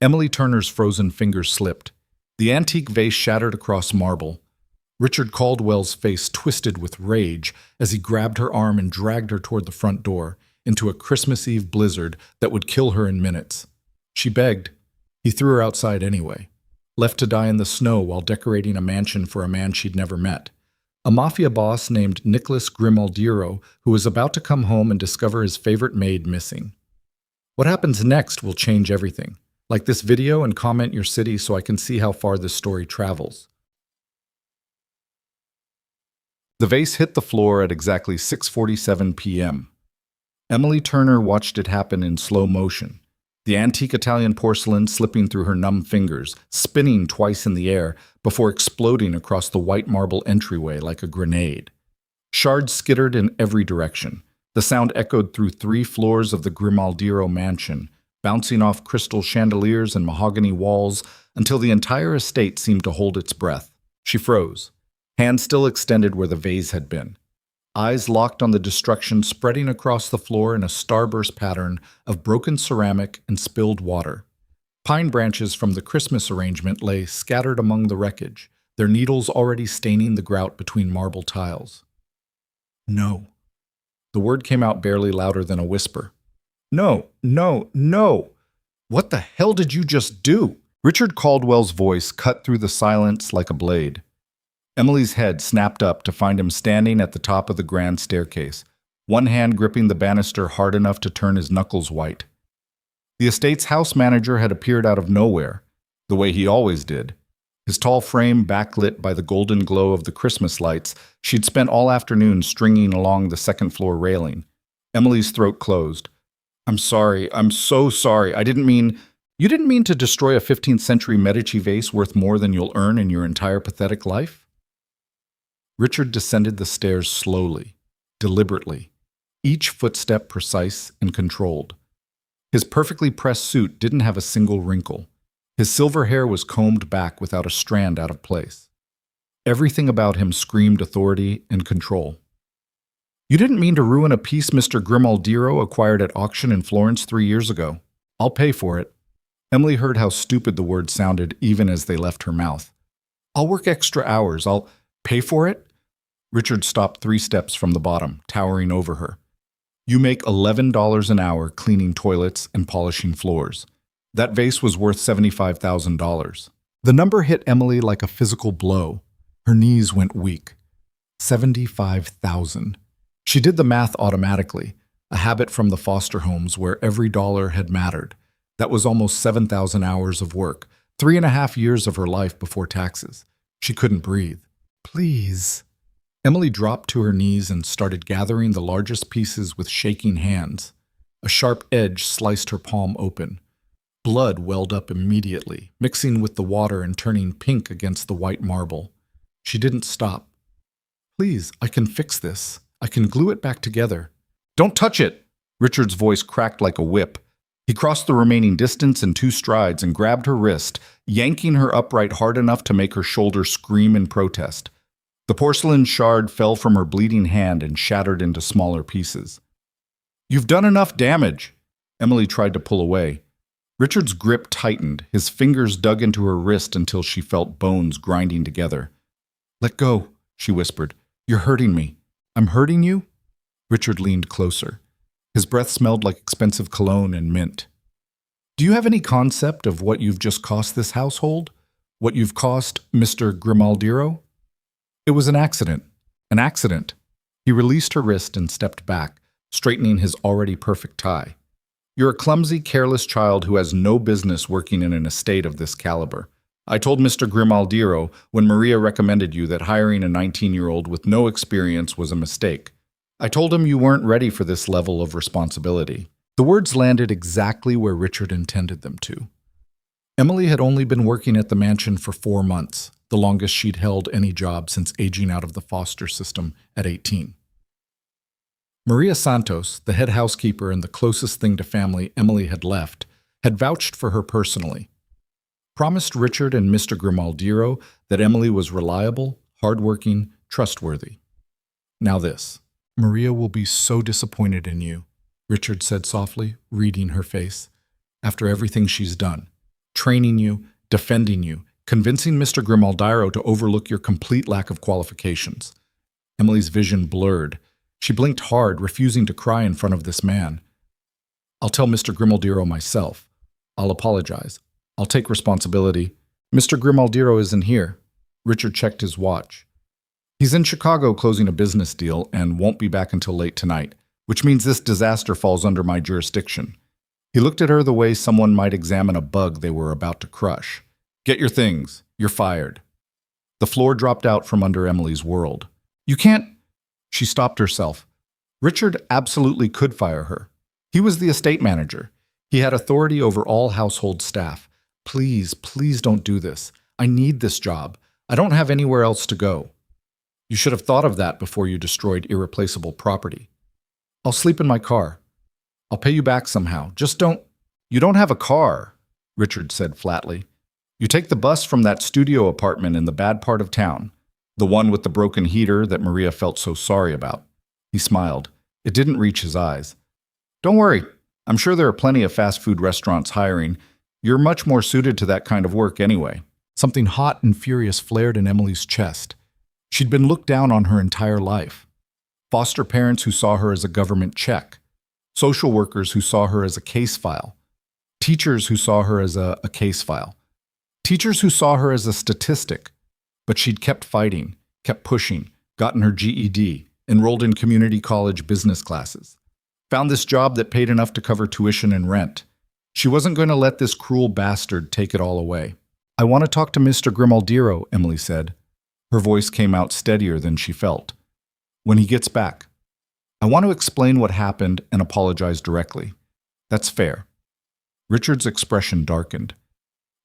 Emily Turner's frozen fingers slipped. The antique vase shattered across marble. Richard Caldwell's face twisted with rage as he grabbed her arm and dragged her toward the front door, into a Christmas Eve blizzard that would kill her in minutes. She begged. He threw her outside anyway, left to die in the snow while decorating a mansion for a man she'd never met. A mafia boss named Nicholas Grimaldiro, who was about to come home and discover his favorite maid missing. What happens next will change everything. Like this video and comment your city so I can see how far this story travels. The vase hit the floor at exactly 6:47 p.m. Emily Turner watched it happen in slow motion, the antique Italian porcelain slipping through her numb fingers, spinning twice in the air before exploding across the white marble entryway like a grenade. Shards skittered in every direction. The sound echoed through 3 floors of the Grimaldiro mansion, bouncing off crystal chandeliers and mahogany walls until the entire estate seemed to hold its breath. She froze, hands still extended where the vase had been. Eyes locked on the destruction spreading across the floor in a starburst pattern of broken ceramic and spilled water. Pine branches from the Christmas arrangement lay scattered among the wreckage, their needles already staining the grout between marble tiles. No. The word came out barely louder than a whisper. No, no, no! What the hell did you just do? Richard Caldwell's voice cut through the silence like a blade. Emily's head snapped up to find him standing at the top of the grand staircase, one hand gripping the banister hard enough to turn his knuckles white. The estate's house manager had appeared out of nowhere, the way he always did. His tall frame backlit by the golden glow of the Christmas lights she'd spent all afternoon stringing along the second-floor railing. Emily's throat closed. I'm sorry. I'm so sorry. I didn't mean... You didn't mean to destroy a 15th century Medici vase worth more than you'll earn in your entire pathetic life? Richard descended the stairs slowly, deliberately, each footstep precise and controlled. His perfectly pressed suit didn't have a single wrinkle. His silver hair was combed back without a strand out of place. Everything about him screamed authority and control. You didn't mean to ruin a piece Mr. Grimaldiro acquired at auction in Florence 3 years ago. I'll pay for it. Emily heard how stupid the words sounded even as they left her mouth. I'll work extra hours. I'll pay for it? Richard stopped 3 steps from the bottom, towering over her. You make $11 an hour cleaning toilets and polishing floors. That vase was worth $75,000. The number hit Emily like a physical blow. Her knees went weak. 75,000. She did the math automatically, a habit from the foster homes where every dollar had mattered. That was almost 7,000 hours of work, 3.5 years of her life before taxes. She couldn't breathe. Please. Emily dropped to her knees and started gathering the largest pieces with shaking hands. A sharp edge sliced her palm open. Blood welled up immediately, mixing with the water and turning pink against the white marble. She didn't stop. Please, I can fix this. I can glue it back together. Don't touch it! Richard's voice cracked like a whip. He crossed the remaining distance in 2 strides and grabbed her wrist, yanking her upright hard enough to make her shoulder scream in protest. The porcelain shard fell from her bleeding hand and shattered into smaller pieces. You've done enough damage. Emily tried to pull away. Richard's grip tightened, his fingers dug into her wrist until she felt bones grinding together. Let go, she whispered. You're hurting me. I'm hurting you? Richard leaned closer. His breath smelled like expensive cologne and mint. Do you have any concept of what you've just cost this household? What you've cost Mr. Grimaldiro? It was an accident. An accident. He released her wrist and stepped back, straightening his already perfect tie. You're a clumsy, careless child who has no business working in an estate of this caliber. I told Mr. Grimaldiro when Maria recommended you that hiring a 19-year-old with no experience was a mistake. I told him you weren't ready for this level of responsibility. The words landed exactly where Richard intended them to. Emily had only been working at the mansion for 4 months, the longest she'd held any job since aging out of the foster system at 18. Maria Santos, the head housekeeper and the closest thing to family Emily had left, had vouched for her personally. Promised Richard and Mr. Grimaldiro that Emily was reliable, hardworking, trustworthy. Now this. Maria will be so disappointed in you, Richard said softly, reading her face. After everything she's done. training you, defending you, convincing Mr. Grimaldiro to overlook your complete lack of qualifications. Emily's vision blurred. She blinked hard, refusing to cry in front of this man. I'll tell Mr. Grimaldiro myself. I'll apologize. I'll take responsibility. Mr. Grimaldiro isn't here. Richard checked his watch. He's in Chicago closing a business deal and won't be back until late tonight, which means this disaster falls under my jurisdiction. He looked at her the way someone might examine a bug they were about to crush. Get your things. You're fired. The floor dropped out from under Emily's world. You can't... She stopped herself. Richard absolutely could fire her. He was the estate manager. He had authority over all household staff. Please, please don't do this. I need this job. I don't have anywhere else to go. You should have thought of that before you destroyed irreplaceable property. I'll sleep in my car. I'll pay you back somehow. Just don't... You don't have a car, Richard said flatly. You take the bus from that studio apartment in the bad part of town, the one with the broken heater that Maria felt so sorry about. He smiled. It didn't reach his eyes. Don't worry. I'm sure there are plenty of fast food restaurants hiring. You're much more suited to that kind of work anyway. Something hot and furious flared in Emily's chest. She'd been looked down on her entire life. Foster parents who saw her as a government check. Social workers who saw her as a case file. Teachers who saw her as a case file. Teachers who saw her as a statistic. But she'd kept fighting, kept pushing, gotten her GED, enrolled in community college business classes. Found this job that paid enough to cover tuition and rent. She wasn't going to let this cruel bastard take it all away. I want to talk to Mr. Grimaldiro, Emily said. Her voice came out steadier than she felt. When he gets back. I want to explain what happened and apologize directly. That's fair. Richard's expression darkened.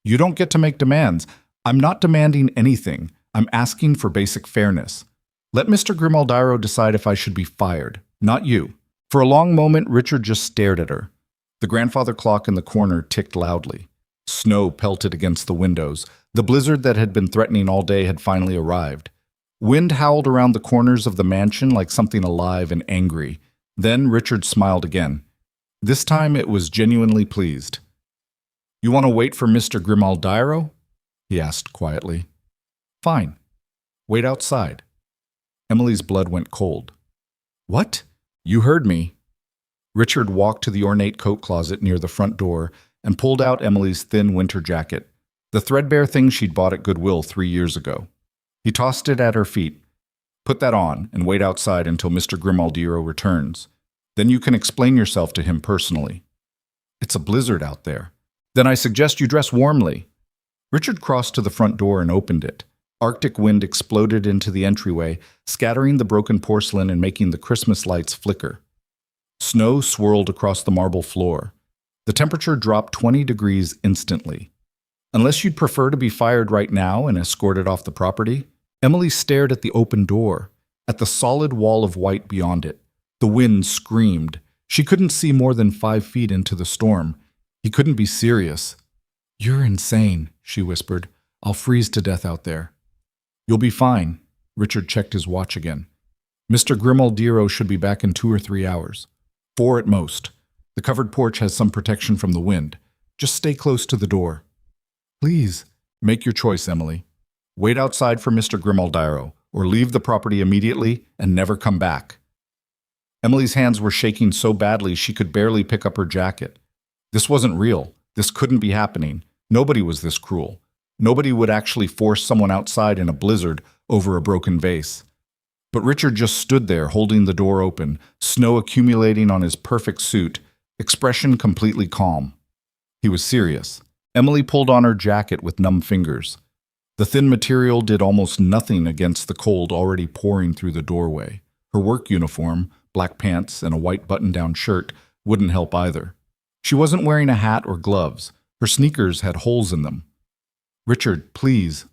You don't get to make demands. I'm not demanding anything. I'm asking for basic fairness. Let Mr. Grimaldiro decide if I should be fired, not you. For a long moment, Richard just stared at her. The grandfather clock in the corner ticked loudly. Snow pelted against the windows. The blizzard that had been threatening all day had finally arrived. Wind howled around the corners of the mansion like something alive and angry. Then Richard smiled again. This time it was genuinely pleased. You want to wait for Mr. Grimaldiro? He asked quietly. Fine. Wait outside. Emily's blood went cold. What? You heard me. Richard walked to the ornate coat closet near the front door and pulled out Emily's thin winter jacket, the threadbare thing she'd bought at Goodwill 3 years ago. He tossed it at her feet. Put that on and wait outside until Mr. Grimaldiro returns. Then you can explain yourself to him personally. It's a blizzard out there. Then I suggest you dress warmly. Richard crossed to the front door and opened it. Arctic wind exploded into the entryway, scattering the broken porcelain and making the Christmas lights flicker. Snow swirled across the marble floor. The temperature dropped 20 degrees instantly. Unless you'd prefer to be fired right now and escorted off the property? Emily stared at the open door, at the solid wall of white beyond it. The wind screamed. She couldn't see more than 5 feet into the storm. He couldn't be serious. You're insane, she whispered. I'll freeze to death out there. You'll be fine. Richard checked his watch again. Mr. Grimaldiro should be back in 2 or 3 hours. 4 at most. The covered porch has some protection from the wind. Just stay close to the door. Please, make your choice, Emily. Wait outside for Mr. Grimaldiro, or leave the property immediately and never come back. Emily's hands were shaking so badly she could barely pick up her jacket. This wasn't real. This couldn't be happening. Nobody was this cruel. Nobody would actually force someone outside in a blizzard over a broken vase. But Richard just stood there holding the door open, snow accumulating on his perfect suit, expression completely calm. He was serious. Emily pulled on her jacket with numb fingers. The thin material did almost nothing against the cold already pouring through the doorway. Her work uniform, black pants and a white button-down shirt, wouldn't help either. She wasn't wearing a hat or gloves. Her sneakers had holes in them. Richard, please.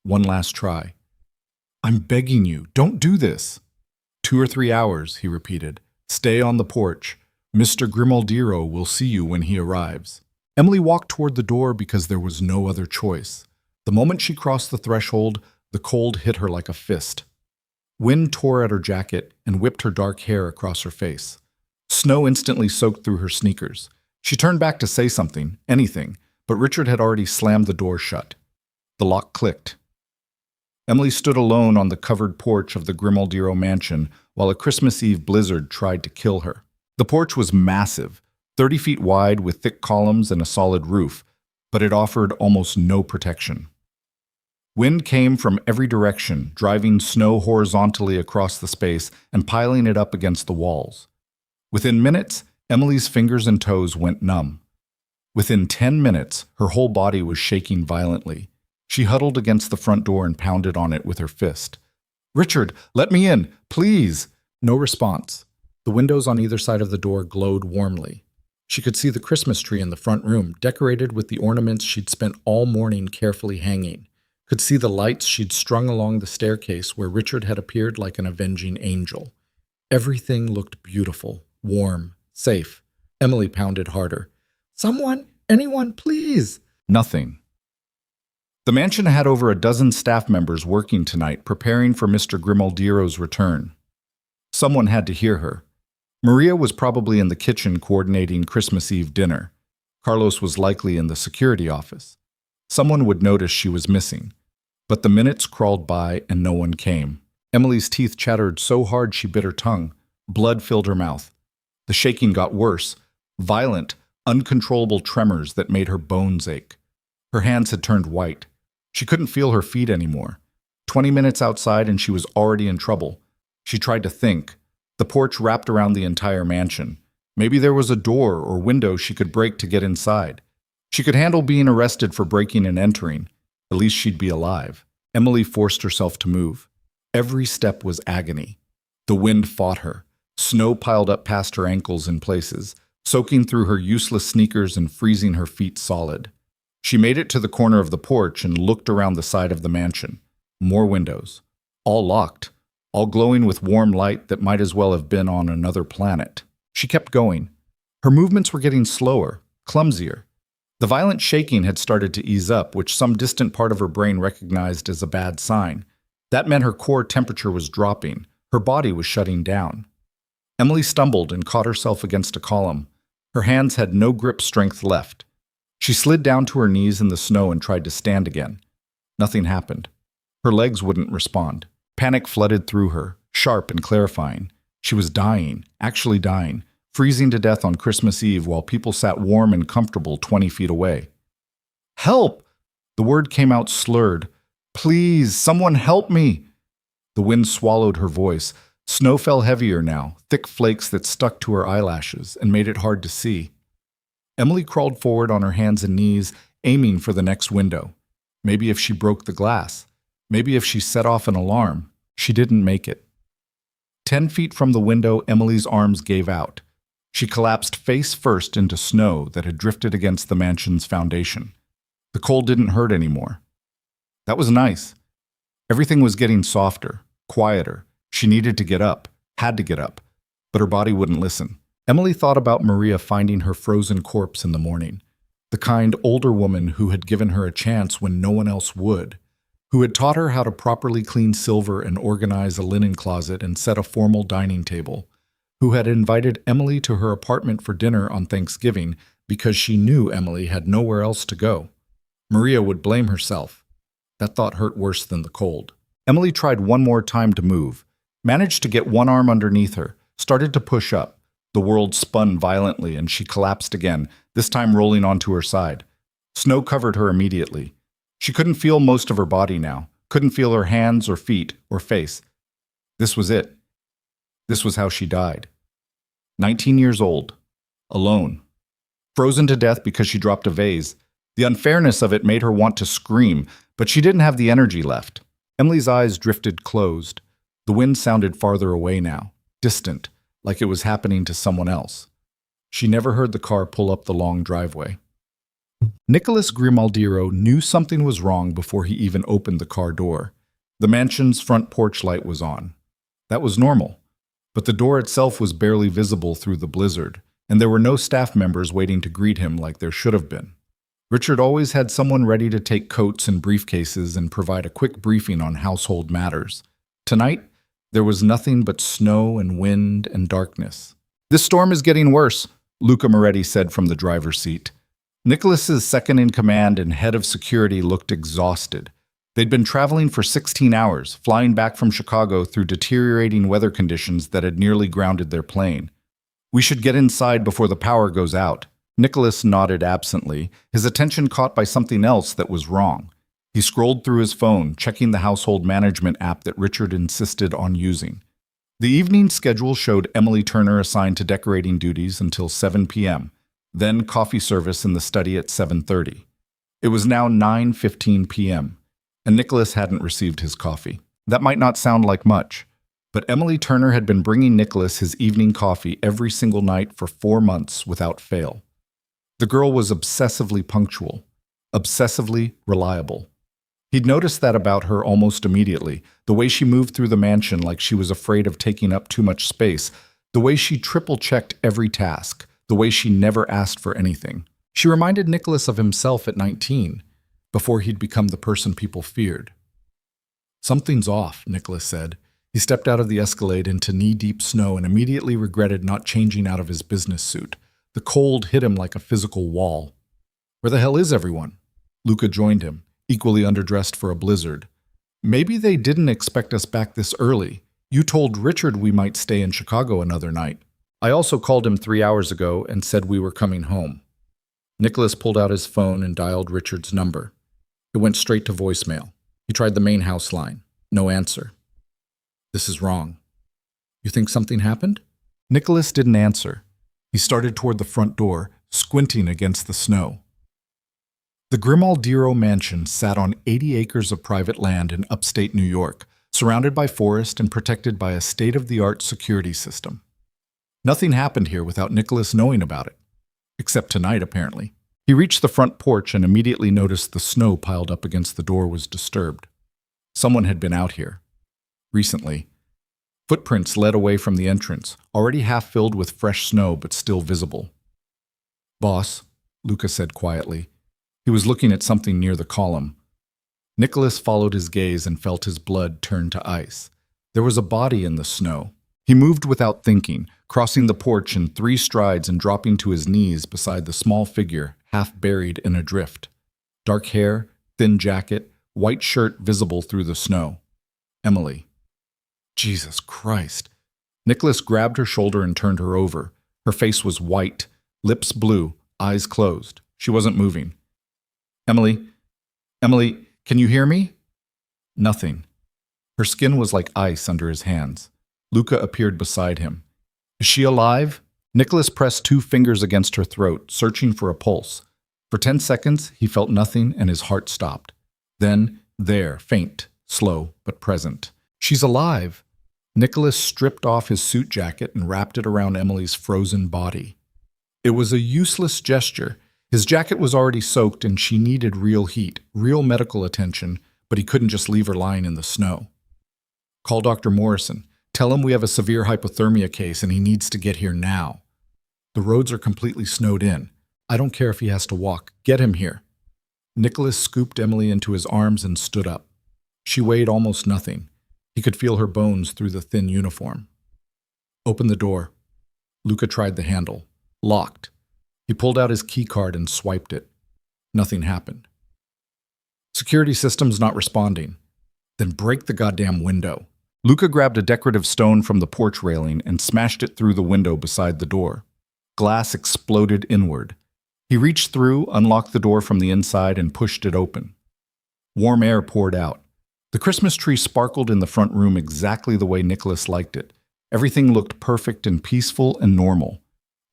One last try. I'm begging you, don't do this. 2 or 3 hours, he repeated. Stay on the porch. Mr. Grimaldiro will see you when he arrives. Emily walked toward the door because there was no other choice. The moment she crossed the threshold, the cold hit her like a fist. Wind tore at her jacket and whipped her dark hair across her face. Snow instantly soaked through her sneakers. She turned back to say something, anything, but Richard had already slammed the door shut. The lock clicked. Emily stood alone on the covered porch of the Grimaldiro mansion while a Christmas Eve blizzard tried to kill her. The porch was massive, 30 feet wide with thick columns and a solid roof, but it offered almost no protection. Wind came from every direction, driving snow horizontally across the space and piling it up against the walls. Within minutes, Emily's fingers and toes went numb. Within 10 minutes, her whole body was shaking violently. She huddled against the front door and pounded on it with her fist. "Richard, let me in, please!" No response. The windows on either side of the door glowed warmly. She could see the Christmas tree in the front room, decorated with the ornaments she'd spent all morning carefully hanging. Could see the lights she'd strung along the staircase where Richard had appeared like an avenging angel. Everything looked beautiful, warm, safe. Emily pounded harder. "Someone, anyone, please!" Nothing. The mansion had over a dozen staff members working tonight, preparing for Mr. Grimaldiro's return. Someone had to hear her. Maria was probably in the kitchen coordinating Christmas Eve dinner. Carlos was likely in the security office. Someone would notice she was missing. But the minutes crawled by and no one came. Emily's teeth chattered so hard she bit her tongue. Blood filled her mouth. The shaking got worse, violent, uncontrollable tremors that made her bones ache. Her hands had turned white. She couldn't feel her feet anymore. 20 minutes outside and she was already in trouble. She tried to think. The porch wrapped around the entire mansion. Maybe there was a door or window she could break to get inside. She could handle being arrested for breaking and entering. At least she'd be alive. Emily forced herself to move. Every step was agony. The wind fought her. Snow piled up past her ankles in places, soaking through her useless sneakers and freezing her feet solid. She made it to the corner of the porch and looked around the side of the mansion. More windows. All locked. All glowing with warm light that might as well have been on another planet. She kept going. Her movements were getting slower, clumsier. The violent shaking had started to ease up, which some distant part of her brain recognized as a bad sign. That meant her core temperature was dropping. Her body was shutting down. Emily stumbled and caught herself against a column. Her hands had no grip strength left. She slid down to her knees in the snow and tried to stand again. Nothing happened. Her legs wouldn't respond. Panic flooded through her, sharp and clarifying. She was dying, actually dying, freezing to death on Christmas Eve while people sat warm and comfortable 20 feet away. "Help!" The word came out slurred. "Please, someone help me!" The wind swallowed her voice. Snow fell heavier now, thick flakes that stuck to her eyelashes and made it hard to see. Emily crawled forward on her hands and knees, aiming for the next window. Maybe if she broke the glass. Maybe if she set off an alarm. She didn't make it. 10 feet from the window, Emily's arms gave out. She collapsed face first into snow that had drifted against the mansion's foundation. The cold didn't hurt anymore. That was nice. Everything was getting softer, quieter. She needed to get up, had to get up, but her body wouldn't listen. Emily thought about Maria finding her frozen corpse in the morning, the kind older woman who had given her a chance when no one else would, who had taught her how to properly clean silver and organize a linen closet and set a formal dining table, who had invited Emily to her apartment for dinner on Thanksgiving because she knew Emily had nowhere else to go. Maria would blame herself. That thought hurt worse than the cold. Emily tried one more time to move, managed to get one arm underneath her, started to push up. The world spun violently and she collapsed again, this time rolling onto her side. Snow covered her immediately. She couldn't feel most of her body now, couldn't feel her hands or feet or face. This was it. This was how she died. 19 years old, alone, frozen to death because she dropped a vase. The unfairness of it made her want to scream, but she didn't have the energy left. Emily's eyes drifted closed. The wind sounded farther away now, distant, like it was happening to someone else. She never heard the car pull up the long driveway. Nicholas Grimaldiro knew something was wrong before he even opened the car door. The mansion's front porch light was on. That was normal, but the door itself was barely visible through the blizzard, and there were no staff members waiting to greet him like there should have been. Richard always had someone ready to take coats and briefcases and provide a quick briefing on household matters. Tonight, there was nothing but snow and wind and darkness. "This storm is getting worse," Luca Moretti said from the driver's seat. Nicholas's second-in-command and head of security looked exhausted. They'd been traveling for 16 hours, flying back from Chicago through deteriorating weather conditions that had nearly grounded their plane. "We should get inside before the power goes out." Nicholas nodded absently, his attention caught by something else that was wrong. He scrolled through his phone, checking the household management app that Richard insisted on using. The evening schedule showed Emily Turner assigned to decorating duties until 7 p.m., then coffee service in the study at 7:30. It was now 9:15 p.m., and Nicholas hadn't received his coffee. That might not sound like much, but Emily Turner had been bringing Nicholas his evening coffee every single night for 4 months without fail. The girl was obsessively punctual, obsessively reliable. He'd noticed that about her almost immediately, the way she moved through the mansion like she was afraid of taking up too much space, the way she triple-checked every task, the way she never asked for anything. She reminded Nicholas of himself at 19, before he'd become the person people feared. "Something's off," Nicholas said. He stepped out of the Escalade into knee-deep snow and immediately regretted not changing out of his business suit. The cold hit him like a physical wall. "Where the hell is everyone?" Luca joined him, equally underdressed for a blizzard. "Maybe they didn't expect us back this early. You told Richard we might stay in Chicago another night. I also called him 3 hours ago and said we were coming home." Nicholas pulled out his phone and dialed Richard's number. It went straight to voicemail. He tried the main house line. No answer. "This is wrong. You think something happened?" Nicholas didn't answer. He started toward the front door, squinting against the snow. The Grimaldiro mansion sat on 80 acres of private land in upstate New York, surrounded by forest and protected by a state-of-the-art security system. Nothing happened here without Nicholas knowing about it. Except tonight, apparently. He reached the front porch and immediately noticed the snow piled up against the door was disturbed. Someone had been out here. Recently. Footprints led away from the entrance, already half filled with fresh snow but still visible. "Boss," Luca said quietly. He was looking at something near the column. Nicholas followed his gaze and felt his blood turn to ice. There was a body in the snow. He moved without thinking, crossing the porch in 3 strides and dropping to his knees beside the small figure, half buried in a drift. Dark hair, thin jacket, white shirt visible through the snow. Emily. Jesus Christ. Nicholas grabbed her shoulder and turned her over. Her face was white, lips blue, eyes closed. She wasn't moving. Emily, can you hear me?" Nothing. Her skin was like ice under his hands. Luca appeared beside him. "Is she alive?" Nicholas pressed 2 fingers against her throat, searching for a pulse. For 10 seconds, he felt nothing and his heart stopped. Then, there, faint, slow, but present. "She's alive." Nicholas stripped off his suit jacket and wrapped it around Emily's frozen body. It was a useless gesture. His jacket was already soaked and she needed real heat, real medical attention, but he couldn't just leave her lying in the snow. "Call Dr. Morrison. Tell him we have a severe hypothermia case and he needs to get here now. The roads are completely snowed in. I don't care if he has to walk. Get him here." Nicholas scooped Emily into his arms and stood up. She weighed almost nothing. He could feel her bones through the thin uniform. "Open the door." Luca tried the handle. Locked. He pulled out his key card and swiped it. Nothing happened. "Security system's not responding." "Then break the goddamn window." Luca grabbed a decorative stone from the porch railing and smashed it through the window beside the door. Glass exploded inward. He reached through, unlocked the door from the inside, and pushed it open. Warm air poured out. The Christmas tree sparkled in the front room exactly the way Nicholas liked it. Everything looked perfect and peaceful and normal,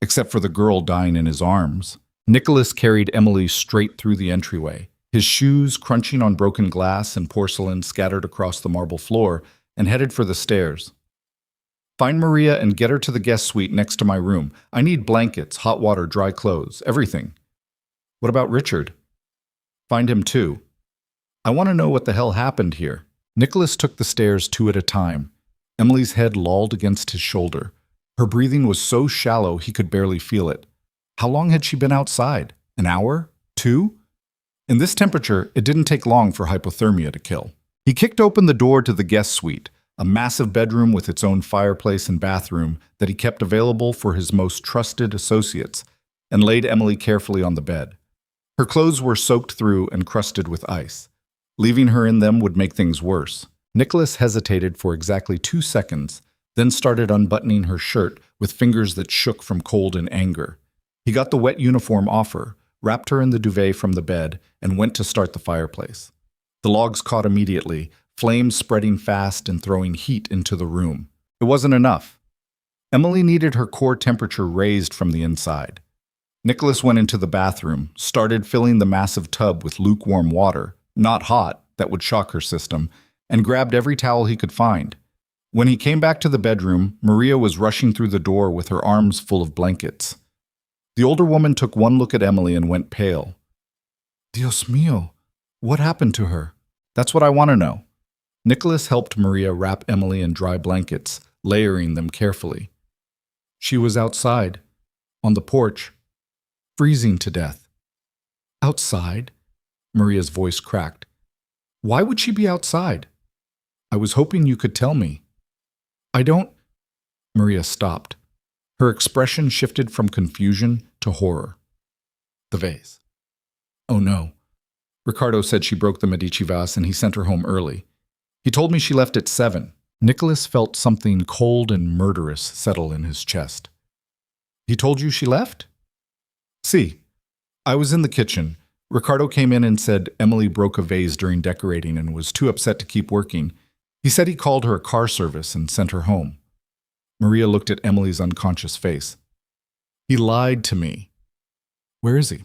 except for the girl dying in his arms. Nicholas carried Emily straight through the entryway, his shoes crunching on broken glass and porcelain scattered across the marble floor, and headed for the stairs. "Find Maria and get her to the guest suite next to my room. I need blankets, hot water, dry clothes, everything." "What about Richard?" "Find him too. I want to know what the hell happened here." Nicholas took the stairs 2 at a time. Emily's head lolled against his shoulder. Her breathing was so shallow he could barely feel it. How long had she been outside? An hour? 2? In this temperature, it didn't take long for hypothermia to kill. He kicked open the door to the guest suite, a massive bedroom with its own fireplace and bathroom that he kept available for his most trusted associates, and laid Emily carefully on the bed. Her clothes were soaked through and crusted with ice. Leaving her in them would make things worse. Nicholas hesitated for exactly 2 seconds, then started unbuttoning her shirt with fingers that shook from cold and anger. He got the wet uniform off her, wrapped her in the duvet from the bed, and went to start the fireplace. The logs caught immediately, flames spreading fast and throwing heat into the room. It wasn't enough. Emily needed her core temperature raised from the inside. Nicholas went into the bathroom, started filling the massive tub with lukewarm water, not hot, that would shock her system, and grabbed every towel he could find. When he came back to the bedroom, Maria was rushing through the door with her arms full of blankets. The older woman took one look at Emily and went pale. Dios mío, what happened to her? That's what I want to know. Nicholas helped Maria wrap Emily in dry blankets, layering them carefully. She was outside, on the porch, freezing to death. Outside? Maria's voice cracked. Why would she be outside? I was hoping you could tell me. I don't... Maria stopped. Her expression shifted from confusion to horror. The vase. Oh no. Ricardo said she broke the Medici vase and he sent her home early. He told me she left at 7. Nicholas felt something cold and murderous settle in his chest. He told you she left? See, I was in the kitchen. Ricardo came in and said Emily broke a vase during decorating and was too upset to keep working. He said he called her a car service and sent her home. Maria looked at Emily's unconscious face. He lied to me. Where is he?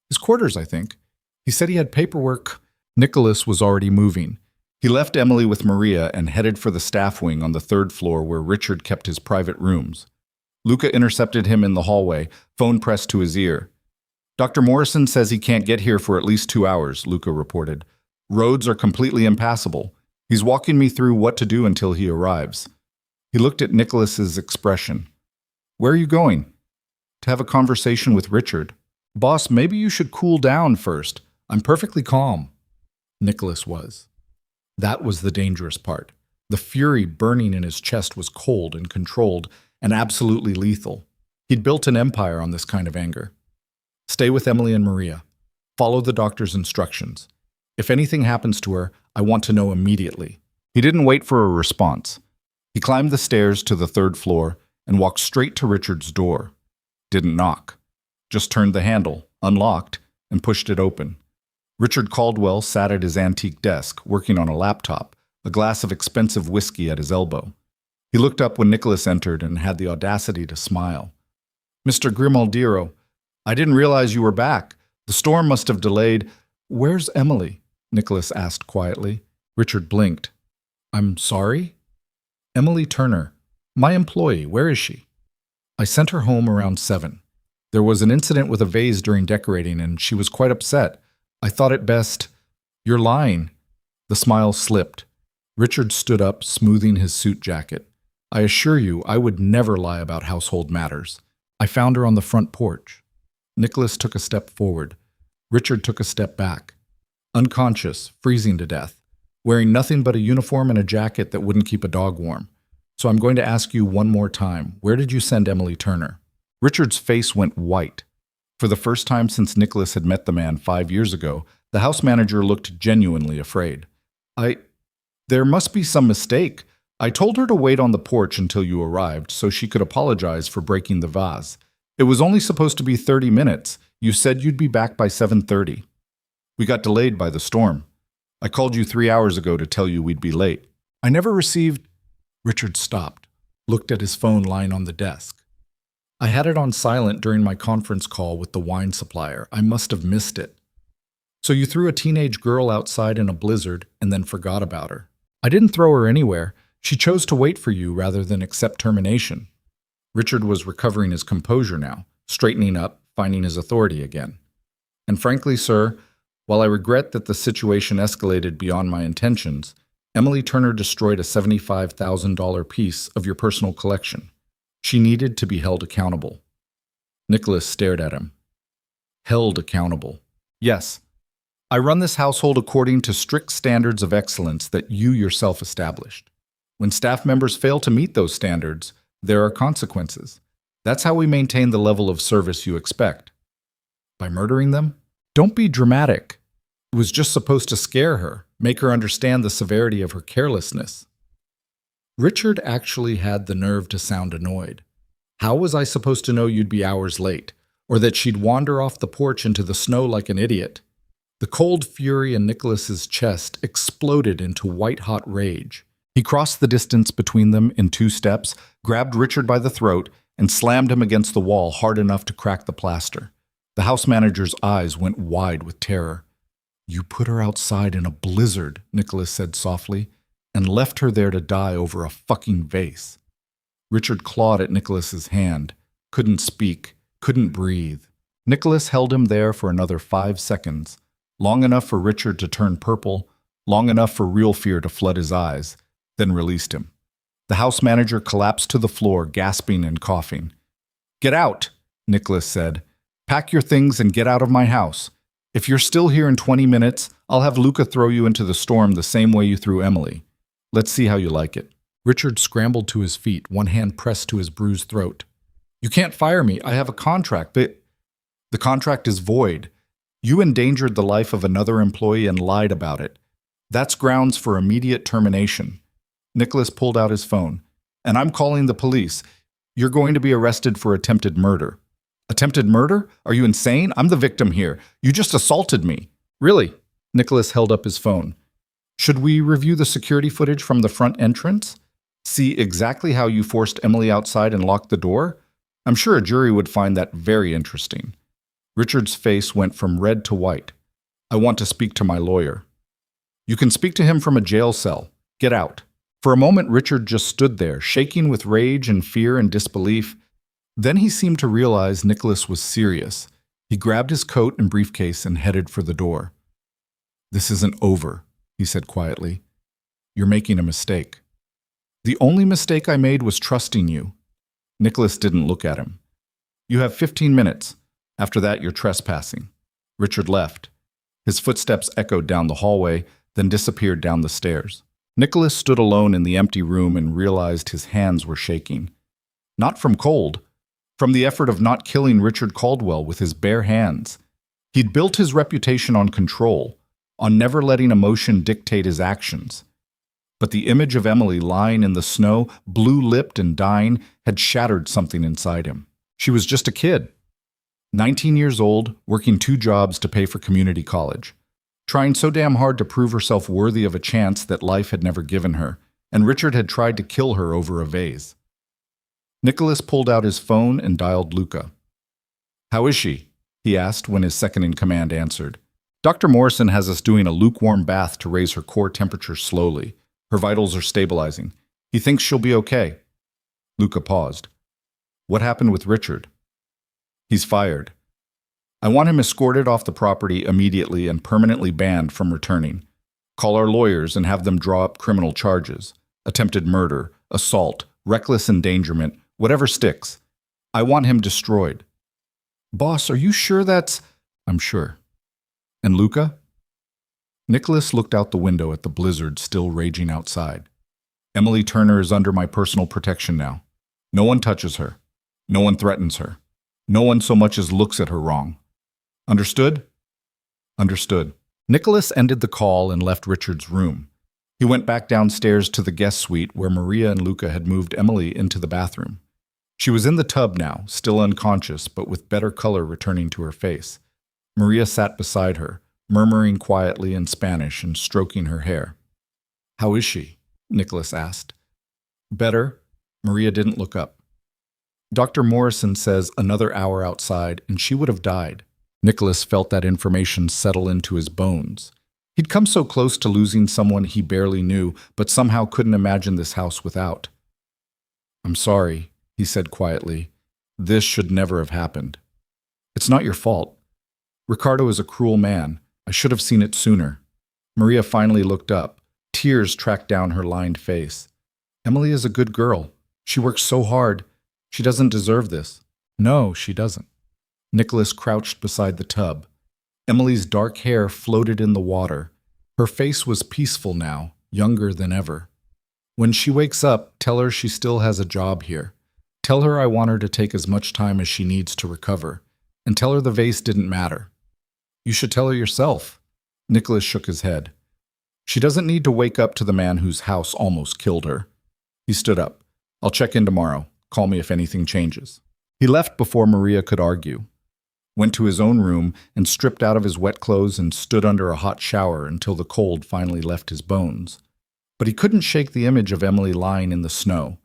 His quarters, I think. He said he had paperwork. Nicholas was already moving. He left Emily with Maria and headed for the staff wing on the 3rd floor where Richard kept his private rooms. Luca intercepted him in the hallway, phone pressed to his ear. Dr. Morrison says he can't get here for at least 2 hours, Luca reported. Roads are completely impassable. He's walking me through what to do until he arrives. He looked at Nicholas's expression. Where are you going? To have a conversation with Richard. Boss, maybe you should cool down first. I'm perfectly calm. Nicholas was. That was the dangerous part. The fury burning in his chest was cold and controlled and absolutely lethal. He'd built an empire on this kind of anger. Stay with Emily and Maria. Follow the doctor's instructions. If anything happens to her, I want to know immediately. He didn't wait for a response. He climbed the stairs to the 3rd floor and walked straight to Richard's door. Didn't knock. Just turned the handle, unlocked, and pushed it open. Richard Caldwell sat at his antique desk, working on a laptop, a glass of expensive whiskey at his elbow. He looked up when Nicholas entered and had the audacity to smile. Mr. Grimaldiro, I didn't realize you were back. The storm must have delayed. Where's Emily? Nicholas asked quietly. Richard blinked. I'm sorry? Emily Turner, my employee, where is she? I sent her home around 7. There was an incident with a vase during decorating and she was quite upset. I thought it best. You're lying. The smile slipped. Richard stood up, smoothing his suit jacket. I assure you, I would never lie about household matters. I found her on the front porch. Nicholas took a step forward. Richard took a step back. Unconscious, freezing to death, wearing nothing but a uniform and a jacket that wouldn't keep a dog warm. So I'm going to ask you one more time. Where did you send Emily Turner? Richard's face went white. For the first time since Nicholas had met the man 5 years ago, the house manager looked genuinely afraid. There must be some mistake. I told her to wait on the porch until you arrived so she could apologize for breaking the vase. It was only supposed to be 30 minutes. You said you'd be back by 7:30. We got delayed by the storm. I called you 3 hours ago to tell you we'd be late. I never received... Richard stopped, looked at his phone lying on the desk. I had it on silent during my conference call with the wine supplier. I must have missed it. So you threw a teenage girl outside in a blizzard and then forgot about her. I didn't throw her anywhere. She chose to wait for you rather than accept termination. Richard was recovering his composure now, straightening up, finding his authority again. And frankly, sir, while I regret that the situation escalated beyond my intentions, Emily Turner destroyed a $75,000 piece of your personal collection. She needed to be held accountable. Nicholas stared at him. Held accountable. Yes. I run this household according to strict standards of excellence that you yourself established. When staff members fail to meet those standards, there are consequences. That's how we maintain the level of service you expect. By murdering them? Don't be dramatic. It was just supposed to scare her, make her understand the severity of her carelessness. Richard actually had the nerve to sound annoyed. How was I supposed to know you'd be hours late, or that she'd wander off the porch into the snow like an idiot? The cold fury in Nicholas's chest exploded into white-hot rage. He crossed the distance between them in 2 steps, grabbed Richard by the throat, and slammed him against the wall hard enough to crack the plaster. The house manager's eyes went wide with terror. "You put her outside in a blizzard," Nicholas said softly, "and left her there to die over a fucking vase." Richard clawed at Nicholas's hand, couldn't speak, couldn't breathe. Nicholas held him there for another 5 seconds, long enough for Richard to turn purple, long enough for real fear to flood his eyes, then released him. The house manager collapsed to the floor, gasping and coughing. "Get out," Nicholas said. "Pack your things and get out of my house. If you're still here in 20 minutes, I'll have Luca throw you into the storm the same way you threw Emily. Let's see how you like it." Richard scrambled to his feet, one hand pressed to his bruised throat. "You can't fire me. I have a contract, but the contract is void. You endangered the life of another employee and lied about it. That's grounds for immediate termination." Nicholas pulled out his phone. "And I'm calling the police. You're going to be arrested for attempted murder." "Attempted murder? Are you insane? I'm the victim here. You just assaulted me." "Really?" Nicholas held up his phone. "Should we review the security footage from the front entrance? See exactly how you forced Emily outside and locked the door? I'm sure a jury would find that very interesting." Richard's face went from red to white. "I want to speak to my lawyer." "You can speak to him from a jail cell. Get out." For a moment, Richard just stood there, shaking with rage and fear and disbelief. Then he seemed to realize Nicholas was serious. He grabbed his coat and briefcase and headed for the door. "This isn't over," he said quietly. "You're making a mistake." "The only mistake I made was trusting you." Nicholas didn't look at him. "You have 15 minutes. After that, you're trespassing." Richard left. His footsteps echoed down the hallway, then disappeared down the stairs. Nicholas stood alone in the empty room and realized his hands were shaking. Not from cold, from the effort of not killing Richard Caldwell with his bare hands. He'd built his reputation on control, on never letting emotion dictate his actions. But the image of Emily lying in the snow, blue-lipped and dying, had shattered something inside him. She was just a kid. 19 years old, working 2 jobs to pay for community college. Trying so damn hard to prove herself worthy of a chance that life had never given her, and Richard had tried to kill her over a vase. Nicholas pulled out his phone and dialed Luca. "How is she?" he asked when his second-in-command answered. "Dr. Morrison has us doing a lukewarm bath to raise her core temperature slowly. Her vitals are stabilizing. He thinks she'll be okay." Luca paused. "What happened with Richard?" "He's fired. I want him escorted off the property immediately and permanently banned from returning. Call our lawyers and have them draw up criminal charges. Attempted murder, assault, reckless endangerment, whatever sticks. I want him destroyed." "Boss, are you sure that's—" "I'm sure." "And Luca?" Nicholas looked out the window at the blizzard still raging outside. "Emily Turner is under my personal protection now. No one touches her. No one threatens her. No one so much as looks at her wrong. Understood?" "Understood." Nicholas ended the call and left Richard's room. He went back downstairs to the guest suite where Maria and Luca had moved Emily into the bathroom. She was in the tub now, still unconscious, but with better color returning to her face. Maria sat beside her, murmuring quietly in Spanish and stroking her hair. "How is she?" Nicholas asked. "Better." Maria didn't look up. "Dr. Morrison says another hour outside, and she would have died." Nicholas felt that information settle into his bones. He'd come so close to losing someone he barely knew, but somehow couldn't imagine this house without. "I'm sorry," he said quietly. "This should never have happened. It's not your fault. Ricardo is a cruel man. I should have seen it sooner." Maria finally looked up. Tears tracked down her lined face. "Emily is a good girl. She works so hard. She doesn't deserve this." "No, she doesn't." Nicholas crouched beside the tub. Emily's dark hair floated in the water. Her face was peaceful now, younger than ever. "When she wakes up, tell her she still has a job here. Tell her I want her to take as much time as she needs to recover. And tell her the vase didn't matter." You should tell her yourself. Nicholas shook his head. She doesn't need to wake up to the man whose house almost killed her. He stood up. I'll check in tomorrow. Call me if anything changes. He left before Maria could argue. Went to his own room and stripped out of his wet clothes and stood under a hot shower until the cold finally left his bones. But he couldn't shake the image of Emily lying in the snow,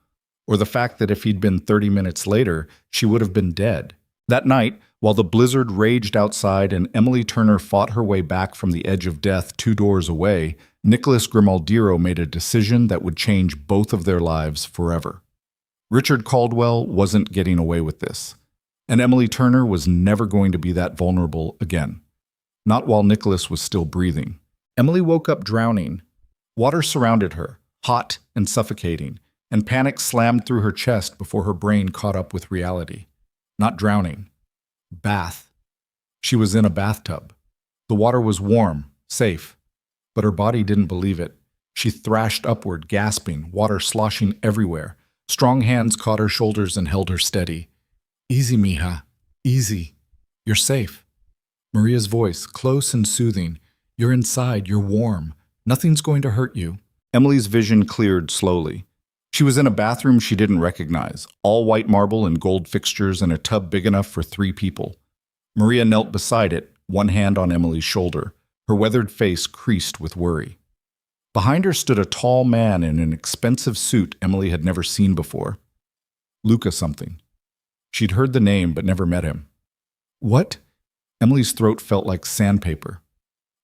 or the fact that if he'd been 30 minutes later, she would have been dead. That night, while the blizzard raged outside and Emily Turner fought her way back from the edge of death 2 doors away, Nicholas Grimaldiro made a decision that would change both of their lives forever. Richard Caldwell wasn't getting away with this, and Emily Turner was never going to be that vulnerable again. Not while Nicholas was still breathing. Emily woke up drowning. Water surrounded her, hot and suffocating, and panic slammed through her chest before her brain caught up with reality. Not drowning. Bath. She was in a bathtub. The water was warm, safe, but her body didn't believe it. She thrashed upward, gasping, water sloshing everywhere. Strong hands caught her shoulders and held her steady. Easy, mija. Easy. You're safe. Maria's voice, close and soothing. You're inside. You're warm. Nothing's going to hurt you. Emily's vision cleared slowly. She was in a bathroom she didn't recognize, all white marble and gold fixtures and a tub big enough for 3 people. Maria knelt beside it, one hand on Emily's shoulder, her weathered face creased with worry. Behind her stood a tall man in an expensive suit Emily had never seen before. Luca something. She'd heard the name but never met him. What? Emily's throat felt like sandpaper.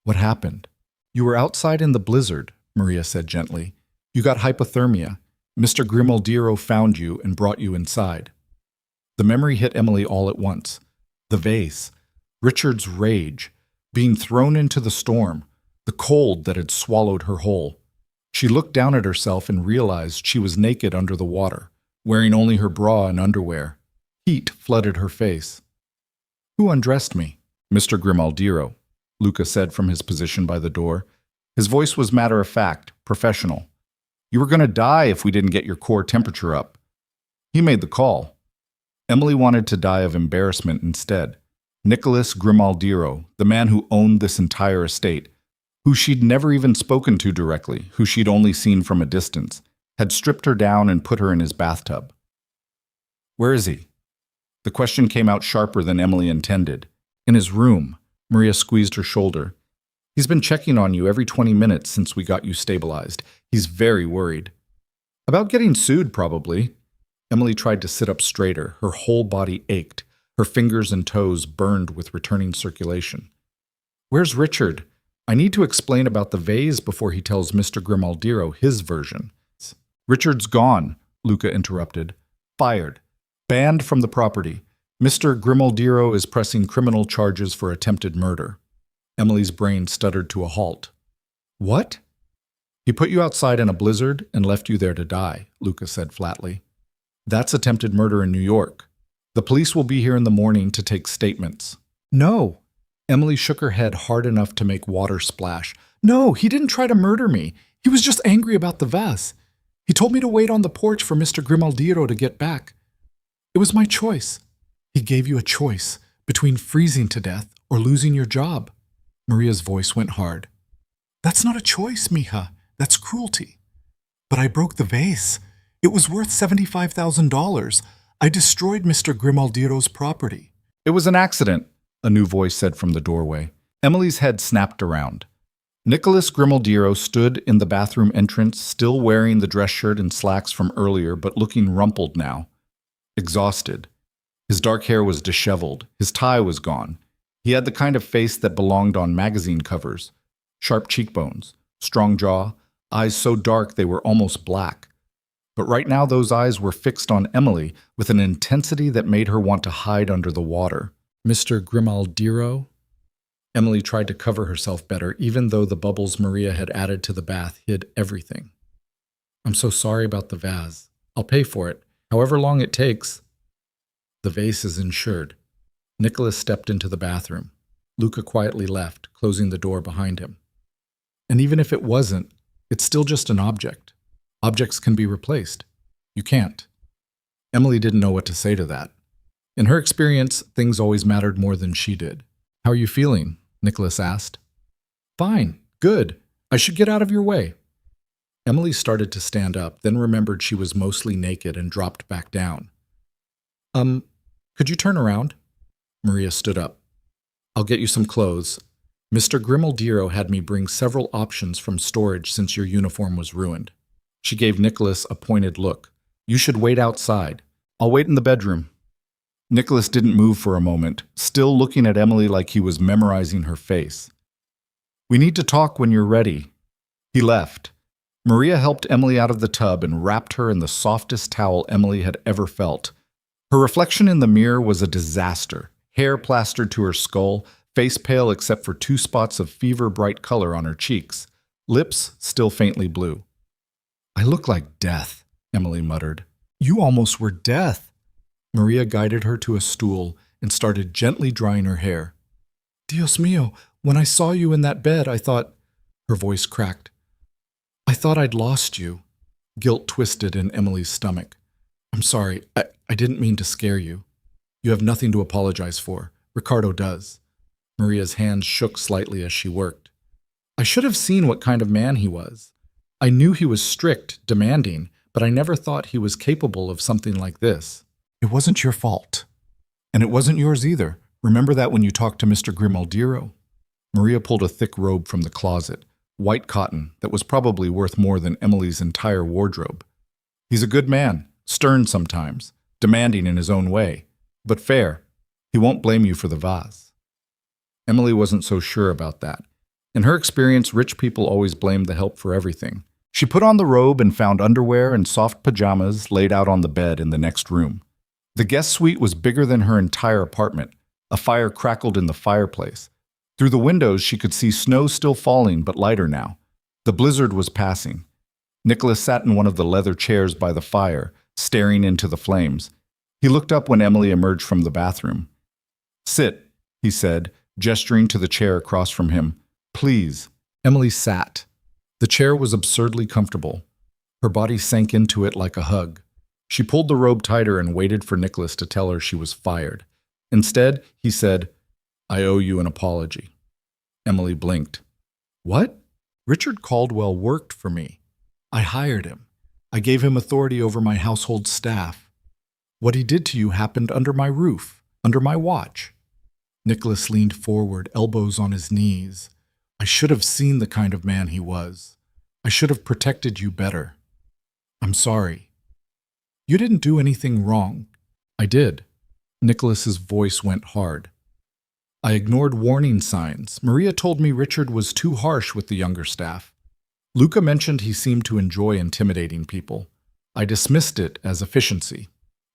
What happened? You were outside in the blizzard, Maria said gently. You got hypothermia. Mr. Grimaldiro found you and brought you inside. The memory hit Emily all at once. The vase, Richard's rage, being thrown into the storm, the cold that had swallowed her whole. She looked down at herself and realized she was naked under the water, wearing only her bra and underwear. Heat flooded her face. Who undressed me? Mr. Grimaldiro, Luca said from his position by the door. His voice was matter-of-fact, professional. You were going to die if we didn't get your core temperature up. He made the call. Emily wanted to die of embarrassment instead. Nicholas Grimaldiro, the man who owned this entire estate, who she'd never even spoken to directly, who she'd only seen from a distance, had stripped her down and put her in his bathtub. Where is he? The question came out sharper than Emily intended. In his room. Maria squeezed her shoulder. He's been checking on you every 20 minutes since we got you stabilized. He's very worried. About getting sued, probably. Emily tried to sit up straighter. Her whole body ached. Her fingers and toes burned with returning circulation. Where's Richard? I need to explain about the vase before he tells Mr. Grimaldiro his version. Richard's gone, Luca interrupted. Fired. Banned from the property. Mr. Grimaldiro is pressing criminal charges for attempted murder. Emily's brain stuttered to a halt. What? He put you outside in a blizzard and left you there to die, Luca said flatly. That's attempted murder in New York. The police will be here in the morning to take statements. No. Emily shook her head hard enough to make water splash. No, he didn't try to murder me. He was just angry about the vase. He told me to wait on the porch for Mr. Grimaldiro to get back. It was my choice. He gave you a choice between freezing to death or losing your job. Maria's voice went hard. That's not a choice, mija. That's cruelty. But I broke the vase. It was worth $75,000. I destroyed Mr. Grimaldiro's property. It was an accident, a new voice said from the doorway. Emily's head snapped around. Nicholas Grimaldiro stood in the bathroom entrance, still wearing the dress shirt and slacks from earlier, but looking rumpled now. Exhausted. His dark hair was disheveled. His tie was gone. He had the kind of face that belonged on magazine covers. Sharp cheekbones, strong jaw, eyes so dark they were almost black. But right now those eyes were fixed on Emily with an intensity that made her want to hide under the water. Mr. Grimaldiro? Emily tried to cover herself better, even though the bubbles Maria had added to the bath hid everything. I'm so sorry about the vase. I'll pay for it, however long it takes. The vase is insured. Nicholas stepped into the bathroom. Luca quietly left, closing the door behind him. And even if it wasn't, it's still just an object. Objects can be replaced. You can't. Emily didn't know what to say to that. In her experience, things always mattered more than she did. How are you feeling? Nicholas asked. Fine, good. I should get out of your way. Emily started to stand up, then remembered she was mostly naked and dropped back down. Could you turn around? Maria stood up. I'll get you some clothes. Mr. Grimaldiero had me bring several options from storage since your uniform was ruined. She gave Nicholas a pointed look. You should wait outside. I'll wait in the bedroom. Nicholas didn't move for a moment, still looking at Emily like he was memorizing her face. We need to talk when you're ready. He left. Maria helped Emily out of the tub and wrapped her in the softest towel Emily had ever felt. Her reflection in the mirror was a disaster. Hair plastered to her skull, face pale except for 2 spots of fever-bright color on her cheeks, lips still faintly blue. I look like death, Emily muttered. You almost were death. Maria guided her to a stool and started gently drying her hair. Dios mío, when I saw you in that bed, I thought... Her voice cracked. I thought I'd lost you. Guilt twisted in Emily's stomach. I'm sorry, I didn't mean to scare you. You have nothing to apologize for. Ricardo does. Maria's hands shook slightly as she worked. I should have seen what kind of man he was. I knew he was strict, demanding, but I never thought he was capable of something like this. It wasn't your fault. And it wasn't yours either. Remember that when you talked to Mr. Grimaldiero? Maria pulled a thick robe from the closet, white cotton that was probably worth more than Emily's entire wardrobe. He's a good man, stern sometimes, demanding in his own way, but fair. He won't blame you for the vase. Emily wasn't so sure about that. In her experience, rich people always blamed the help for everything. She put on the robe and found underwear and soft pajamas laid out on the bed in the next room. The guest suite was bigger than her entire apartment. A fire crackled in the fireplace. Through the windows, she could see snow still falling, but lighter now. The blizzard was passing. Nicholas sat in one of the leather chairs by the fire, staring into the flames. He looked up when Emily emerged from the bathroom. Sit, he said, gesturing to the chair across from him. Please. Emily sat. The chair was absurdly comfortable. Her body sank into it like a hug. She pulled the robe tighter and waited for Nicholas to tell her she was fired. Instead, he said, I owe you an apology. Emily blinked. What? Richard Caldwell worked for me. I hired him. I gave him authority over my household staff. What he did to you happened under my roof, under my watch. Nicholas leaned forward, elbows on his knees. I should have seen the kind of man he was. I should have protected you better. I'm sorry. You didn't do anything wrong. I did. Nicholas's voice went hard. I ignored warning signs. Maria told me Richard was too harsh with the younger staff. Luca mentioned he seemed to enjoy intimidating people. I dismissed it as efficiency,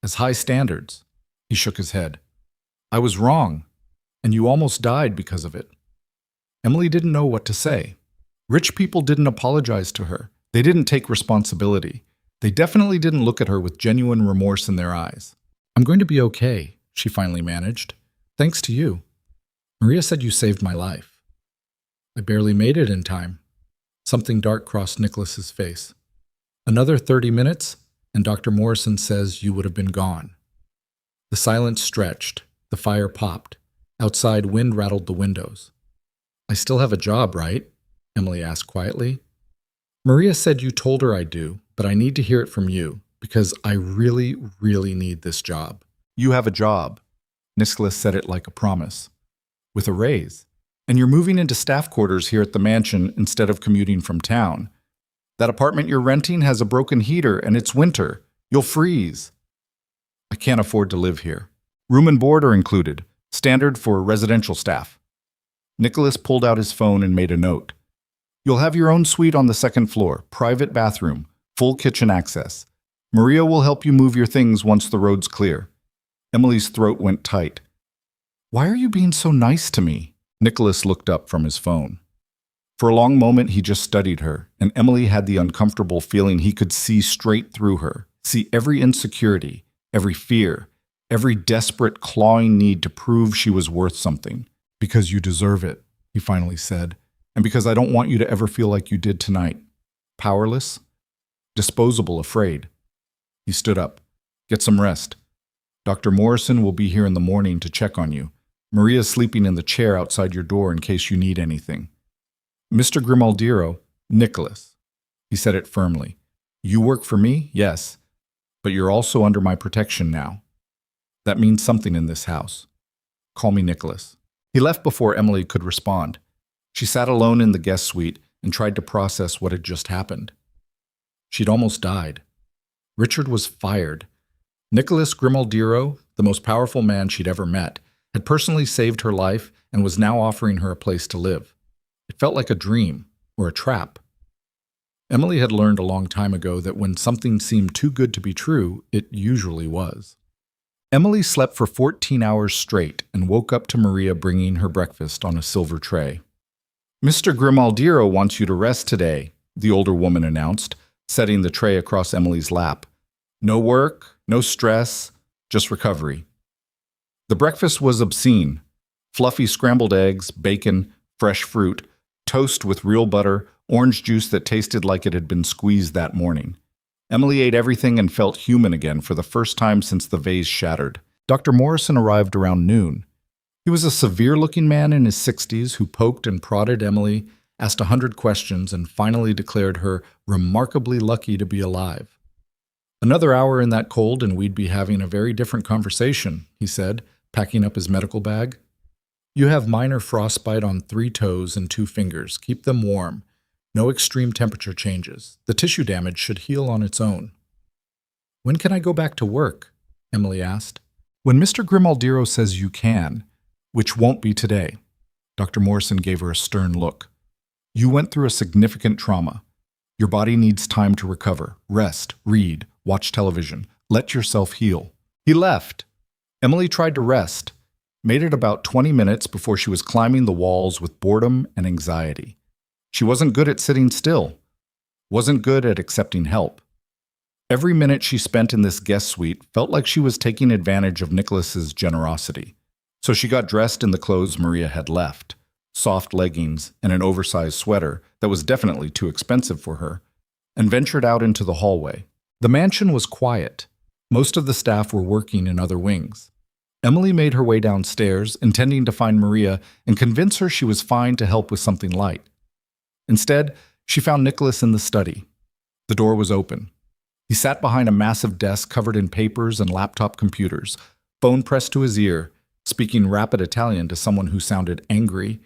as high standards. He shook his head. I was wrong, and you almost died because of it. Emily didn't know what to say. Rich people didn't apologize to her. They didn't take responsibility. They definitely didn't look at her with genuine remorse in their eyes. I'm going to be okay, she finally managed. Thanks to you. Maria said you saved my life. I barely made it in time. Something dark crossed Nicholas's face. Another 30 minutes, and Dr. Morrison says you would have been gone. The silence stretched. The fire popped. Outside, wind rattled the windows. I still have a job, right? Emily asked quietly. Maria said you told her I do, but I need to hear it from you, because I really, really need this job. You have a job. Nicholas said it like a promise. With a raise. And you're moving into staff quarters here at the mansion instead of commuting from town. That apartment you're renting has a broken heater and it's winter. You'll freeze. I can't afford to live here. Room and board are included. Standard for residential staff. Nicholas pulled out his phone and made a note. You'll have your own suite on the second floor, private bathroom, full kitchen access. Maria will help you move your things once the road's clear. Emily's throat went tight. Why are you being so nice to me? Nicholas looked up from his phone. For a long moment, he just studied her, and Emily had the uncomfortable feeling he could see straight through her, see every insecurity, every fear, every desperate, clawing need to prove she was worth something. Because you deserve it, he finally said, and because I don't want you to ever feel like you did tonight. Powerless? Disposable, afraid. He stood up. Get some rest. Dr. Morrison will be here in the morning to check on you. Maria's sleeping in the chair outside your door in case you need anything. Mr. Grimaldiro, Nicholas. He said it firmly. You work for me, yes, but you're also under my protection now. That means something in this house. Call me Nicholas. He left before Emily could respond. She sat alone in the guest suite and tried to process what had just happened. She'd almost died. Richard was fired. Nicholas Grimaldiro, the most powerful man she'd ever met, had personally saved her life and was now offering her a place to live. It felt like a dream or a trap. Emily had learned a long time ago that when something seemed too good to be true, it usually was. Emily slept for 14 hours straight and woke up to Maria bringing her breakfast on a silver tray. Mr. Grimaldiro wants you to rest today, the older woman announced, setting the tray across Emily's lap. No work, no stress, just recovery. The breakfast was obscene. Fluffy scrambled eggs, bacon, fresh fruit, toast with real butter, orange juice that tasted like it had been squeezed that morning. Emily ate everything and felt human again for the first time since the vase shattered. Dr. Morrison arrived around noon. He was a severe-looking man in his 60s who poked and prodded Emily, asked 100 questions, and finally declared her remarkably lucky to be alive. Another hour in that cold and we'd be having a very different conversation, he said, packing up his medical bag. You have minor frostbite on 3 toes and 2 fingers. Keep them warm. No extreme temperature changes. The tissue damage should heal on its own. When can I go back to work? Emily asked. When Mr. Grimaldiro says you can, which won't be today. Dr. Morrison gave her a stern look. You went through a significant trauma. Your body needs time to recover. Rest, read, watch television. Let yourself heal. He left. Emily tried to rest, made it about 20 minutes before she was climbing the walls with boredom and anxiety. She wasn't good at sitting still, wasn't good at accepting help. Every minute she spent in this guest suite felt like she was taking advantage of Nicholas's generosity. So she got dressed in the clothes Maria had left, soft leggings and an oversized sweater that was definitely too expensive for her, and ventured out into the hallway. The mansion was quiet. Most of the staff were working in other wings. Emily made her way downstairs, intending to find Maria and convince her she was fine to help with something light. Instead, she found Nicholas in the study. The door was open. He sat behind a massive desk covered in papers and laptop computers, phone pressed to his ear, speaking rapid Italian to someone who sounded angry.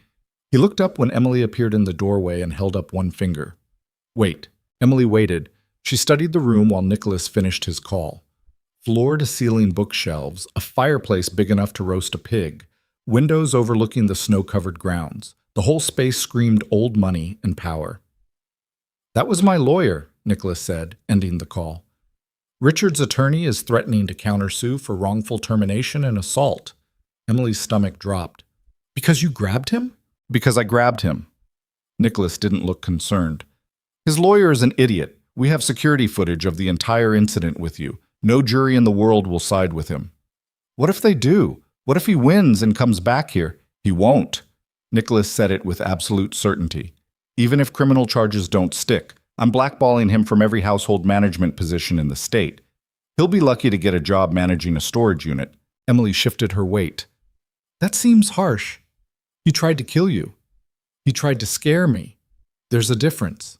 He looked up when Emily appeared in the doorway and held up one finger. Wait. Emily waited. She studied the room while Nicholas finished his call. Floor-to-ceiling bookshelves, a fireplace big enough to roast a pig, windows overlooking the snow-covered grounds. The whole space screamed old money and power. That was my lawyer, Nicholas said, ending the call. Richard's attorney is threatening to countersue for wrongful termination and assault. Emily's stomach dropped. Because you grabbed him? Because I grabbed him. Nicholas didn't look concerned. His lawyer is an idiot. We have security footage of the entire incident with you. No jury in the world will side with him. What if they do? What if he wins and comes back here? He won't. Nicholas said it with absolute certainty. Even if criminal charges don't stick, I'm blackballing him from every household management position in the state. He'll be lucky to get a job managing a storage unit. Emily shifted her weight. That seems harsh. He tried to kill you. He tried to scare me. There's a difference.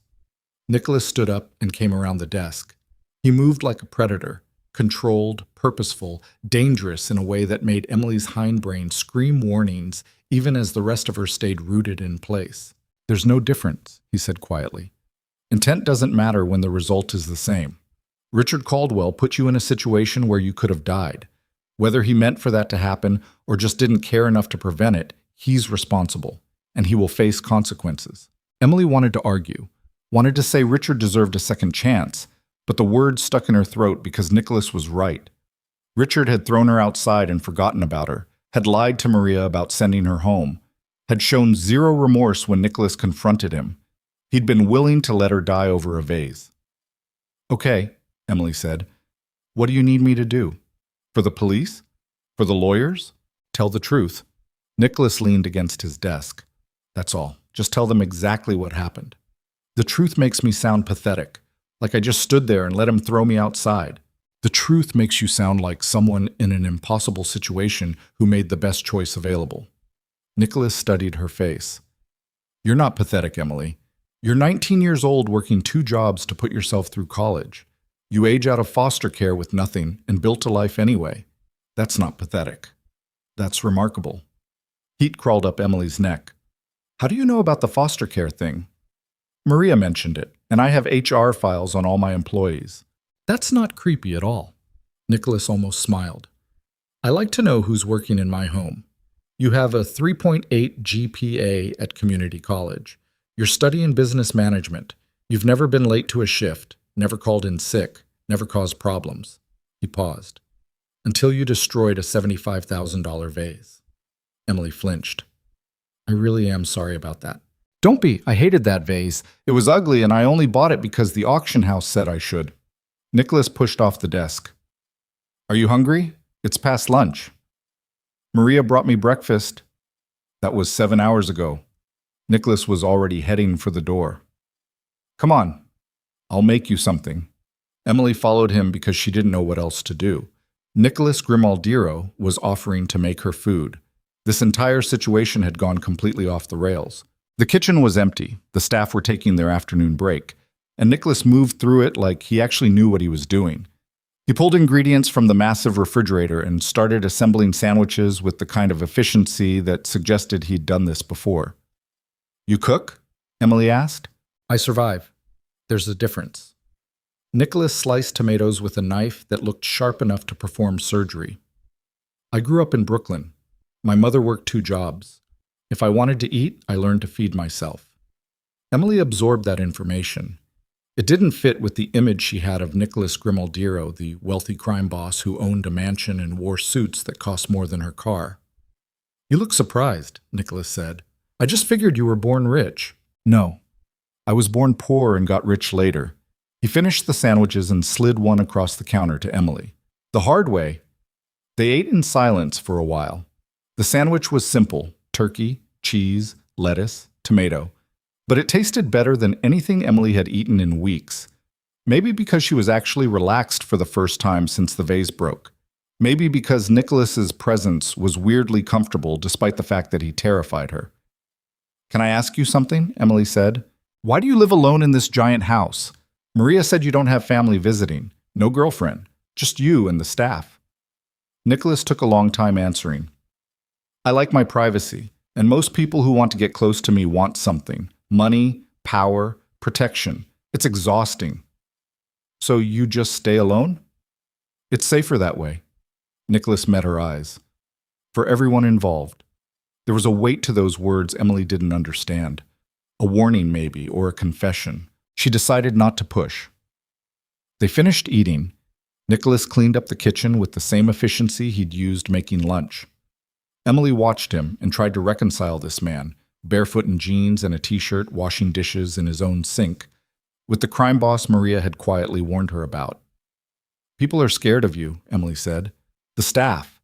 Nicholas stood up and came around the desk. He moved like a predator, controlled, purposeful, dangerous in a way that made Emily's hindbrain scream warnings even as the rest of her stayed rooted in place. There's no difference, he said quietly. Intent doesn't matter when the result is the same. Richard Caldwell put you in a situation where you could have died. Whether he meant for that to happen or just didn't care enough to prevent it, he's responsible, and he will face consequences. Emily wanted to argue, wanted to say Richard deserved a second chance, but the words stuck in her throat because Nicholas was right. Richard had thrown her outside and forgotten about her, had lied to Maria about sending her home, had shown zero remorse when Nicholas confronted him. He'd been willing to let her die over a vase. Okay, Emily said. What do you need me to do? For the police? For the lawyers? Tell the truth. Nicholas leaned against his desk. That's all. Just tell them exactly what happened. The truth makes me sound pathetic, like I just stood there and let him throw me outside. The truth makes you sound like someone in an impossible situation who made the best choice available. Nicholas studied her face. You're not pathetic, Emily. You're 19 years old working 2 jobs to put yourself through college. You age out of foster care with nothing and built a life anyway. That's not pathetic. That's remarkable. Heat crawled up Emily's neck. How do you know about the foster care thing? Maria mentioned it, and I have HR files on all my employees. That's not creepy at all. Nicholas almost smiled. I like to know who's working in my home. You have a 3.8 GPA at community college. You're studying business management. You've never been late to a shift, never called in sick, never caused problems. He paused. Until you destroyed a $75,000 vase. Emily flinched. I really am sorry about that. Don't be. I hated that vase. It was ugly and I only bought it because the auction house said I should. Nicholas pushed off the desk. Are you hungry? It's past lunch. Maria brought me breakfast. That was 7 hours ago. Nicholas was already heading for the door. Come on. I'll make you something. Emily followed him because she didn't know what else to do. Nicholas Grimaldiro was offering to make her food. This entire situation had gone completely off the rails. The kitchen was empty. The staff were taking their afternoon break, and Nicholas moved through it like he actually knew what he was doing. He pulled ingredients from the massive refrigerator and started assembling sandwiches with the kind of efficiency that suggested he'd done this before. You cook? Emily asked. I survive. There's a difference. Nicholas sliced tomatoes with a knife that looked sharp enough to perform surgery. I grew up in Brooklyn. My mother worked 2 jobs. If I wanted to eat, I learned to feed myself. Emily absorbed that information. It didn't fit with the image she had of Nicholas Grimaldiro, the wealthy crime boss who owned a mansion and wore suits that cost more than her car. You look surprised, Nicholas said. I just figured you were born rich. No. I was born poor and got rich later. He finished the sandwiches and slid one across the counter to Emily. The hard way. They ate in silence for a while. The sandwich was simple: turkey, cheese, lettuce, tomato. But it tasted better than anything Emily had eaten in weeks. Maybe because she was actually relaxed for the first time since the vase broke. Maybe because Nicholas's presence was weirdly comfortable despite the fact that he terrified her. Can I ask you something? Emily said. Why do you live alone in this giant house? Maria said you don't have family visiting. No girlfriend. Just you and the staff. Nicholas took a long time answering. I like my privacy, and most people who want to get close to me want something. Money, power, protection. It's exhausting. So you just stay alone? It's safer that way. Nicholas met her eyes. For everyone involved. There was a weight to those words Emily didn't understand. A warning maybe, or a confession. She decided not to push. They finished eating. Nicholas cleaned up the kitchen with the same efficiency he'd used making lunch. Emily watched him and tried to reconcile this man, barefoot in jeans and a t-shirt, washing dishes in his own sink, with the crime boss Maria had quietly warned her about. People are scared of you, Emily said. The staff.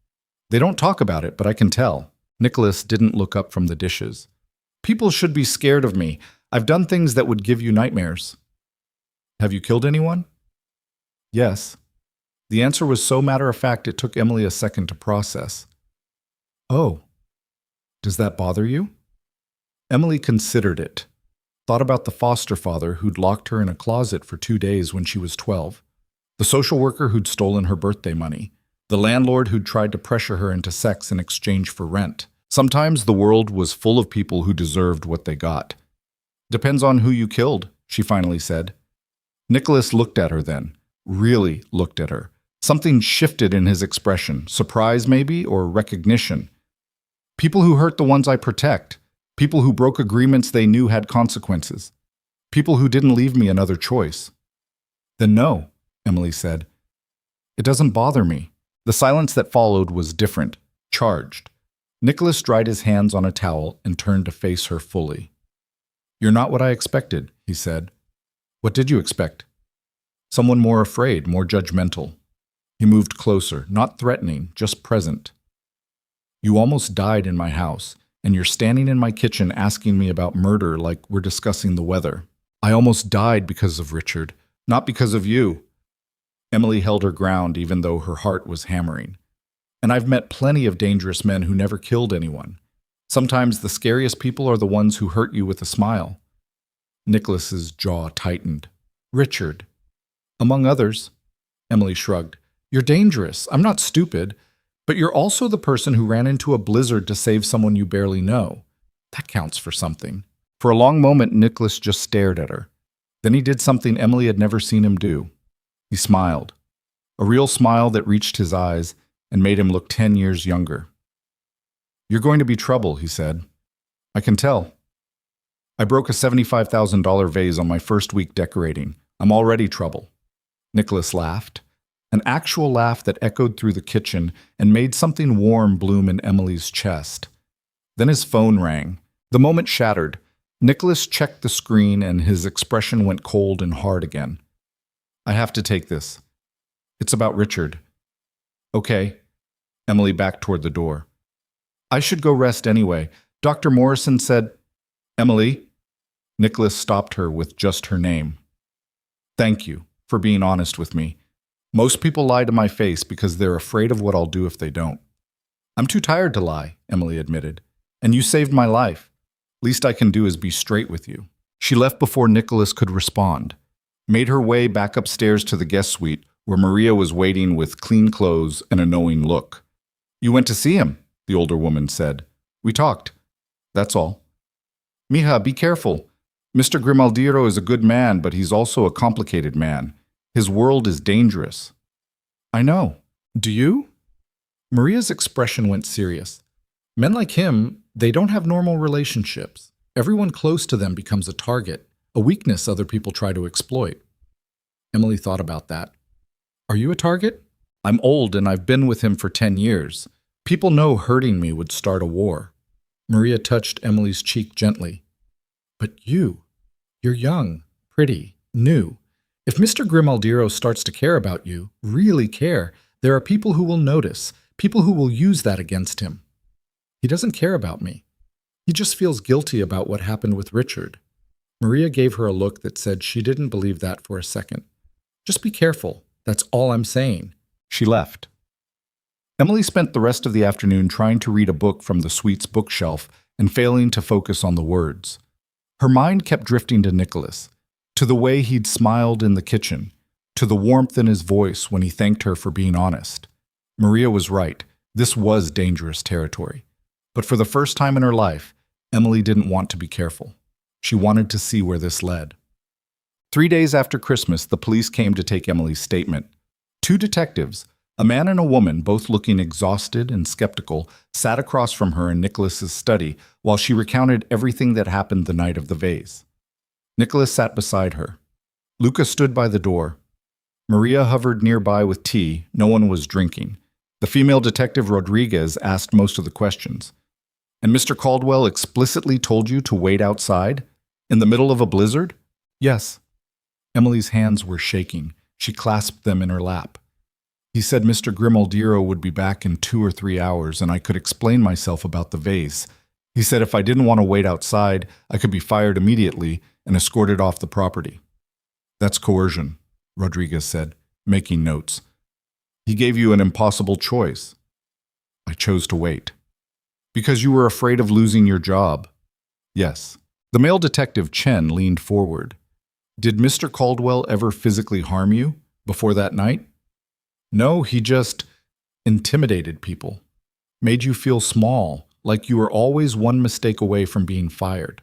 They don't talk about it, but I can tell. Nicholas didn't look up from the dishes. People should be scared of me. I've done things that would give you nightmares. Have you killed anyone? Yes. The answer was so matter-of-fact it took Emily a second to process. Oh. Does that bother you? Emily considered it. Thought about the foster father who'd locked her in a closet for 2 days when she was 12. The social worker who'd stolen her birthday money. The landlord who'd tried to pressure her into sex in exchange for rent. Sometimes the world was full of people who deserved what they got. Depends on who you killed, she finally said. Nicholas looked at her then. Really looked at her. Something shifted in his expression. Surprise maybe, or recognition. People who hurt the ones I protect. People who broke agreements they knew had consequences. People who didn't leave me another choice. Then no, Emily said. It doesn't bother me. The silence that followed was different, charged. Nicholas dried his hands on a towel and turned to face her fully. You're not what I expected, he said. What did you expect? Someone more afraid, more judgmental. He moved closer, not threatening, just present. You almost died in my house, and you're standing in my kitchen asking me about murder like we're discussing the weather. I almost died because of Richard, not because of you. Emily held her ground even though her heart was hammering. And I've met plenty of dangerous men who never killed anyone. Sometimes the scariest people are the ones who hurt you with a smile. Nicholas's jaw tightened. Richard. Among others. Emily shrugged. You're dangerous. I'm not stupid. But you're also the person who ran into a blizzard to save someone you barely know. That counts for something. For a long moment, Nicholas just stared at her. Then he did something Emily had never seen him do. He smiled. A real smile that reached his eyes and made him look 10 years younger. You're going to be trouble, he said. I can tell. I broke a $75,000 vase on my first week decorating. I'm already trouble. Nicholas laughed. An actual laugh that echoed through the kitchen and made something warm bloom in Emily's chest. Then his phone rang. The moment shattered. Nicholas checked the screen and his expression went cold and hard again. I have to take this. It's about Richard. Okay. Emily backed toward the door. I should go rest anyway. Dr. Morrison said, Emily? Nicholas stopped her with just her name. Thank you for being honest with me. Most people lie to my face because they're afraid of what I'll do if they don't. I'm too tired to lie, Emily admitted. And you saved my life. Least I can do is be straight with you. She left before Nicholas could respond, made her way back upstairs to the guest suite where Maria was waiting with clean clothes and a knowing look. You went to see him, the older woman said. We talked. That's all. Mija, be careful. Mr. Grimaldiero is a good man, but he's also a complicated man. His world is dangerous. I know. Do you? Maria's expression went serious. Men like him, they don't have normal relationships. Everyone close to them becomes a target, a weakness other people try to exploit. Emily thought about that. Are you a target? I'm old and I've been with him for 10 years. People know hurting me would start a war. Maria touched Emily's cheek gently. But you're young, pretty, new. If Mr. Grimaldiero starts to care about you, really care, there are people who will notice, people who will use that against him. He doesn't care about me. He just feels guilty about what happened with Richard. Maria gave her a look that said she didn't believe that for a second. Just be careful. That's all I'm saying. She left. Emily spent the rest of the afternoon trying to read a book from the suite's bookshelf and failing to focus on the words. Her mind kept drifting to Nicholas, to the way he'd smiled in the kitchen, to the warmth in his voice when he thanked her for being honest. Maria was right. This was dangerous territory. But for the first time in her life, Emily didn't want to be careful. She wanted to see where this led. 3 days after Christmas, the police came to take Emily's statement. 2 detectives, a man and a woman, both looking exhausted and skeptical, sat across from her in Nicholas's study while she recounted everything that happened the night of the vase. Nicholas sat beside her. Luca stood by the door. Maria hovered nearby with tea. No one was drinking. The female detective Rodriguez asked most of the questions. And Mr. Caldwell explicitly told you to wait outside? In the middle of a blizzard? Yes. Emily's hands were shaking. She clasped them in her lap. He said Mr. Grimaldiero would be back in 2 or 3 hours and I could explain myself about the vase. He said if I didn't want to wait outside, I could be fired immediately and escorted off the property. That's coercion, Rodriguez said, making notes. He gave you an impossible choice. I chose to wait. Because you were afraid of losing your job. Yes. The male detective Chen leaned forward. Did Mr. Caldwell ever physically harm you before that night? No, he just intimidated people. Made you feel small, like you were always one mistake away from being fired.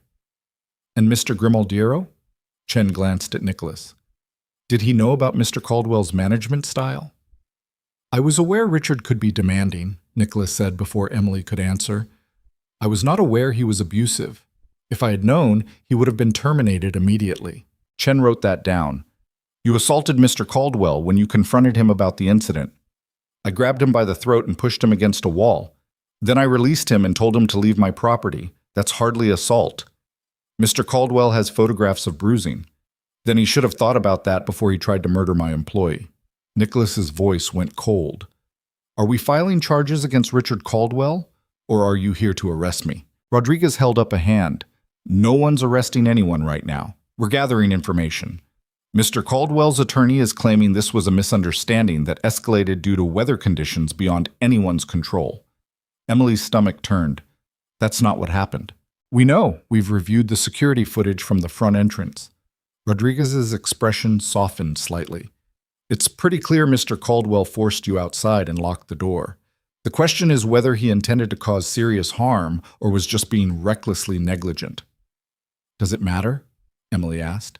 And Mr. Grimaldiero? Chen glanced at Nicholas. Did he know about Mr. Caldwell's management style? I was aware Richard could be demanding, Nicholas said before Emily could answer. I was not aware he was abusive. If I had known, he would have been terminated immediately. Chen wrote that down. You assaulted Mr. Caldwell when you confronted him about the incident. I grabbed him by the throat and pushed him against a wall. Then I released him and told him to leave my property. That's hardly assault. Mr. Caldwell has photographs of bruising. Then he should have thought about that before he tried to murder my employee. Nicholas's voice went cold. Are we filing charges against Richard Caldwell, or are you here to arrest me? Rodriguez held up a hand. No one's arresting anyone right now. We're gathering information. Mr. Caldwell's attorney is claiming this was a misunderstanding that escalated due to weather conditions beyond anyone's control. Emily's stomach turned. That's not what happened. We know. We've reviewed the security footage from the front entrance. Rodriguez's expression softened slightly. It's pretty clear Mr. Caldwell forced you outside and locked the door. The question is whether he intended to cause serious harm or was just being recklessly negligent. Does it matter? Emily asked.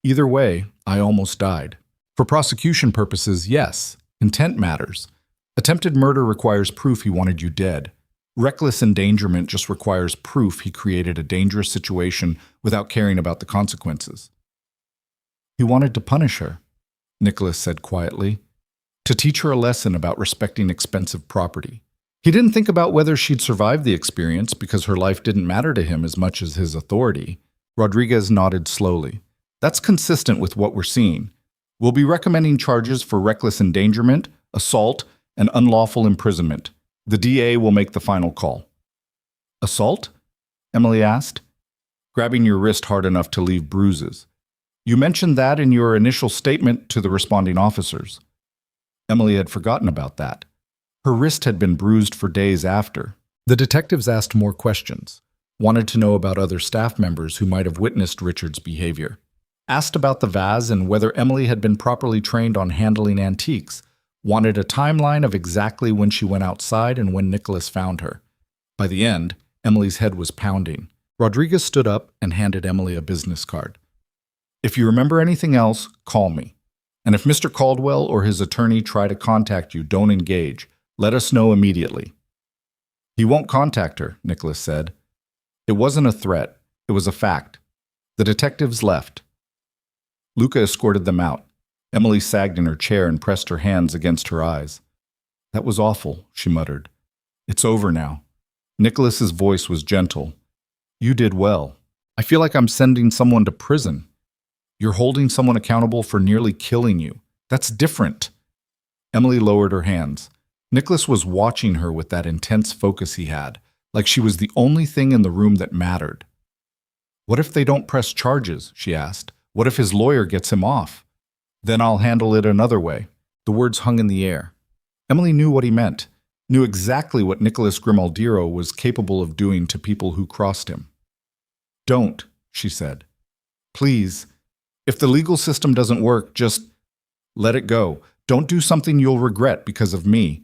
Either way, I almost died. For prosecution purposes, yes. Intent matters. Attempted murder requires proof he wanted you dead. Reckless endangerment just requires proof he created a dangerous situation without caring about the consequences. He wanted to punish her, Nicholas said quietly, to teach her a lesson about respecting expensive property. He didn't think about whether she'd survive the experience because her life didn't matter to him as much as his authority. Rodriguez nodded slowly. That's consistent with what we're seeing. We'll be recommending charges for reckless endangerment, assault, and unlawful imprisonment. The DA will make the final call. Assault? Emily asked, grabbing your wrist hard enough to leave bruises. You mentioned that in your initial statement to the responding officers. Emily had forgotten about that. Her wrist had been bruised for days after. The detectives asked more questions, wanted to know about other staff members who might have witnessed Richard's behavior, asked about the vase and whether Emily had been properly trained on handling antiques, wanted a timeline of exactly when she went outside and when Nicholas found her. By the end, Emily's head was pounding. Rodriguez stood up and handed Emily a business card. If you remember anything else, call me. And if Mr. Caldwell or his attorney try to contact you, don't engage. Let us know immediately. He won't contact her, Nicholas said. It wasn't a threat. It was a fact. The detectives left. Luca escorted them out. Emily sagged in her chair and pressed her hands against her eyes. That was awful, she muttered. It's over now. Nicholas's voice was gentle. You did well. I feel like I'm sending someone to prison. You're holding someone accountable for nearly killing you. That's different. Emily lowered her hands. Nicholas was watching her with that intense focus he had, like she was the only thing in the room that mattered. What if they don't press charges? She asked. What if his lawyer gets him off? Then I'll handle it another way. The words hung in the air. Emily knew what he meant, knew exactly what Nicholas Grimaldiro was capable of doing to people who crossed him. Don't, she said. Please. If the legal system doesn't work, just let it go. Don't do something you'll regret because of me.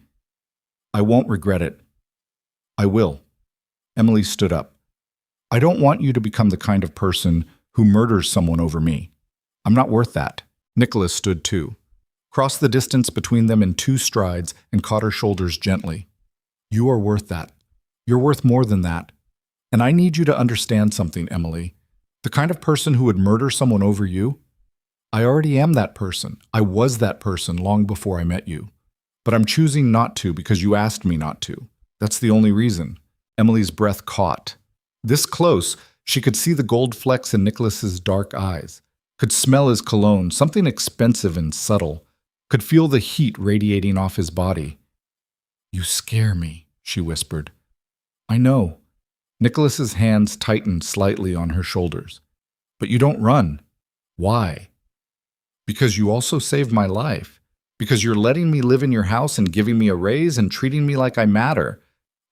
I won't regret it. I will. Emily stood up. I don't want you to become the kind of person who murders someone over me. I'm not worth that. Nicholas stood too, crossed the distance between them in 2 strides and caught her shoulders gently. You are worth that. You're worth more than that. And I need you to understand something, Emily. The kind of person who would murder someone over you? I already am that person. I was that person long before I met you. But I'm choosing not to because you asked me not to. That's the only reason. Emily's breath caught. This close, she could see the gold flecks in Nicholas's dark eyes. Could smell his cologne, something expensive and subtle. Could feel the heat radiating off his body. You scare me, she whispered. I know. Nicholas's hands tightened slightly on her shoulders. But you don't run. Why? Because you also saved my life. Because you're letting me live in your house and giving me a raise and treating me like I matter.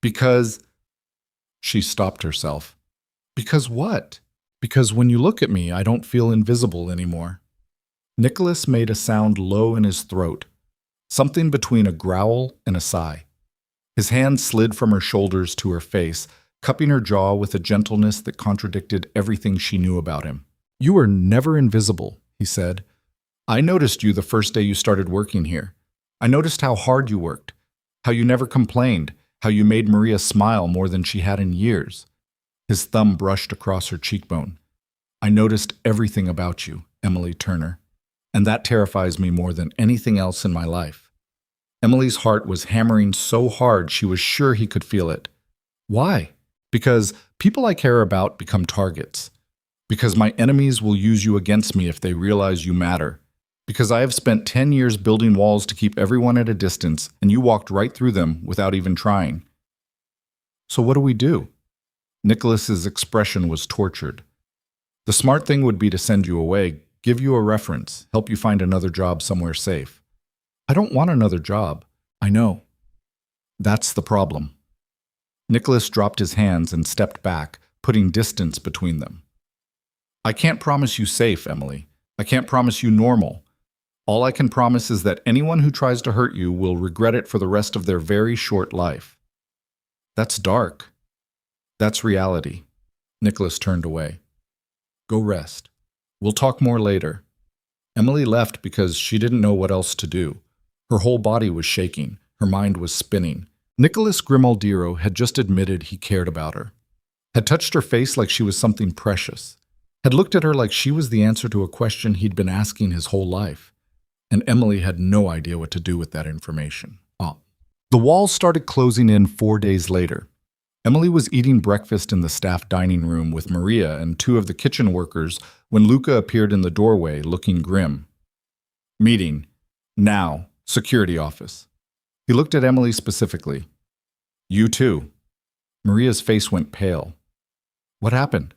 Because... She stopped herself. Because what? Because when you look at me, I don't feel invisible anymore. Nicholas made a sound low in his throat, something between a growl and a sigh. His hand slid from her shoulders to her face, cupping her jaw with a gentleness that contradicted everything she knew about him. You are never invisible, he said. I noticed you the first day you started working here. I noticed how hard you worked, how you never complained, how you made Maria smile more than she had in years. His thumb brushed across her cheekbone. I noticed everything about you, Emily Turner, and that terrifies me more than anything else in my life. Emily's heart was hammering so hard she was sure he could feel it. Why? Because people I care about become targets. Because my enemies will use you against me if they realize you matter. Because I have spent 10 years building walls to keep everyone at a distance, and you walked right through them without even trying. So what do we do? Nicholas's expression was tortured. The smart thing would be to send you away, give you a reference, help you find another job somewhere safe. I don't want another job. I know. That's the problem. Nicholas dropped his hands and stepped back, putting distance between them. I can't promise you safe, Emily. I can't promise you normal. All I can promise is that anyone who tries to hurt you will regret it for the rest of their very short life. That's dark. That's reality. Nicholas turned away. Go rest. We'll talk more later. Emily left because she didn't know what else to do. Her whole body was shaking. Her mind was spinning. Nicholas Grimaldiro had just admitted he cared about her, had touched her face like she was something precious, had looked at her like she was the answer to a question he'd been asking his whole life. And Emily had no idea what to do with that information. The walls started closing in 4 days later. Emily was eating breakfast in the staff dining room with Maria and 2 of the kitchen workers when Luca appeared in the doorway looking grim. Meeting. Now. Security office. He looked at Emily specifically. You too. Maria's face went pale. What happened?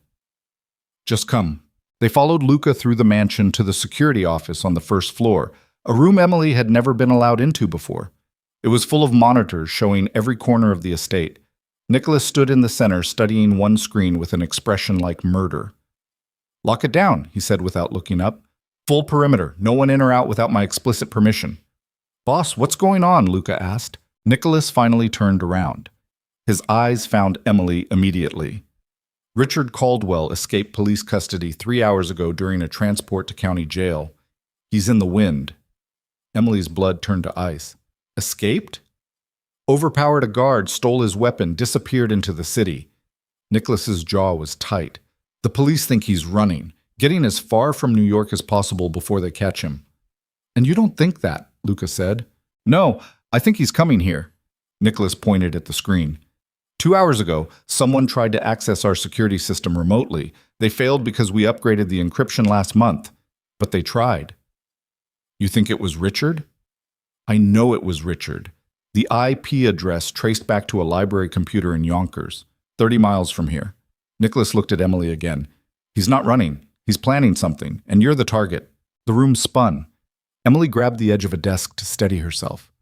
Just come. They followed Luca through the mansion to the security office on the first floor, a room Emily had never been allowed into before. It was full of monitors showing every corner of the estate. Nicholas stood in the center, studying one screen with an expression like murder. Lock it down, he said without looking up. Full perimeter, no one in or out without my explicit permission. Boss, what's going on? Luca asked. Nicholas finally turned around. His eyes found Emily immediately. Richard Caldwell escaped police custody 3 hours ago during a transport to county jail. He's in the wind. Emily's blood turned to ice. Escaped? Overpowered a guard, stole his weapon, disappeared into the city. Nicholas's jaw was tight. The police think he's running, getting as far from New York as possible before they catch him. And you don't think that, Luca said. No, I think he's coming here. Nicholas pointed at the screen. 2 hours ago, someone tried to access our security system remotely. They failed because we upgraded the encryption last month. But they tried. You think it was Richard? I know it was Richard. The IP address traced back to a library computer in Yonkers, 30 miles from here. Nicholas looked at Emily again. He's not running. He's planning something, and you're the target. The room spun. Emily grabbed the edge of a desk to steady herself.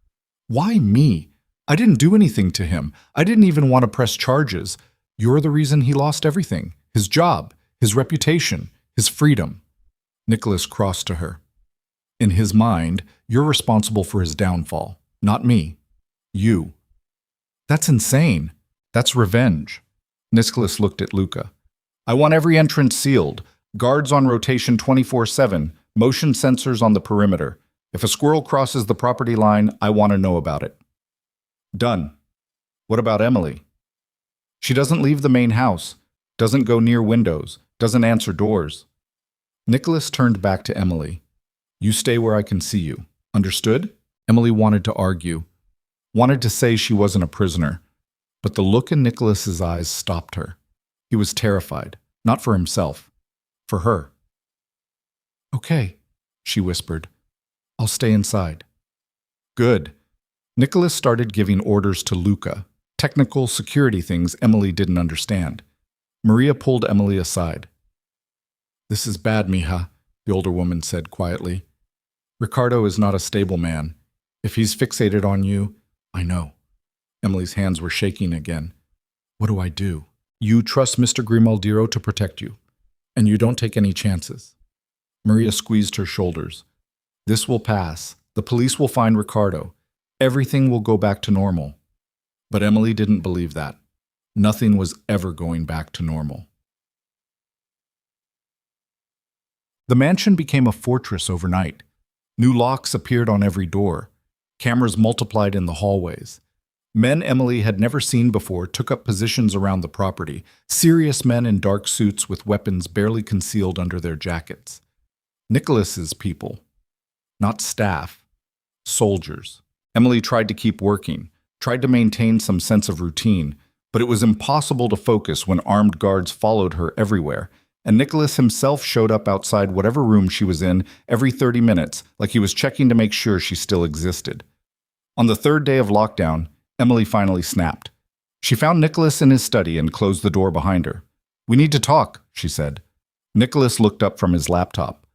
Why me? I didn't do anything to him. I didn't even want to press charges. You're the reason he lost everything. His job, his reputation, his freedom. Nicholas crossed to her. In his mind, you're responsible for his downfall, not me. You. That's insane. That's revenge. Nicholas looked at Luca. I want every entrance sealed. Guards on rotation 24/7. Motion sensors on the perimeter. If a squirrel crosses the property line, I want to know about it. Done. What about Emily? She doesn't leave the main house, doesn't go near windows, doesn't answer doors. Nicholas turned back to Emily. You stay where I can see you. Understood? Emily wanted to argue, wanted to say she wasn't a prisoner, but the look in Nicholas's eyes stopped her. He was terrified, not for himself, for her. Okay, she whispered. I'll stay inside. Good. Nicholas started giving orders to Luca, technical security things Emily didn't understand. Maria pulled Emily aside. This is bad, mija, the older woman said quietly. Ricardo is not a stable man. If he's fixated on you, I know. Emily's hands were shaking again. What do I do? You trust Mr. Grimaldiro to protect you, and you don't take any chances. Maria squeezed her shoulders. This will pass. The police will find Ricardo. Everything will go back to normal. But Emily didn't believe that. Nothing was ever going back to normal. The mansion became a fortress overnight. New locks appeared on every door. Cameras multiplied in the hallways. Men Emily had never seen before took up positions around the property, serious men in dark suits with weapons barely concealed under their jackets. Nicholas's people. Not staff. Soldiers. Emily tried to keep working, tried to maintain some sense of routine, but it was impossible to focus when armed guards followed her everywhere, and Nicholas himself showed up outside whatever room she was in every 30 minutes, like he was checking to make sure she still existed. On the 3rd day of lockdown, Emily finally snapped. She found Nicholas in his study and closed the door behind her. We need to talk, she said. Nicholas looked up from his laptop.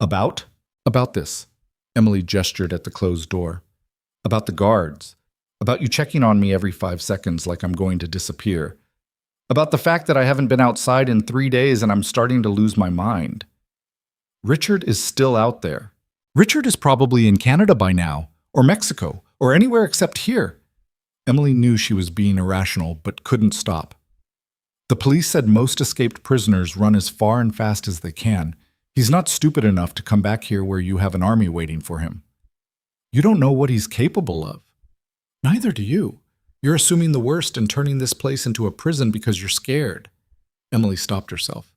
About? About this. Emily gestured at the closed door. About the guards. About you checking on me every 5 seconds like I'm going to disappear. About the fact that I haven't been outside in 3 days and I'm starting to lose my mind. Richard is still out there. Richard is probably in Canada by now, or Mexico, or anywhere except here. Emily knew she was being irrational, but couldn't stop. The police said most escaped prisoners run as far and fast as they can. He's not stupid enough to come back here where you have an army waiting for him. You don't know what he's capable of. Neither do you. You're assuming the worst and turning this place into a prison because you're scared. Emily stopped herself.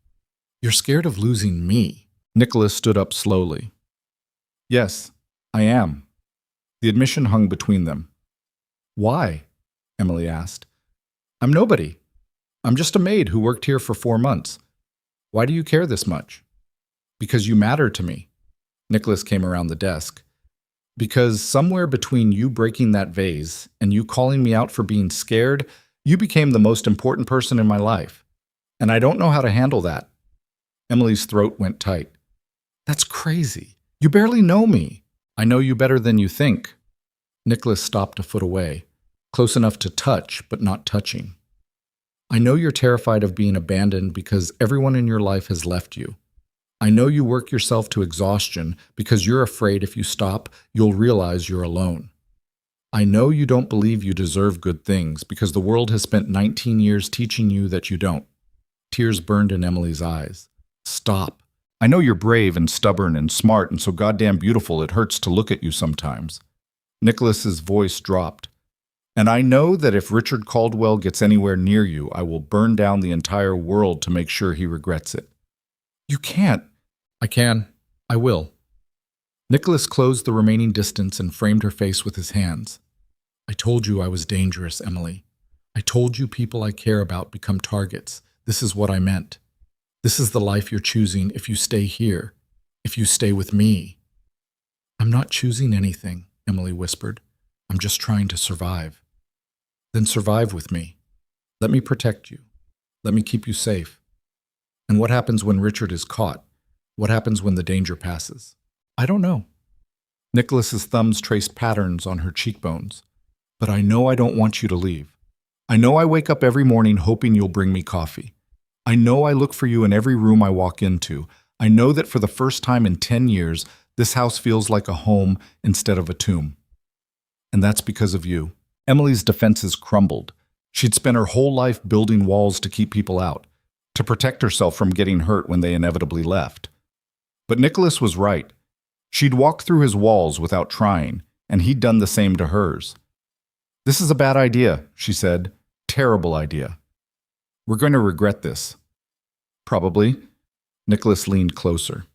You're scared of losing me. Nicholas stood up slowly. Yes, I am. The admission hung between them. Why? Emily asked. I'm nobody. I'm just a maid who worked here for 4 months. Why do you care this much? Because you matter to me. Nicholas came around the desk. Because somewhere between you breaking that vase and you calling me out for being scared, you became the most important person in my life. And I don't know how to handle that. Emily's throat went tight. That's crazy. You barely know me. I know you better than you think. Nicholas stopped a foot away, close enough to touch, but not touching. I know you're terrified of being abandoned because everyone in your life has left you. I know you work yourself to exhaustion because you're afraid if you stop, you'll realize you're alone. I know you don't believe you deserve good things because the world has spent 19 years teaching you that you don't. Tears burned in Emily's eyes. Stop. I know you're brave and stubborn and smart and so goddamn beautiful it hurts to look at you sometimes. Nicholas's voice dropped. And I know that if Richard Caldwell gets anywhere near you, I will burn down the entire world to make sure he regrets it. You can't. I can. I will. Nicholas closed the remaining distance and framed her face with his hands. I told you I was dangerous, Emily. I told you people I care about become targets. This is what I meant. This is the life you're choosing if you stay here, if you stay with me. I'm not choosing anything, Emily whispered. I'm just trying to survive. Then survive with me. Let me protect you. Let me keep you safe. And what happens when Richard is caught? What happens when the danger passes? I don't know. Nicholas's thumbs traced patterns on her cheekbones. But I know I don't want you to leave. I know I wake up every morning hoping you'll bring me coffee. I know I look for you in every room I walk into. I know that for the first time in 10 years, this house feels like a home instead of a tomb. And that's because of you. Emily's defenses crumbled. She'd spent her whole life building walls to keep people out, to protect herself from getting hurt when they inevitably left. But Nicholas was right. She'd walked through his walls without trying, and he'd done the same to hers. This is a bad idea, she said. Terrible idea. We're going to regret this. Probably. Nicholas leaned closer.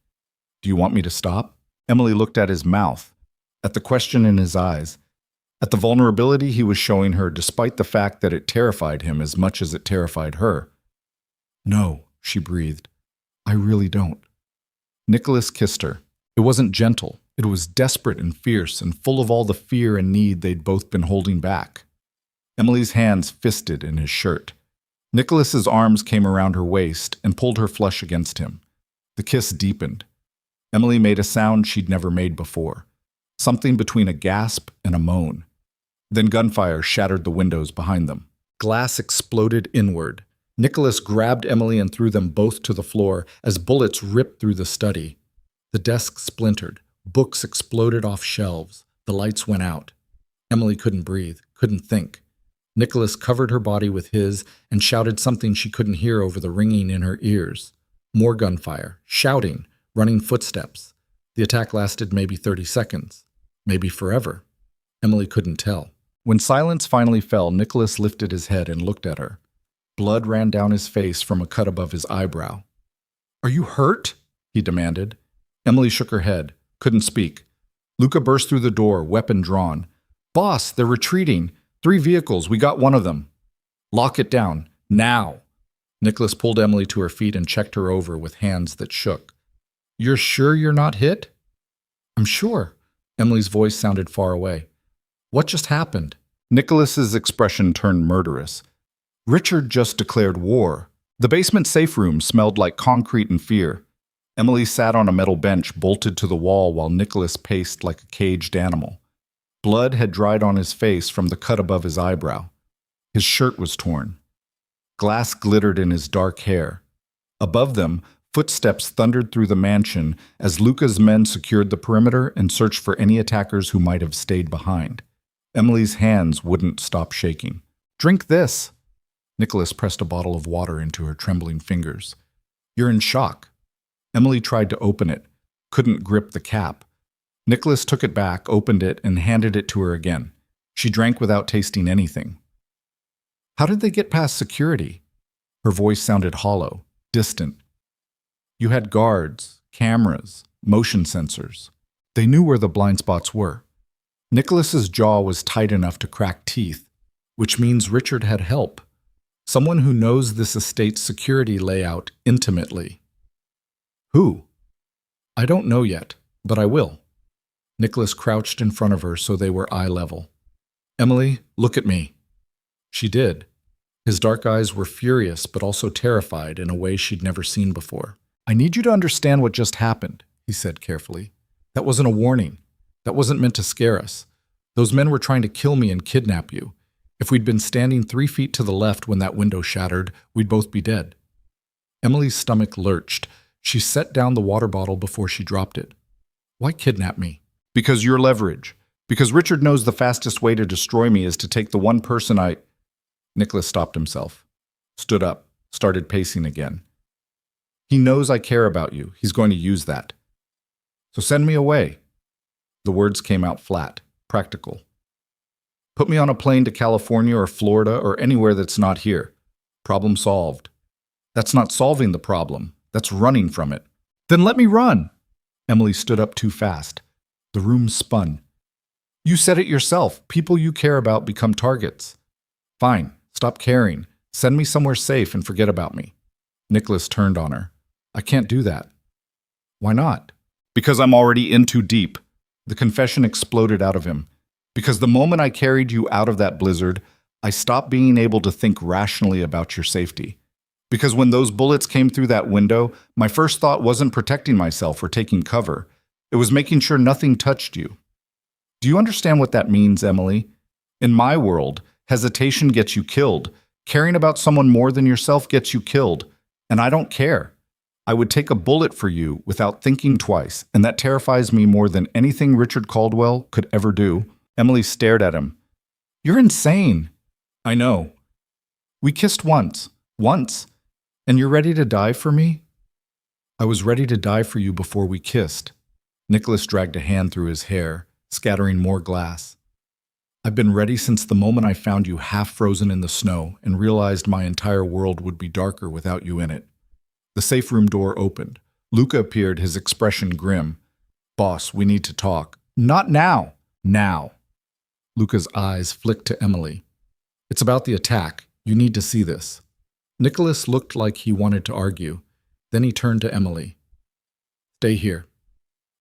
Do you want me to stop? Emily looked at his mouth, at the question in his eyes, at the vulnerability he was showing her despite the fact that it terrified him as much as it terrified her. No, she breathed. I really don't. Nicholas kissed her. It wasn't gentle. It was desperate and fierce and full of all the fear and need they'd both been holding back. Emily's hands fisted in his shirt. Nicholas's arms came around her waist and pulled her flush against him. The kiss deepened. Emily made a sound she'd never made before, something between a gasp and a moan. Then gunfire shattered the windows behind them. Glass exploded inward. Nicholas grabbed Emily and threw them both to the floor as bullets ripped through the study. The desk splintered. Books exploded off shelves. The lights went out. Emily couldn't breathe, couldn't think. Nicholas covered her body with his and shouted something she couldn't hear over the ringing in her ears. More gunfire, shouting, running footsteps. The attack lasted maybe 30 seconds, maybe forever. Emily couldn't tell. When silence finally fell, Nicholas lifted his head and looked at her. Blood ran down his face from a cut above his eyebrow. Are you hurt? He demanded. Emily shook her head, couldn't speak. Luca burst through the door, weapon drawn. Boss, they're retreating. 3 vehicles, we got one of them. Lock it down, now. Nicholas pulled Emily to her feet and checked her over with hands that shook. You're sure you're not hit? I'm sure. Emily's voice sounded far away. What just happened? Nicholas's expression turned murderous. Richard just declared war. The basement safe room smelled like concrete and fear. Emily sat on a metal bench bolted to the wall while Nicholas paced like a caged animal. Blood had dried on his face from the cut above his eyebrow. His shirt was torn. Glass glittered in his dark hair. Above them, footsteps thundered through the mansion as Luca's men secured the perimeter and searched for any attackers who might have stayed behind. Emily's hands wouldn't stop shaking. "Drink this." Nicholas pressed a bottle of water into her trembling fingers. "You're in shock." Emily tried to open it, couldn't grip the cap. Nicholas took it back, opened it, and handed it to her again. She drank without tasting anything. "How did they get past security?" Her voice sounded hollow, distant. "You had guards, cameras, motion sensors. They knew where the blind spots were." Nicholas's jaw was tight enough to crack teeth, which means Richard had help. Someone who knows this estate's security layout intimately. Who? "I don't know yet, but I will." Nicholas crouched in front of her so they were eye level. "Emily, look at me." She did. His dark eyes were furious but also terrified in a way she'd never seen before. "I need you to understand what just happened," he said carefully. "That wasn't a warning. That wasn't meant to scare us. Those men were trying to kill me and kidnap you. If we'd been standing 3 feet to the left when that window shattered, we'd both be dead." Emily's stomach lurched. She set down the water bottle before she dropped it. "Why kidnap me?" "Because you're leverage. Because Richard knows the fastest way to destroy me is to take the one person I—" Nicholas stopped himself, stood up, started pacing again. "He knows I care about you. He's going to use that. So send me away." The words came out flat, practical. "Put me on a plane to California or Florida or anywhere that's not here. Problem solved." "That's not solving the problem. That's running from it." "Then let me run." Emily stood up too fast. The room spun. "You said it yourself. People you care about become targets." "Fine. Stop caring. Send me somewhere safe and forget about me." Nicholas turned on her. "I can't do that." "Why not?" "Because I'm already in too deep." The confession exploded out of him. "Because the moment I carried you out of that blizzard, I stopped being able to think rationally about your safety. Because when those bullets came through that window, my first thought wasn't protecting myself or taking cover. It was making sure nothing touched you. Do you understand what that means, Emily? In my world, hesitation gets you killed. Caring about someone more than yourself gets you killed. And I don't care. I would take a bullet for you without thinking twice, and that terrifies me more than anything Richard Caldwell could ever do." Emily stared at him. "You're insane." "I know. We kissed once. Once. And you're ready to die for me?" "I was ready to die for you before we kissed." Nicholas dragged a hand through his hair, scattering more glass. "I've been ready since the moment I found you half frozen in the snow and realized my entire world would be darker without you in it." The safe room door opened. Luca appeared, his expression grim. "Boss, we need to talk." "Not now." "Now." Luca's eyes flicked to Emily. "It's about the attack. You need to see this." Nicholas looked like he wanted to argue. Then he turned to Emily. "Stay here.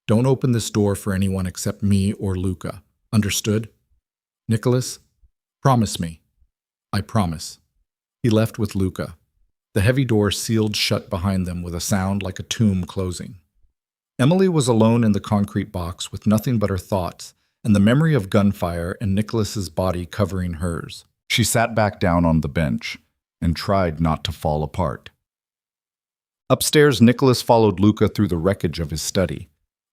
Don't open this door for anyone except me or Luca. Understood?" "Nicholas, promise me." "I promise." He left with Luca. The heavy door sealed shut behind them with a sound like a tomb closing. Emily was alone in the concrete box with nothing but her thoughts and the memory of gunfire and Nicholas's body covering hers. She sat back down on the bench and tried not to fall apart. Upstairs, Nicholas followed Luca through the wreckage of his study.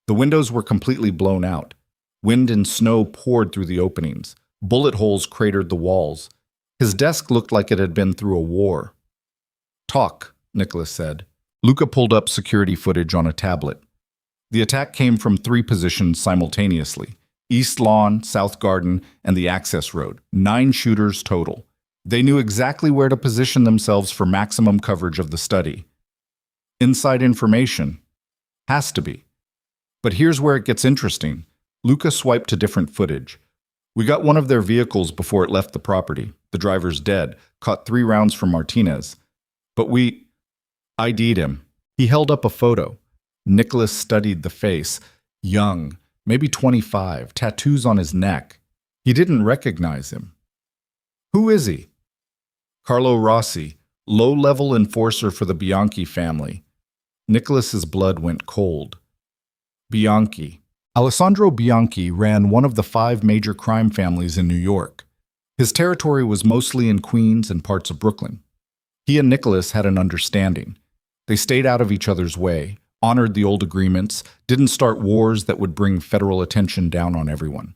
The windows were completely blown out. Wind and snow poured through the openings. Bullet holes cratered the walls. His desk looked like it had been through a war. "Talk," Nicholas said. Luca pulled up security footage on a tablet. The attack came from 3 positions simultaneously: East Lawn, South Garden, and the access road. 9 shooters total. They knew exactly where to position themselves for maximum coverage of the study. Inside information. Has to be. But here's where it gets interesting. Luca swiped to different footage. "We got one of their vehicles before it left the property. The driver's dead. Caught 3 rounds from Martinez. But we ID'd him." He held up a photo. Nicholas studied the face. Young, maybe 25, tattoos on his neck. He didn't recognize him. "Who is he?" "Carlo Rossi, low-level enforcer for the Bianchi family." Nicholas's blood went cold. Bianchi. Alessandro Bianchi ran one of the 5 major crime families in New York. His territory was mostly in Queens and parts of Brooklyn. He and Nicholas had an understanding. They stayed out of each other's way, honored the old agreements, didn't start wars that would bring federal attention down on everyone.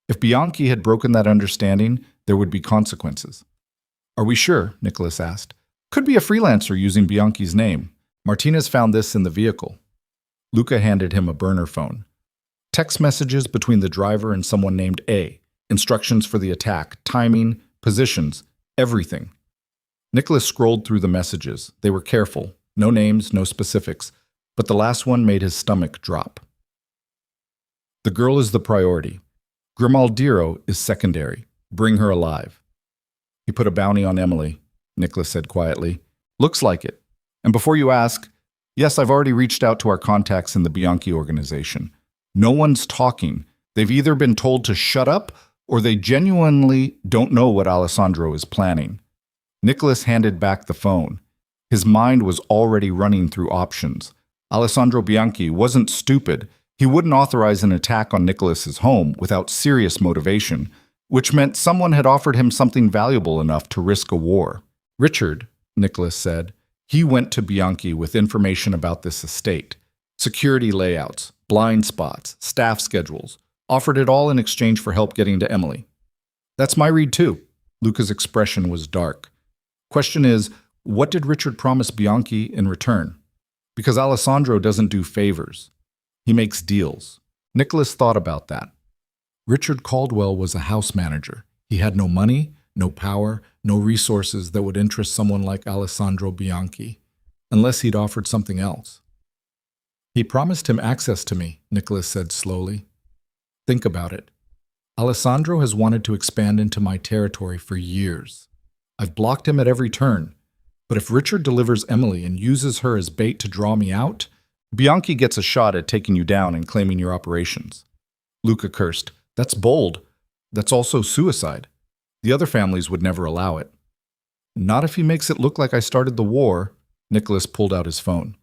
If Bianchi had broken that understanding, there would be consequences. "Are we sure?" Nicholas asked. "Could be a freelancer using Bianchi's name. Martinez found this in the vehicle." Luca handed him a burner phone. Text messages between the driver and someone named A. Instructions for the attack, timing, positions, everything. Nicholas scrolled through the messages. They were careful. No names, no specifics. But the last one made his stomach drop. "The girl is the priority. Grimaldiro is secondary. Bring her alive." "He put a bounty on Emily," Nicholas said quietly. "Looks like it. And before you ask, yes, I've already reached out to our contacts in the Bianchi organization. No one's talking. They've either been told to shut up or they genuinely don't know what Alessandro is planning." Nicholas handed back the phone. His mind was already running through options. Alessandro Bianchi wasn't stupid. He wouldn't authorize an attack on Nicholas's home without serious motivation, which meant someone had offered him something valuable enough to risk a war. "Richard," Nicholas said. He went to Bianchi with information about this estate. Security layouts, blind spots, staff schedules. Offered it all in exchange for help getting to Emily. "That's my read too." Luca's expression was dark. "Question is, what did Richard promise Bianchi in return? Because Alessandro doesn't do favors. He makes deals." Nicholas thought about that. Richard Caldwell was a house manager. He had no money, no power, no resources that would interest someone like Alessandro Bianchi, unless he'd offered something else. "He promised him access to me," Nicholas said slowly. "Think about it. Alessandro has wanted to expand into my territory for years. I've blocked him at every turn. But if Richard delivers Emily and uses her as bait to draw me out, Bianchi gets a shot at taking you down and claiming your operations." Luca cursed. "That's bold. That's also suicide. The other families would never allow it." "Not if he makes it look like I started the war." Nicholas pulled out his phone.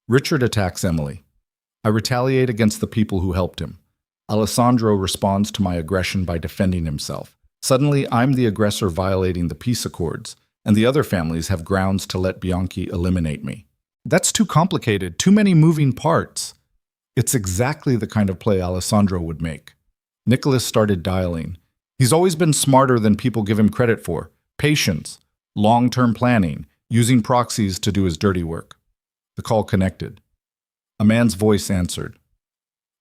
"Richard attacks Emily. I retaliate against the people who helped him. Alessandro responds to my aggression by defending himself. Suddenly, I'm the aggressor violating the peace accords, and the other families have grounds to let Bianchi eliminate me. That's too complicated, too many moving parts." "It's exactly the kind of play Alessandro would make." Nicholas started dialing. He's always been smarter than people give him credit for. Patience, long-term planning, using proxies to do his dirty work. The call connected. A man's voice answered.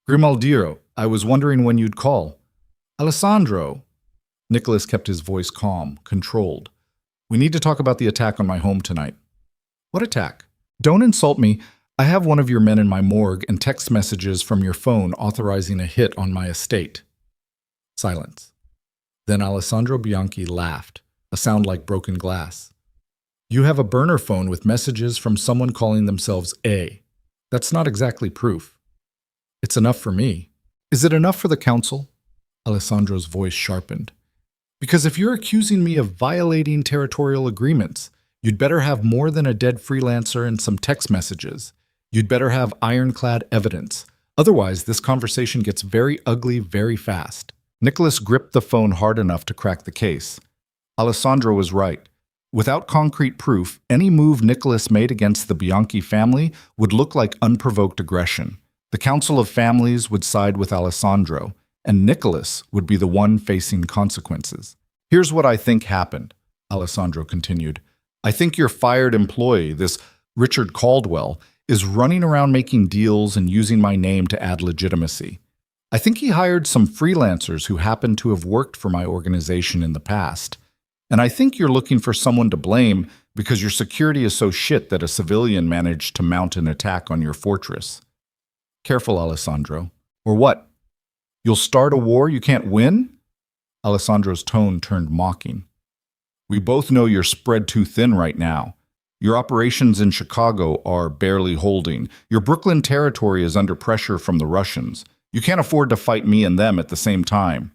"Grimaldiro, I was wondering when you'd call." "Alessandro." Nicholas kept his voice calm, controlled. "We need to talk about the attack on my home tonight." "What attack?" "Don't insult me. I have one of your men in my morgue and text messages from your phone authorizing a hit on my estate." Silence. Then Alessandro Bianchi laughed, a sound like broken glass. "You have a burner phone with messages from someone calling themselves A. That's not exactly proof." "It's enough for me." "Is it enough for the council?" Alessandro's voice sharpened. "Because if you're accusing me of violating territorial agreements, you'd better have more than a dead freelancer and some text messages. You'd better have ironclad evidence. Otherwise, this conversation gets very ugly very fast." Nicholas gripped the phone hard enough to crack the case. Alessandro was right. Without concrete proof, any move Nicholas made against the Bianchi family would look like unprovoked aggression. The Council of Families would side with Alessandro, and Nicholas would be the one facing consequences. "Here's what I think happened," Alessandro continued. "I think your fired employee, this Richard Caldwell, is running around making deals and using my name to add legitimacy. I think he hired some freelancers who happen to have worked for my organization in the past. And I think you're looking for someone to blame because your security is so shit that a civilian managed to mount an attack on your fortress. Careful, Alessandro. Or what? You'll start a war you can't win?" Alessandro's tone turned mocking. "We both know you're spread too thin right now. Your operations in Chicago are barely holding. Your Brooklyn territory is under pressure from the Russians. You can't afford to fight me and them at the same time."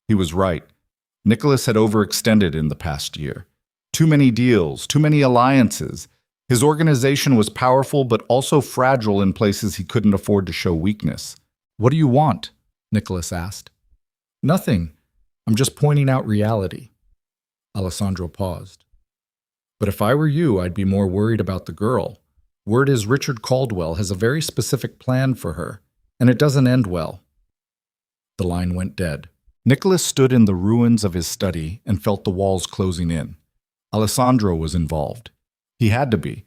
He was right. Nicholas had overextended in the past year. Too many deals, too many alliances. His organization was powerful but also fragile in places he couldn't afford to show weakness. "What do you want?" Nicholas asked. "Nothing. I'm just pointing out reality." Alessandro paused. "But if I were you, I'd be more worried about the girl. Word is Richard Caldwell has a very specific plan for her, and it doesn't end well." The line went dead. Nicholas stood in the ruins of his study and felt the walls closing in. Alessandro was involved. He had to be.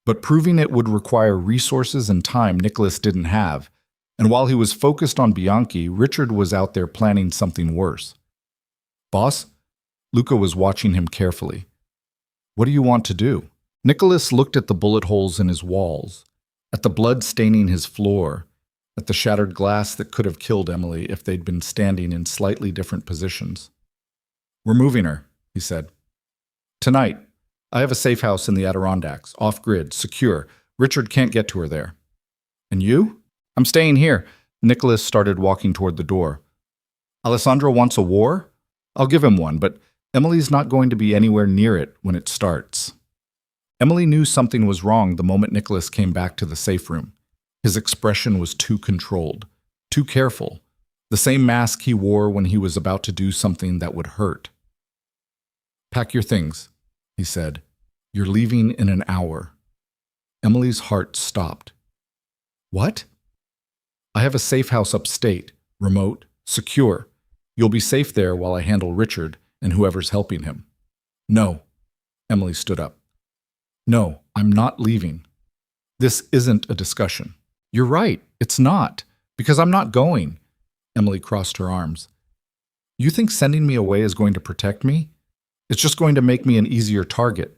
But proving it would require resources and time Nicholas didn't have, and while he was focused on Bianchi, Richard was out there planning something worse. "Boss?" Luca was watching him carefully. "What do you want to do?" Nicholas looked at the bullet holes in his walls, at the blood staining his floor, at the shattered glass that could have killed Emily if they'd been standing in slightly different positions. "We're moving her," he said. "Tonight. I have a safe house in the Adirondacks, off-grid, secure. Richard can't get to her there." "And you?" "I'm staying here." Nicholas started walking toward the door. "Alessandro wants a war? I'll give him one, but Emily's not going to be anywhere near it when it starts." Emily knew something was wrong the moment Nicholas came back to the safe room. His expression was too controlled, too careful, the same mask he wore when he was about to do something that would hurt. "Pack your things," he said. "You're leaving in an hour." Emily's heart stopped. "What?" "I have a safe house upstate, remote, secure. You'll be safe there while I handle Richard and whoever's helping him." "No." Emily stood up. "No, I'm not leaving. This isn't a discussion." "You're right, it's not, because I'm not going." Emily crossed her arms. "You think sending me away is going to protect me? It's just going to make me an easier target.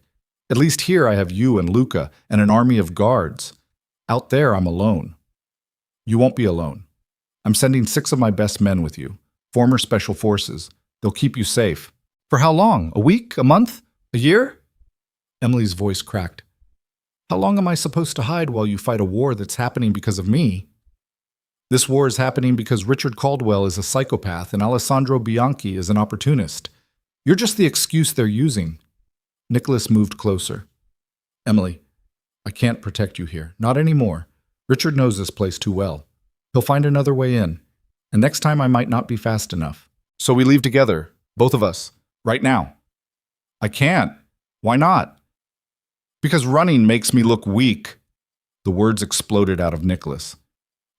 At least here I have you and Luca and an army of guards. Out there I'm alone." "You won't be alone. I'm sending 6 of my best men with you, former special forces. They'll keep you safe." "For how long? A week? A month? A year?" Emily's voice cracked. "How long am I supposed to hide while you fight a war that's happening because of me?" "This war is happening because Richard Caldwell is a psychopath and Alessandro Bianchi is an opportunist. You're just the excuse they're using." Nicholas moved closer. "Emily, I can't protect you here. Not anymore. Richard knows this place too well. He'll find another way in. And next time I might not be fast enough. So we leave together, both of us, right now." "I can't. Why not?" "Because running makes me look weak." The words exploded out of Nicholas.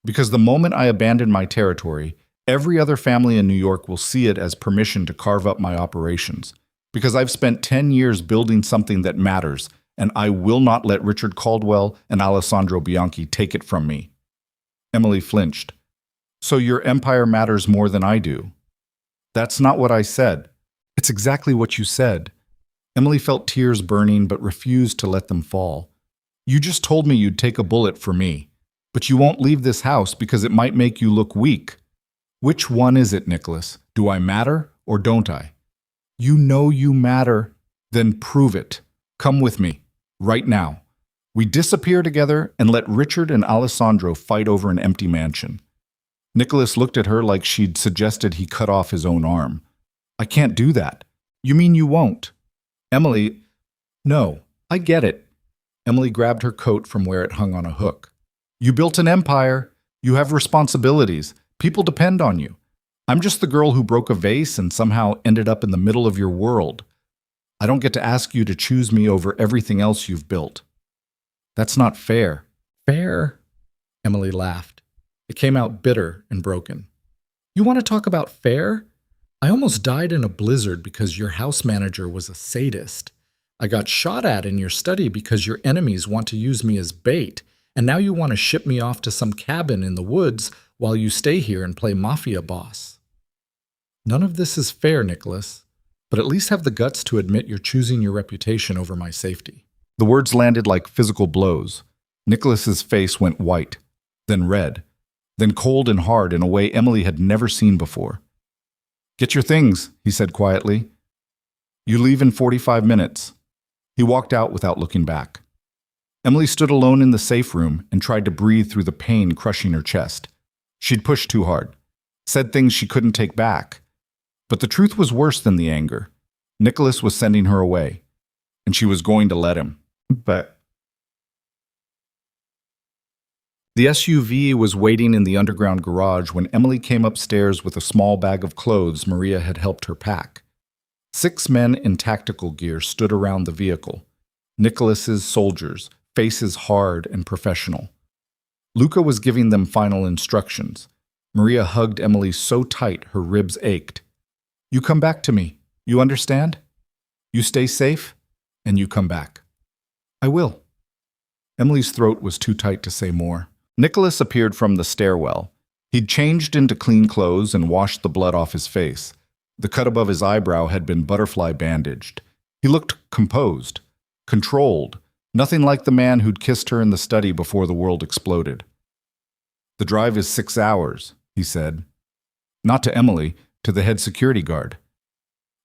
"Because the moment I abandon my territory, every other family in New York will see it as permission to carve up my operations. Because I've spent 10 years building something that matters, and I will not let Richard Caldwell and Alessandro Bianchi take it from me." Emily flinched. "So your empire matters more than I do?" "That's not what I said." "It's exactly what you said." Emily felt tears burning but refused to let them fall. "You just told me you'd take a bullet for me, but you won't leave this house because it might make you look weak." "Which one is it, Nicholas? Do I matter or don't I?" "You know you matter. Then prove it. Come with me, right now. We disappear together and let Richard and Alessandro fight over an empty mansion." Nicholas looked at her like she'd suggested he cut off his own arm. "I can't do that." "You mean you won't?" "Emily, no, I get it." Emily grabbed her coat from where it hung on a hook. "You built an empire. You have responsibilities. People depend on you. I'm just the girl who broke a vase and somehow ended up in the middle of your world. I don't get to ask you to choose me over everything else you've built." "That's not fair." "Fair?" Emily laughed. It came out bitter and broken. "You want to talk about fair? I almost died in a blizzard because your house manager was a sadist. I got shot at in your study because your enemies want to use me as bait, and now you want to ship me off to some cabin in the woods while you stay here and play Mafia Boss." "None of this is fair, Nicholas, but at least have the guts to admit you're choosing your reputation over my safety." The words landed like physical blows. Nicholas's face went white, then red, then cold and hard in a way Emily had never seen before. "Get your things," he said quietly. "You leave in 45 minutes." He walked out without looking back. Emily stood alone in the safe room and tried to breathe through the pain crushing her chest. She'd pushed too hard, said things she couldn't take back. But the truth was worse than the anger. Nicholas was sending her away, and she was going to let him. But The SUV was waiting in the underground garage when Emily came upstairs with a small bag of clothes Maria had helped her pack. 6 men in tactical gear stood around the vehicle. Nicholas's soldiers, faces hard and professional. Luca was giving them final instructions. Maria hugged Emily so tight her ribs ached. "You come back to me. You understand? You stay safe, and you come back." "I will." Emily's throat was too tight to say more. Nicholas appeared from the stairwell. He'd changed into clean clothes and washed the blood off his face. The cut above his eyebrow had been butterfly bandaged. He looked composed, controlled, nothing like the man who'd kissed her in the study before the world exploded. "The drive is 6 hours," he said. Not to Emily, to the head security guard.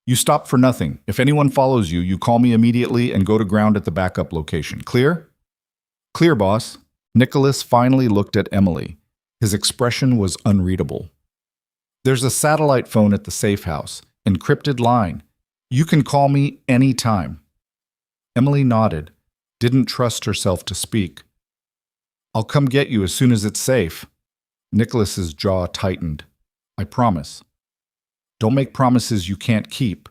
"You stop for nothing. If anyone follows you, you call me immediately and go to ground at the backup location. Clear?" "Clear, boss." Nicholas finally looked at Emily. His expression was unreadable. "There's a satellite phone at the safe house. Encrypted line. You can call me any time." Emily nodded, didn't trust herself to speak. "I'll come get you as soon as it's safe." Nicholas's jaw tightened. "I promise." "Don't make promises you can't keep."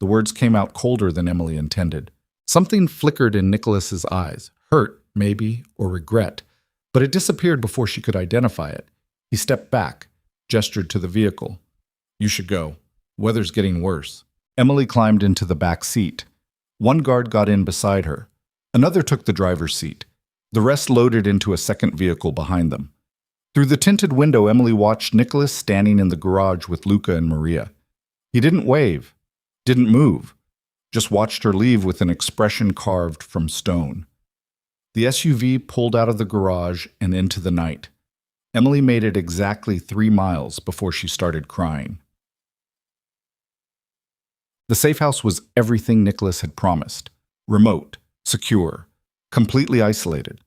The words came out colder than Emily intended. Something flickered in Nicholas's eyes, hurt, maybe, or regret, but it disappeared before she could identify it. He stepped back, gestured to the vehicle. "You should go. Weather's getting worse." Emily climbed into the back seat. One guard got in beside her. Another took the driver's seat. The rest loaded into a second vehicle behind them. Through the tinted window, Emily watched Nicholas standing in the garage with Luca and Maria. He didn't wave, didn't move, just watched her leave with an expression carved from stone. The SUV pulled out of the garage and into the night. Emily made it exactly 3 miles before she started crying. The safe house was everything Nicholas had promised. Remote, secure, completely isolated.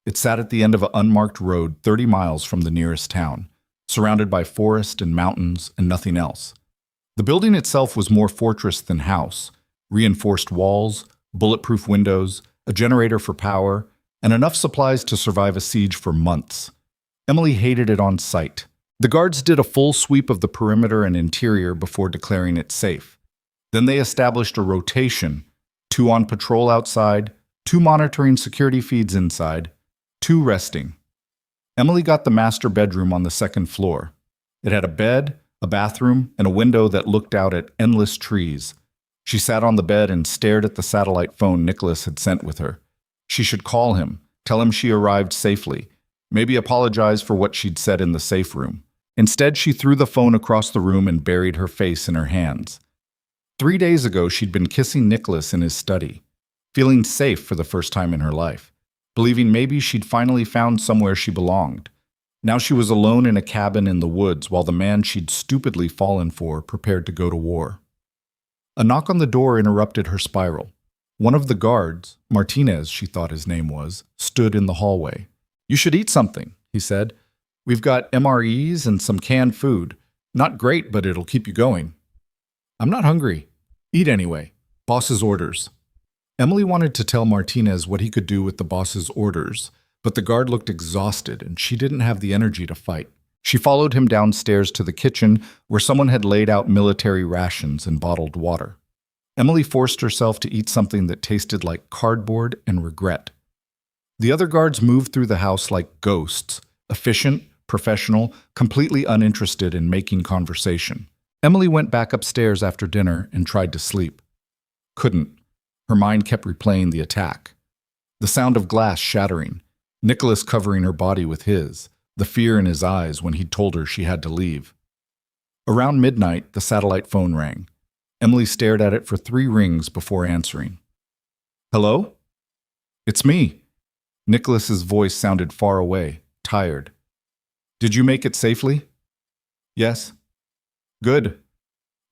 It sat at the end of an unmarked road 30 miles from the nearest town, surrounded by forest and mountains and nothing else. The building itself was more fortress than house. Reinforced walls, bulletproof windows, a generator for power, and enough supplies to survive a siege for months. Emily hated it on sight. The guards did a full sweep of the perimeter and interior before declaring it safe. Then they established a rotation, 2 on patrol outside, 2 monitoring security feeds inside, 2 resting. Emily got the master bedroom on the 2nd floor. It had a bed, a bathroom, and a window that looked out at endless trees. She sat on the bed and stared at the satellite phone Nicholas had sent with her. She should call him, tell him she arrived safely, maybe apologize for what she'd said in the safe room. Instead, she threw the phone across the room and buried her face in her hands. 3 days ago, she'd been kissing Nicholas in his study, feeling safe for the first time in her life, believing maybe she'd finally found somewhere she belonged. Now she was alone in a cabin in the woods while the man she'd stupidly fallen for prepared to go to war. A knock on the door interrupted her spiral. One of the guards, Martinez she thought his name was, stood in the hallway. "You should eat something," he said. "We've got MREs and some canned food. Not great, but it'll keep you going." "I'm not hungry." "Eat anyway. Boss's orders." Emily wanted to tell Martinez what he could do with the boss's orders, but the guard looked exhausted and she didn't have the energy to fight. She followed him downstairs to the kitchen where someone had laid out military rations and bottled water. Emily forced herself to eat something that tasted like cardboard and regret. The other guards moved through the house like ghosts, efficient, professional, completely uninterested in making conversation. Emily went back upstairs after dinner and tried to sleep. Couldn't. Her mind kept replaying the attack. The sound of glass shattering, Nicholas covering her body with his, the fear in his eyes when he'd told her she had to leave. Around midnight, the satellite phone rang. Emily stared at it for 3 rings before answering. "Hello?" "It's me." Nicholas's voice sounded far away, tired. "Did you make it safely?" "Yes." "Good."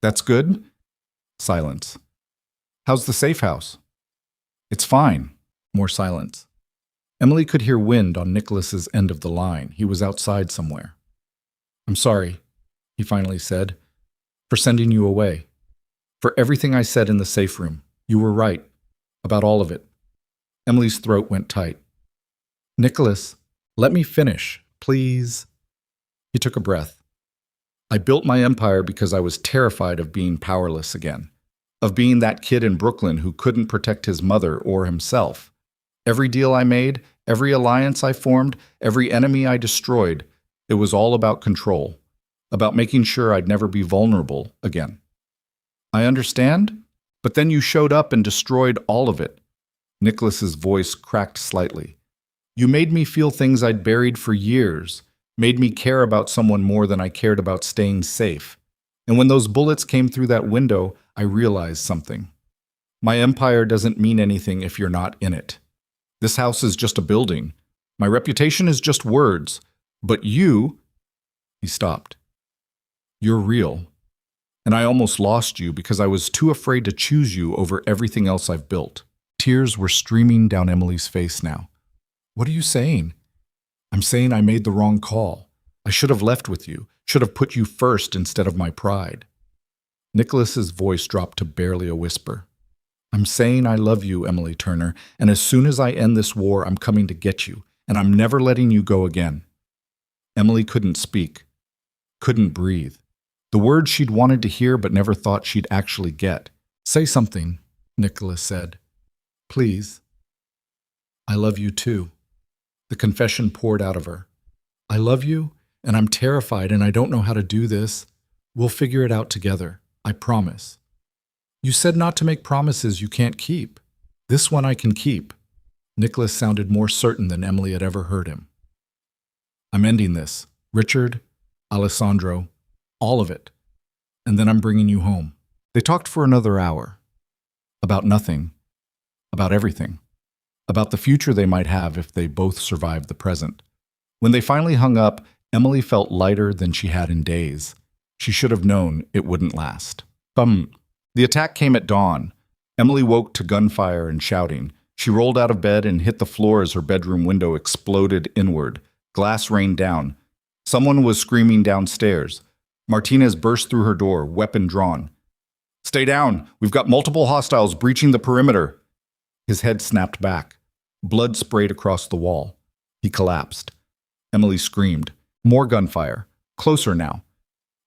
"That's good?" Silence. "How's the safe house?" "It's fine." More silence. Emily could hear wind on Nicholas's end of the line. He was outside somewhere. "I'm sorry," he finally said, "for sending you away. For everything I said in the safe room. You were right. About all of it." Emily's throat went tight. "Nicholas, Let me finish, please. He took a breath. I built my empire because I was terrified of being powerless again, of being that kid in Brooklyn who couldn't protect his mother or himself. Every deal I made, every alliance I formed, every enemy I destroyed, it was all about control, about making sure I'd never be vulnerable again. I understand, but then you showed up and destroyed all of it. Nicholas's voice cracked slightly. You made me feel things I'd buried for years, made me care about someone more than I cared about staying safe. And when those bullets came through that window, I realized something. My empire doesn't mean anything if you're not in it. This house is just a building. My reputation is just words. But you... He stopped. You're real. And I almost lost you because I was too afraid to choose you over everything else I've built. Tears were streaming down Emily's face now. What are you saying? I'm saying I made the wrong call. I should have left with you, should have put you first instead of my pride. Nicholas's voice dropped to barely a whisper. I'm saying I love you, Emily Turner, and as soon as I end this war, I'm coming to get you, and I'm never letting you go again. Emily couldn't speak, couldn't breathe. The words she'd wanted to hear but never thought she'd actually get. Say something, Nicholas said. Please. I love you too. The confession poured out of her. I love you, and I'm terrified, and I don't know how to do this. We'll figure it out together. I promise. You said not to make promises you can't keep. This one I can keep. Nicholas sounded more certain than Emily had ever heard him. I'm ending this. Richard, Alessandro, all of it. And then I'm bringing you home. They talked for another hour. About nothing. About everything. About the future they might have if they both survived the present. When they finally hung up, Emily felt lighter than she had in days. She should have known it wouldn't last. The attack came at dawn. Emily woke to gunfire and shouting. She rolled out of bed and hit the floor as her bedroom window exploded inward. Glass rained down. Someone was screaming downstairs. Martinez burst through her door, weapon drawn. Stay down! We've got multiple hostiles breaching the perimeter! His head snapped back. Blood sprayed across the wall. He collapsed. Emily screamed. More gunfire. Closer now.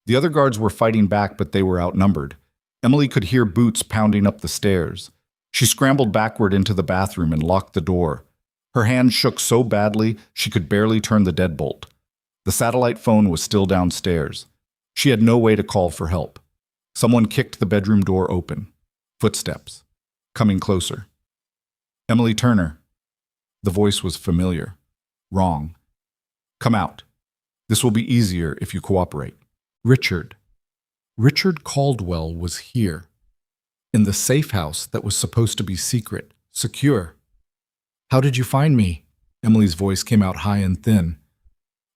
The other guards were fighting back, but they were outnumbered. Emily could hear boots pounding up the stairs. She scrambled backward into the bathroom and locked the door. Her hand shook so badly she could barely turn the deadbolt. The satellite phone was still downstairs. She had no way to call for help. Someone kicked the bedroom door open. Footsteps. Coming closer. Emily Turner. The voice was familiar. Wrong. Come out. This will be easier if you cooperate. Richard. Richard Caldwell was here. In the safe house that was supposed to be secret, secure. How did you find me? Emily's voice came out high and thin.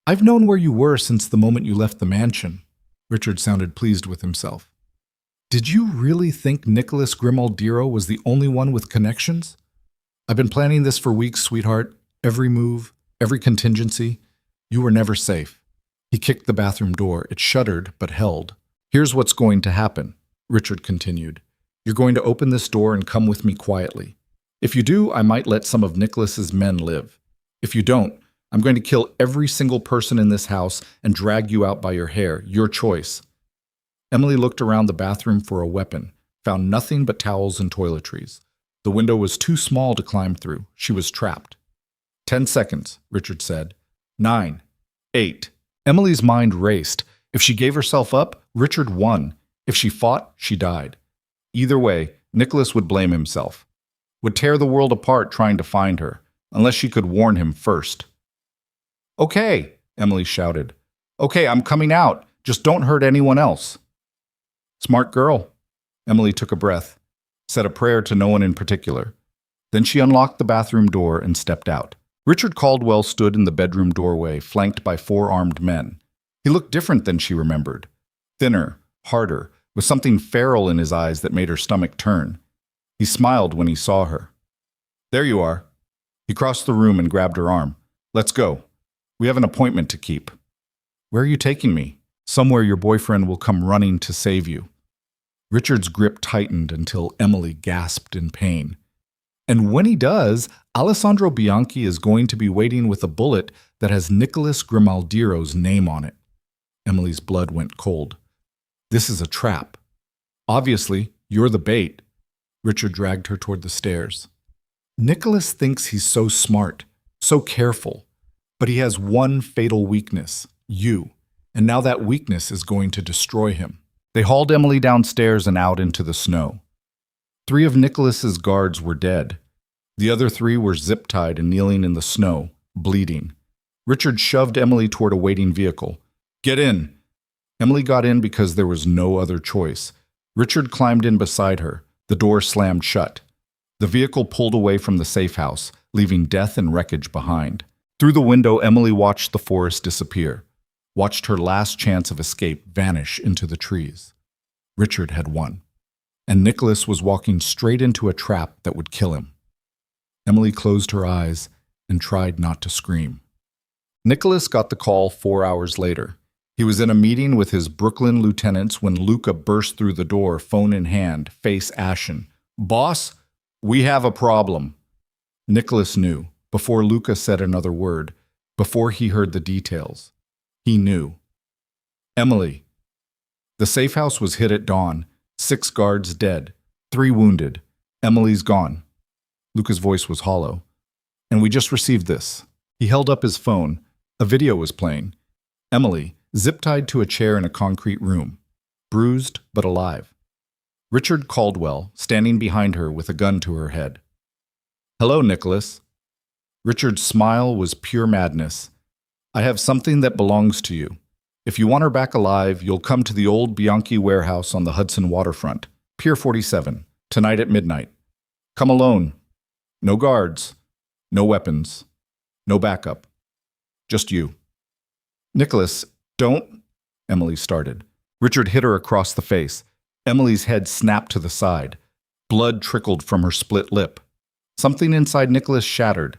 I've known where you were since the moment you left the mansion. Richard sounded pleased with himself. Did you really think Nicholas Grimaldiro was the only one with connections? I've been planning this for weeks, sweetheart. Every move, every contingency. You were never safe. He kicked the bathroom door. It shuddered, but held. Here's what's going to happen, Richard continued. You're going to open this door and come with me quietly. If you do, I might let some of Nicholas's men live. If you don't, I'm going to kill every single person in this house and drag you out by your hair. Your choice. Emily looked around the bathroom for a weapon, found nothing but towels and toiletries. The window was too small to climb through. She was trapped. 10 seconds, Richard said. 9, 8. Emily's mind raced. If she gave herself up, Richard won. If she fought, she died. Either way, Nicholas would blame himself. Would tear the world apart trying to find her, unless she could warn him first. Okay, Emily shouted. Okay, I'm coming out. Just don't hurt anyone else. Smart girl. Emily took a breath, said a prayer to no one in particular. Then she unlocked the bathroom door and stepped out. Richard Caldwell stood in the bedroom doorway, flanked by 4 armed men. He looked different than she remembered. Thinner, harder, with something feral in his eyes that made her stomach turn. He smiled when he saw her. There you are. He crossed the room and grabbed her arm. Let's go. We have an appointment to keep. Where are you taking me? Somewhere your boyfriend will come running to save you. Richard's grip tightened until Emily gasped in pain. And when he does, Alessandro Bianchi is going to be waiting with a bullet that has Nicholas Grimaldiro's name on it. Emily's blood went cold. This is a trap. Obviously, you're the bait. Richard dragged her toward the stairs. Nicholas thinks he's so smart, so careful, but he has one fatal weakness, you, and now that weakness is going to destroy him. They hauled Emily downstairs and out into the snow. 3 of Nicholas's guards were dead. The other 3 were zip-tied and kneeling in the snow, bleeding. Richard shoved Emily toward a waiting vehicle. Get in! Emily got in because there was no other choice. Richard climbed in beside her. The door slammed shut. The vehicle pulled away from the safe house, leaving death and wreckage behind. Through the window, Emily watched the forest disappear, watched her last chance of escape vanish into the trees. Richard had won, and Nicholas was walking straight into a trap that would kill him. Emily closed her eyes and tried not to scream. Nicholas got the call 4 hours later. He was in a meeting with his Brooklyn lieutenants when Luca burst through the door, phone in hand, face ashen. "Boss, we have a problem." Nicholas knew, before Luca said another word, before he heard the details. He knew. Emily. The safe house was hit at dawn. 6 guards dead, 3 wounded. Emily's gone. Luca's voice was hollow. And we just received this. He held up his phone. A video was playing. Emily, zip-tied to a chair in a concrete room, bruised but alive. Richard Caldwell, standing behind her with a gun to her head. "Hello, Nicholas." Richard's smile was pure madness. "I have something that belongs to you. If you want her back alive, you'll come to the old Bianchi warehouse on the Hudson waterfront, Pier 47, tonight at midnight. Come alone. No guards. No weapons. No backup. Just you." "Nicholas, don't," Emily started. Richard hit her across the face. Emily's head snapped to the side. Blood trickled from her split lip. Something inside Nicholas shattered.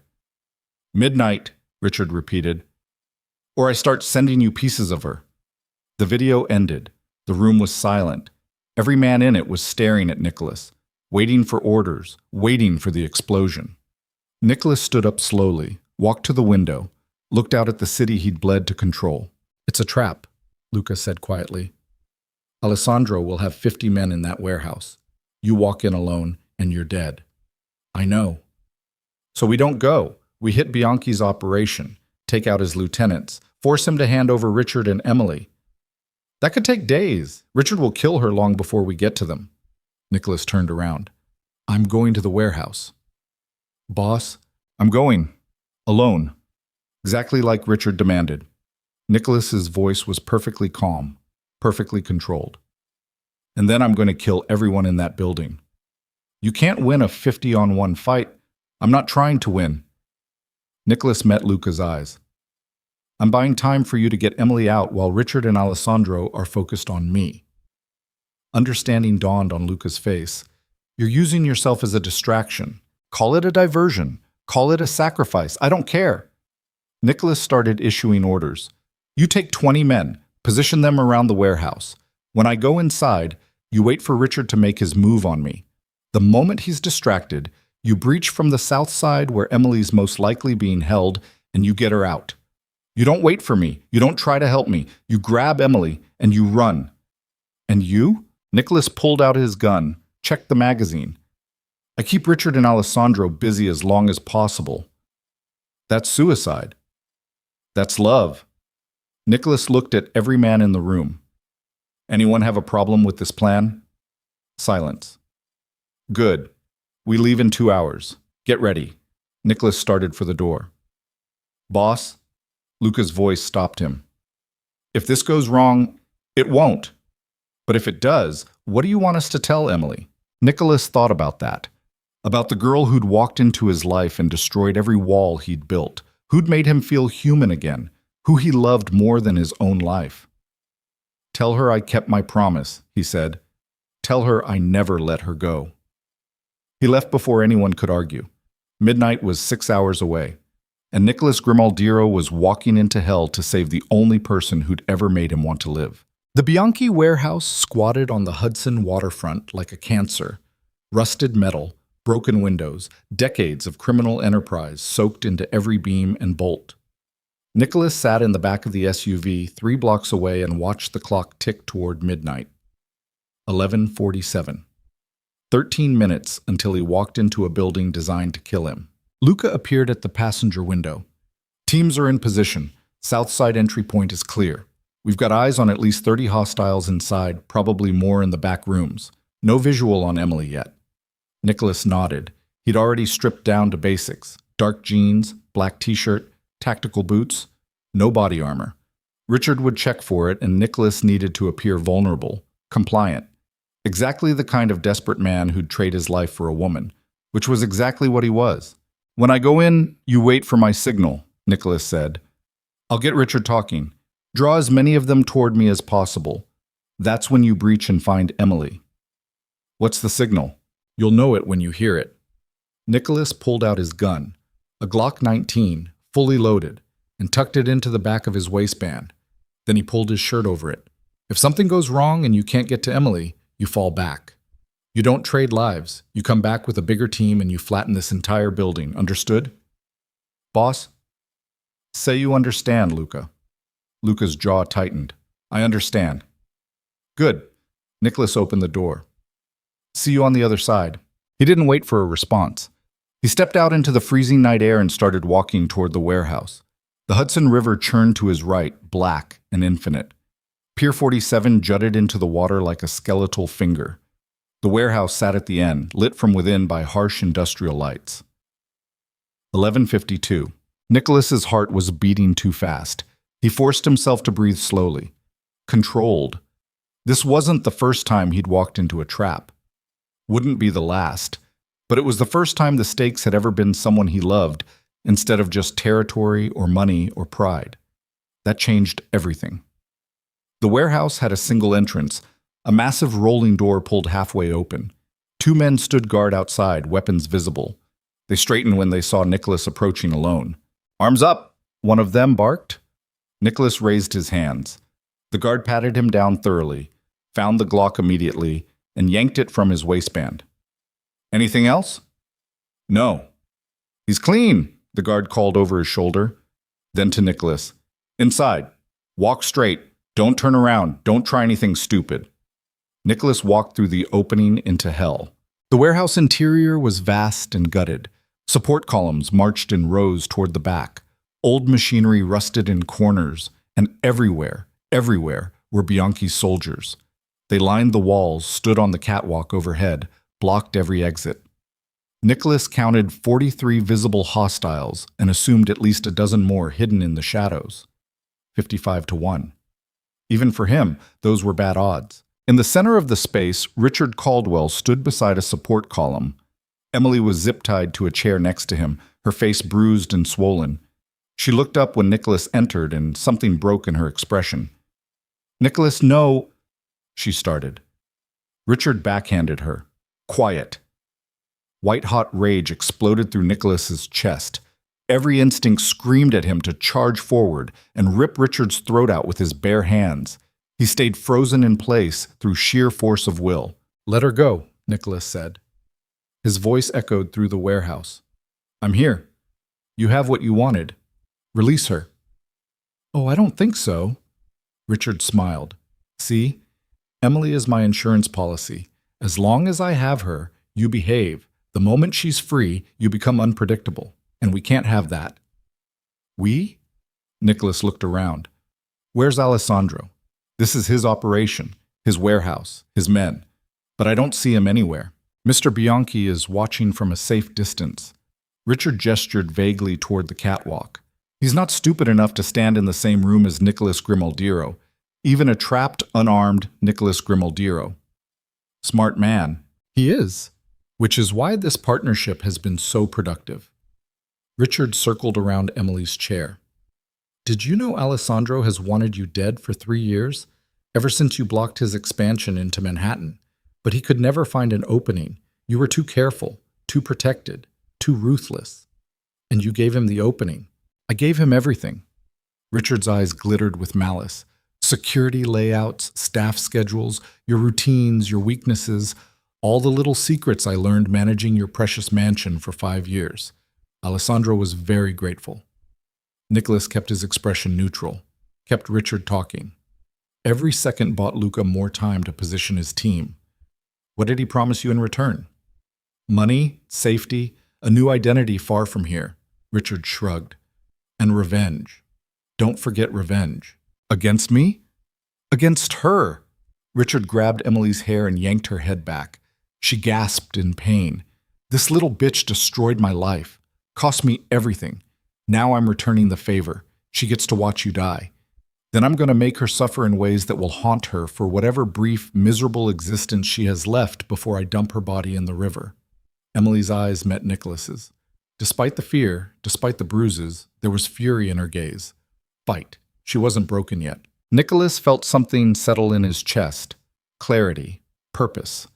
"Midnight," Richard repeated. "Or I start sending you pieces of her." The video ended. The room was silent. Every man in it was staring at Nicholas, waiting for orders, waiting for the explosion. Nicholas stood up slowly, walked to the window, looked out at the city he'd bled to control. "It's a trap," Luca said quietly. "Alessandro will have 50 men in that warehouse. You walk in alone, and you're dead." "I know." "So we don't go. We hit Bianchi's operation, take out his lieutenants, force him to hand over Richard and Emily. That could take days. Richard will kill her long before we get to them." Nicholas turned around. "I'm going to the warehouse." "Boss, I'm going. Alone." Exactly like Richard demanded. Nicholas's voice was perfectly calm, perfectly controlled. "And then I'm going to kill everyone in that building. You can't win a 50-on-1 fight. I'm not trying to win." Nicholas met Luca's eyes. "I'm buying time for you to get Emily out while Richard and Alessandro are focused on me." Understanding dawned on Luca's face. "You're using yourself as a distraction. Call it a diversion. Call it a sacrifice. I don't care." Nicholas started issuing orders. "You take 20 men, position them around the warehouse. When I go inside, you wait for Richard to make his move on me. The moment he's distracted, you breach from the south side where Emily's most likely being held, and you get her out. You don't wait for me. You don't try to help me. You grab Emily, and you run." "And you?" Nicholas pulled out his gun, checked the magazine. "I keep Richard and Alessandro busy as long as possible." "That's suicide." "That's love." Nicholas looked at every man in the room. "Anyone have a problem with this plan?" Silence. "Good. We leave in 2 hours. Get ready." Nicholas started for the door. "Boss?" Luca's voice stopped him. "If this goes wrong, it won't. But if it does, what do you want us to tell Emily?" Nicholas thought about that. About the girl who'd walked into his life and destroyed every wall he'd built, who'd made him feel human again, who he loved more than his own life. "Tell her I kept my promise," he said. "Tell her I never let her go." He left before anyone could argue. Midnight was 6 hours away, and Nicholas Grimaldiro was walking into hell to save the only person who'd ever made him want to live. The Bianchi warehouse squatted on the Hudson waterfront like a cancer. Rusted metal, broken windows, decades of criminal enterprise soaked into every beam and bolt. Nicholas sat in the back of the SUV 3 blocks away and watched the clock tick toward midnight. 11:47. 13 minutes until he walked into a building designed to kill him. Luca appeared at the passenger window. Teams are in position. South side entry point is clear. We've got eyes on at least 30 hostiles inside, probably more in the back rooms. No visual on Emily yet. Nicholas nodded. He'd already stripped down to basics. Dark jeans, black t-shirt, tactical boots, no body armor. Richard would check for it, and Nicholas needed to appear vulnerable, compliant. Exactly the kind of desperate man who'd trade his life for a woman, which was exactly what he was. "When I go in, you wait for my signal," Nicholas said. "I'll get Richard talking. Draw as many of them toward me as possible. That's when you breach and find Emily." "What's the signal?" "You'll know it when you hear it." Nicholas pulled out his gun, a Glock 19, fully loaded, and tucked it into the back of his waistband. Then he pulled his shirt over it. "If something goes wrong and you can't get to Emily, you fall back. You don't trade lives. You come back with a bigger team and you flatten this entire building. Understood?" "Boss?" "Say you understand, Luca." Luca's jaw tightened. "I understand." "Good." Nicholas opened the door. "See you on the other side." He didn't wait for a response. He stepped out into the freezing night air and started walking toward the warehouse. The Hudson River churned to his right, black and infinite. Pier 47 jutted into the water like a skeletal finger. The warehouse sat at the end, lit from within by harsh industrial lights. 11:52. Nicholas's heart was beating too fast. He forced himself to breathe slowly. Controlled. This wasn't the first time he'd walked into a trap. Wouldn't be the last. But it was the first time the stakes had ever been someone he loved, instead of just territory or money or pride. That changed everything. The warehouse had a single entrance, a massive rolling door pulled halfway open. 2 men stood guard outside, weapons visible. They straightened when they saw Nicholas approaching alone. "Arms up!" one of them barked. Nicholas raised his hands. The guard patted him down thoroughly, found the Glock immediately, and yanked it from his waistband. "Anything else?" "No." "He's clean," the guard called over his shoulder. Then to Nicholas, "Inside. Walk straight. Don't turn around. Don't try anything stupid." Nicholas walked through the opening into hell. The warehouse interior was vast and gutted. Support columns marched in rows toward the back. Old machinery rusted in corners, and everywhere were Bianchi's soldiers. They lined the walls, stood on the catwalk overhead, blocked every exit. Nicholas counted 43 visible hostiles and assumed at least a dozen more hidden in the shadows. 55-1. Even for him, those were bad odds. In the center of the space, Richard Caldwell stood beside a support column. Emily was zip-tied to a chair next to him, her face bruised and swollen. She looked up when Nicholas entered, and something broke in her expression. "Nicholas, no," she started. Richard backhanded her. "Quiet." White-hot rage exploded through Nicholas's chest. Every instinct screamed at him to charge forward and rip Richard's throat out with his bare hands. He stayed frozen in place through sheer force of will. "Let her go," Nicholas said. His voice echoed through the warehouse. "I'm here. You have what you wanted. Release her." "Oh, I don't think so." Richard smiled. "See? Emily is my insurance policy. As long as I have her, you behave. The moment she's free, you become unpredictable. And we can't have that." "We?" Nicholas looked around. "Where's Alessandro? This is his operation, his warehouse, his men. But I don't see him anywhere. Mr. Bianchi is watching from a safe distance." Richard gestured vaguely toward the catwalk. "He's not stupid enough to stand in the same room as Nicholas Grimaldiero, even a trapped, unarmed Nicholas Grimaldiero. Smart man. He is. Which is why this partnership has been so productive." Richard circled around Emily's chair. "Did you know Alessandro has wanted you dead for 3 years? Ever since you blocked his expansion into Manhattan. But he could never find an opening. You were too careful, too protected, too ruthless. And you gave him the opening. I gave him everything." Richard's eyes glittered with malice. "Security layouts, staff schedules, your routines, your weaknesses, all the little secrets I learned managing your precious mansion for 5 years. Alessandro was very grateful." Nicholas kept his expression neutral, kept Richard talking. Every second bought Luca more time to position his team. What did he promise you in return? Money, safety, a new identity far from here. Richard shrugged. And revenge. Don't forget revenge. Against me? Against her. Richard grabbed Emily's hair and yanked her head back. She gasped in pain. This little bitch destroyed my life. Cost me everything. Now I'm returning the favor. She gets to watch you die. Then I'm going to make her suffer in ways that will haunt her for whatever brief, miserable existence she has left before I dump her body in the river. Emily's eyes met Nicholas's. Despite the fear, despite the bruises, there was fury in her gaze. Fight. She wasn't broken yet. Nicholas felt something settle in his chest. Clarity. Purpose.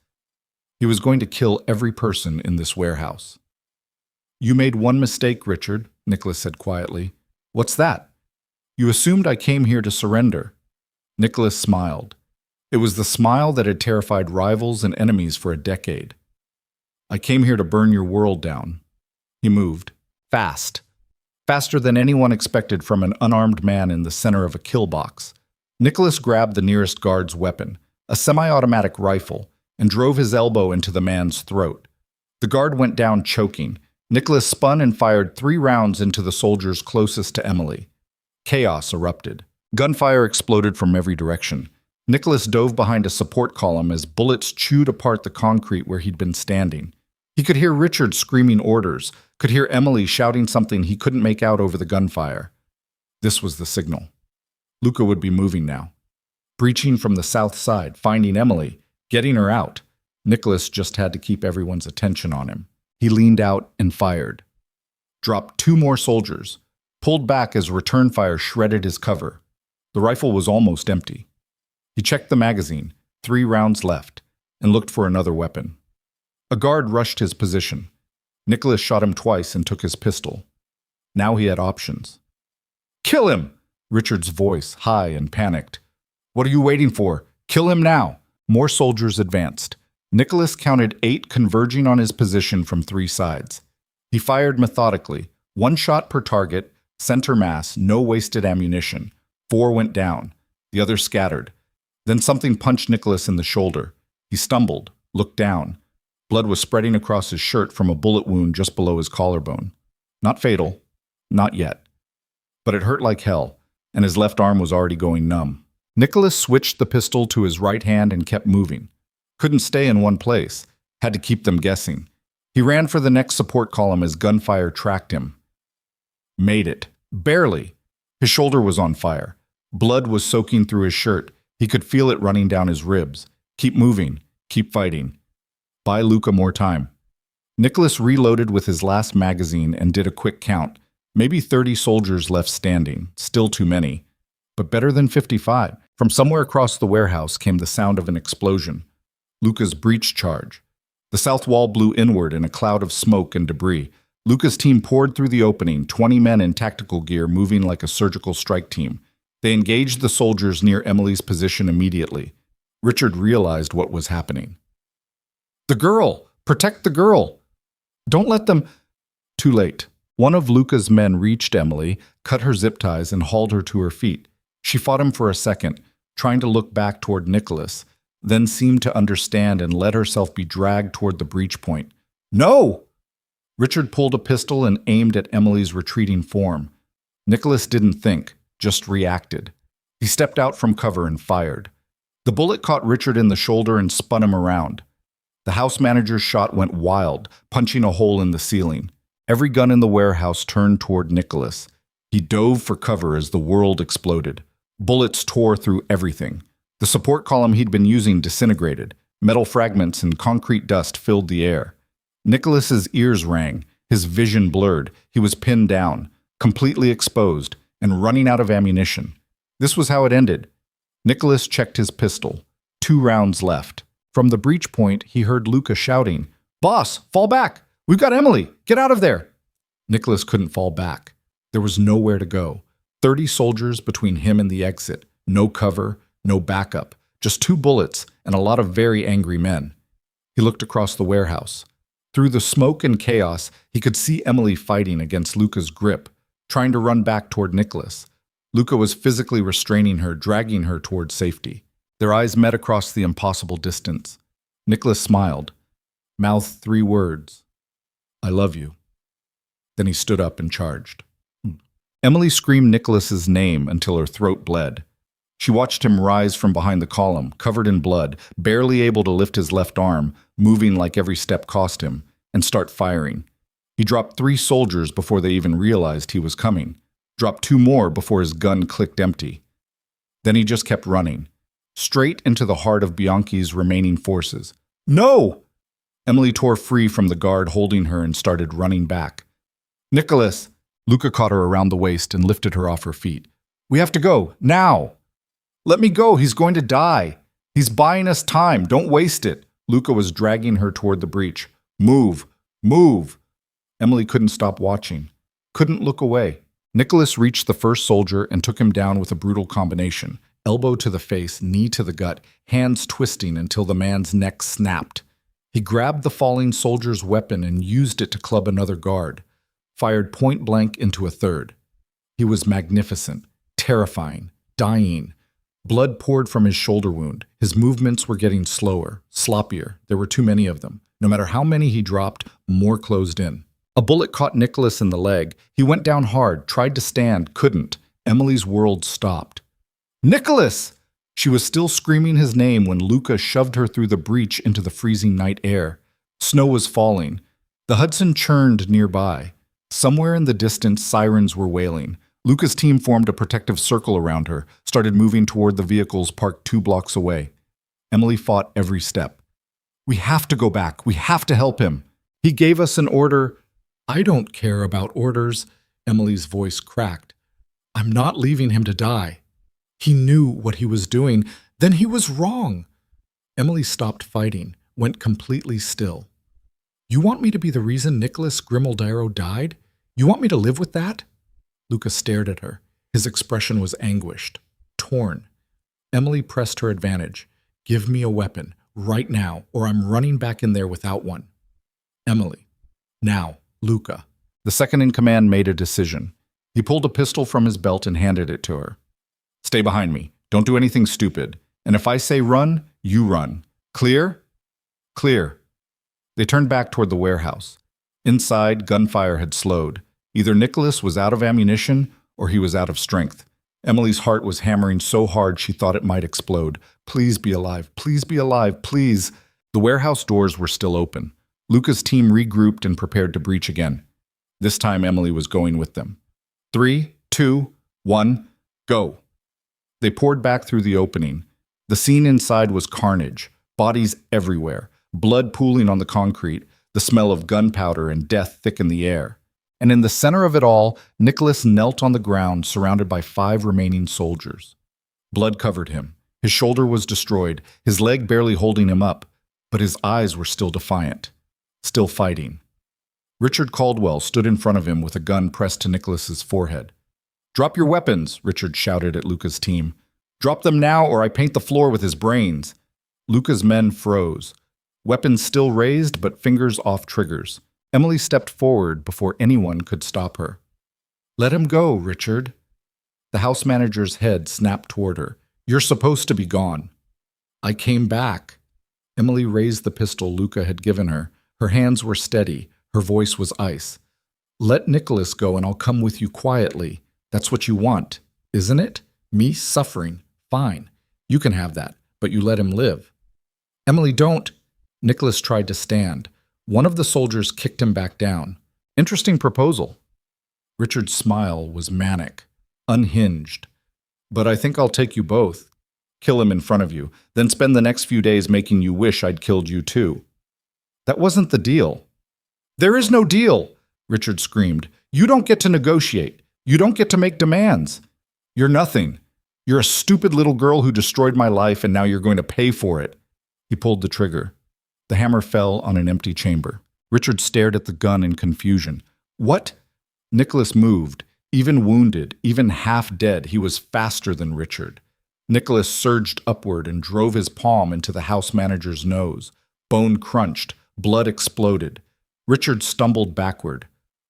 He was going to kill every person in this warehouse. You made one mistake, Richard, Nicholas said quietly. What's that? You assumed I came here to surrender. Nicholas smiled. It was the smile that had terrified rivals and enemies for a decade. I came here to burn your world down. He moved. Fast. Faster than anyone expected from an unarmed man in the center of a kill box. Nicholas grabbed the nearest guard's weapon, a semi-automatic rifle, and drove his elbow into the man's throat. The guard went down choking. Nicholas spun and fired 3 rounds into the soldiers closest to Emily. Chaos erupted. Gunfire exploded from every direction. Nicholas dove behind a support column as bullets chewed apart the concrete where he'd been standing. He could hear Richard screaming orders, could hear Emily shouting something he couldn't make out over the gunfire. This was the signal. Luca would be moving now. Breaching from the south side, finding Emily, getting her out. Nicholas just had to keep everyone's attention on him. He leaned out and fired. Dropped 2 more soldiers. Pulled back as return fire shredded his cover. The rifle was almost empty. He checked the magazine, 3 rounds left, and looked for another weapon. A guard rushed his position. Nicholas shot him twice and took his pistol. Now he had options. Kill him! Richard's voice, high and panicked. What are you waiting for? Kill him now! More soldiers advanced. Nicholas counted 8 converging on his position from 3 sides. He fired methodically, 1 shot per target, center mass, no wasted ammunition. 4 went down. The others scattered. Then something punched Nicholas in the shoulder. He stumbled, looked down. Blood was spreading across his shirt from a bullet wound just below his collarbone. Not fatal. Not yet. But it hurt like hell, and his left arm was already going numb. Nicholas switched the pistol to his right hand and kept moving. Couldn't stay in one place. Had to keep them guessing. He ran for the next support column as gunfire tracked him. Made it. Barely. His shoulder was on fire. Blood was soaking through his shirt. He could feel it running down his ribs. Keep moving. Keep fighting. Buy Luca more time. Nicholas reloaded with his last magazine and did a quick count. Maybe 30 soldiers left standing. Still too many. But better than 55. From somewhere across the warehouse came the sound of an explosion. Luca's breach charge. The south wall blew inward in a cloud of smoke and debris. Luca's team poured through the opening, 20 men in tactical gear moving like a surgical strike team. They engaged the soldiers near Emily's position immediately. Richard realized what was happening. The girl! Protect the girl! Don't let them... Too late. One of Luca's men reached Emily, cut her zip ties, and hauled her to her feet. She fought him for a second, trying to look back toward Nicholas, then seemed to understand and let herself be dragged toward the breach point. No! Richard pulled a pistol and aimed at Emily's retreating form. Nicholas didn't think, just reacted. He stepped out from cover and fired. The bullet caught Richard in the shoulder and spun him around. The house manager's shot went wild, punching a hole in the ceiling. Every gun in the warehouse turned toward Nicholas. He dove for cover as the world exploded. Bullets tore through everything. The support column he'd been using disintegrated. Metal fragments and concrete dust filled the air. Nicholas's ears rang, his vision blurred. He was pinned down, completely exposed, and running out of ammunition. This was how it ended. Nicholas checked his pistol. 2 rounds left. From the breach point, he heard Luca shouting, "Boss, fall back! We've got Emily! Get out of there!" Nicholas couldn't fall back. There was nowhere to go. 30 soldiers between him and the exit. No cover, no backup. Just 2 bullets and a lot of very angry men. He looked across the warehouse. Through the smoke and chaos, he could see Emily fighting against Luca's grip. trying to run back toward Nicholas. Luca was physically restraining her, dragging her toward safety. Their eyes met across the impossible distance. Nicholas smiled, mouthed 3 words, "I love you." Then he stood up and charged. Emily screamed Nicholas's name until her throat bled. She watched him rise from behind the column, covered in blood, barely able to lift his left arm, moving like every step cost him, and start firing. He dropped 3 soldiers before they even realized he was coming, dropped 2 more before his gun clicked empty. Then he just kept running, straight into the heart of Bianchi's remaining forces. "No!" Emily tore free from the guard holding her and started running back. "Nicholas!" Luca caught her around the waist and lifted her off her feet. "We have to go, now!" "Let me go, he's going to die. He's buying us time, don't waste it." Luca was dragging her toward the breach. "Move, move." Emily couldn't stop watching, couldn't look away. Nicholas reached the first soldier and took him down with a brutal combination. Elbow to the face, knee to the gut, hands twisting until the man's neck snapped. He grabbed the falling soldier's weapon and used it to club another guard, fired point blank into a third. He was magnificent, terrifying, dying. Blood poured from his shoulder wound. His movements were getting slower, sloppier. There were too many of them. No matter how many he dropped, more closed in. A bullet caught Nicholas in the leg. He went down hard, tried to stand, couldn't. Emily's world stopped. "Nicholas!" She was still screaming his name when Luca shoved her through the breach into the freezing night air. Snow was falling. The Hudson churned nearby. Somewhere in the distance, sirens were wailing. Luca's team formed a protective circle around her, started moving toward the vehicles parked 2 blocks away. Emily fought every step. "We have to go back. We have to help him. He gave us an order." "I don't care about orders," Emily's voice cracked. "I'm not leaving him to die. He knew what he was doing. Then he was wrong." Emily stopped fighting, went completely still. "You want me to be the reason Nicholas Grimaldaro died? You want me to live with that?" Luca stared at her. His expression was anguished, torn. Emily pressed her advantage. "Give me a weapon, right now, or I'm running back in there without one." "Emily." "Now, Luca." The second-in-command made a decision. He pulled a pistol from his belt and handed it to her. "Stay behind me. Don't do anything stupid. And if I say run, you run. Clear?" "Clear." They turned back toward the warehouse. Inside, gunfire had slowed. Either Nicholas was out of ammunition or he was out of strength. Emily's heart was hammering so hard she thought it might explode. "Please be alive. Please be alive. Please." The warehouse doors were still open. Luca's team regrouped and prepared to breach again. This time Emily was going with them. 3, 2, 1, go. They poured back through the opening. The scene inside was carnage, bodies everywhere, blood pooling on the concrete, the smell of gunpowder and death thick in the air. And in the center of it all, Nicholas knelt on the ground, surrounded by 5 remaining soldiers. Blood covered him. His shoulder was destroyed, his leg barely holding him up, but his eyes were still defiant, still fighting. Richard Caldwell stood in front of him with a gun pressed to Nicholas's forehead. "Drop your weapons," Richard shouted at Luca's team. "Drop them now or I paint the floor with his brains." Luca's men froze. Weapons still raised, but fingers off triggers. Emily stepped forward before anyone could stop her. "Let him go, Richard." The house manager's head snapped toward her. "You're supposed to be gone." "I came back." Emily raised the pistol Luca had given her. Her hands were steady. Her voice was ice. "Let Nicholas go and I'll come with you quietly. That's what you want, isn't it? Me suffering. Fine. You can have that, but you let him live." "Emily, don't." Nicholas tried to stand. One of the soldiers kicked him back down. "Interesting proposal." Richard's smile was manic, unhinged. "But I think I'll take you both. Kill him in front of you, then spend the next few days making you wish I'd killed you too." "That wasn't the deal." "There is no deal," Richard screamed. "You don't get to negotiate. You don't get to make demands. You're nothing. You're a stupid little girl who destroyed my life and now you're going to pay for it." He pulled the trigger. The hammer fell on an empty chamber. Richard stared at the gun in confusion. "What?" Nicholas moved. Even wounded, even half dead, he was faster than Richard. Nicholas surged upward and drove his palm into the house manager's nose. Bone crunched. Blood exploded. Richard stumbled backward.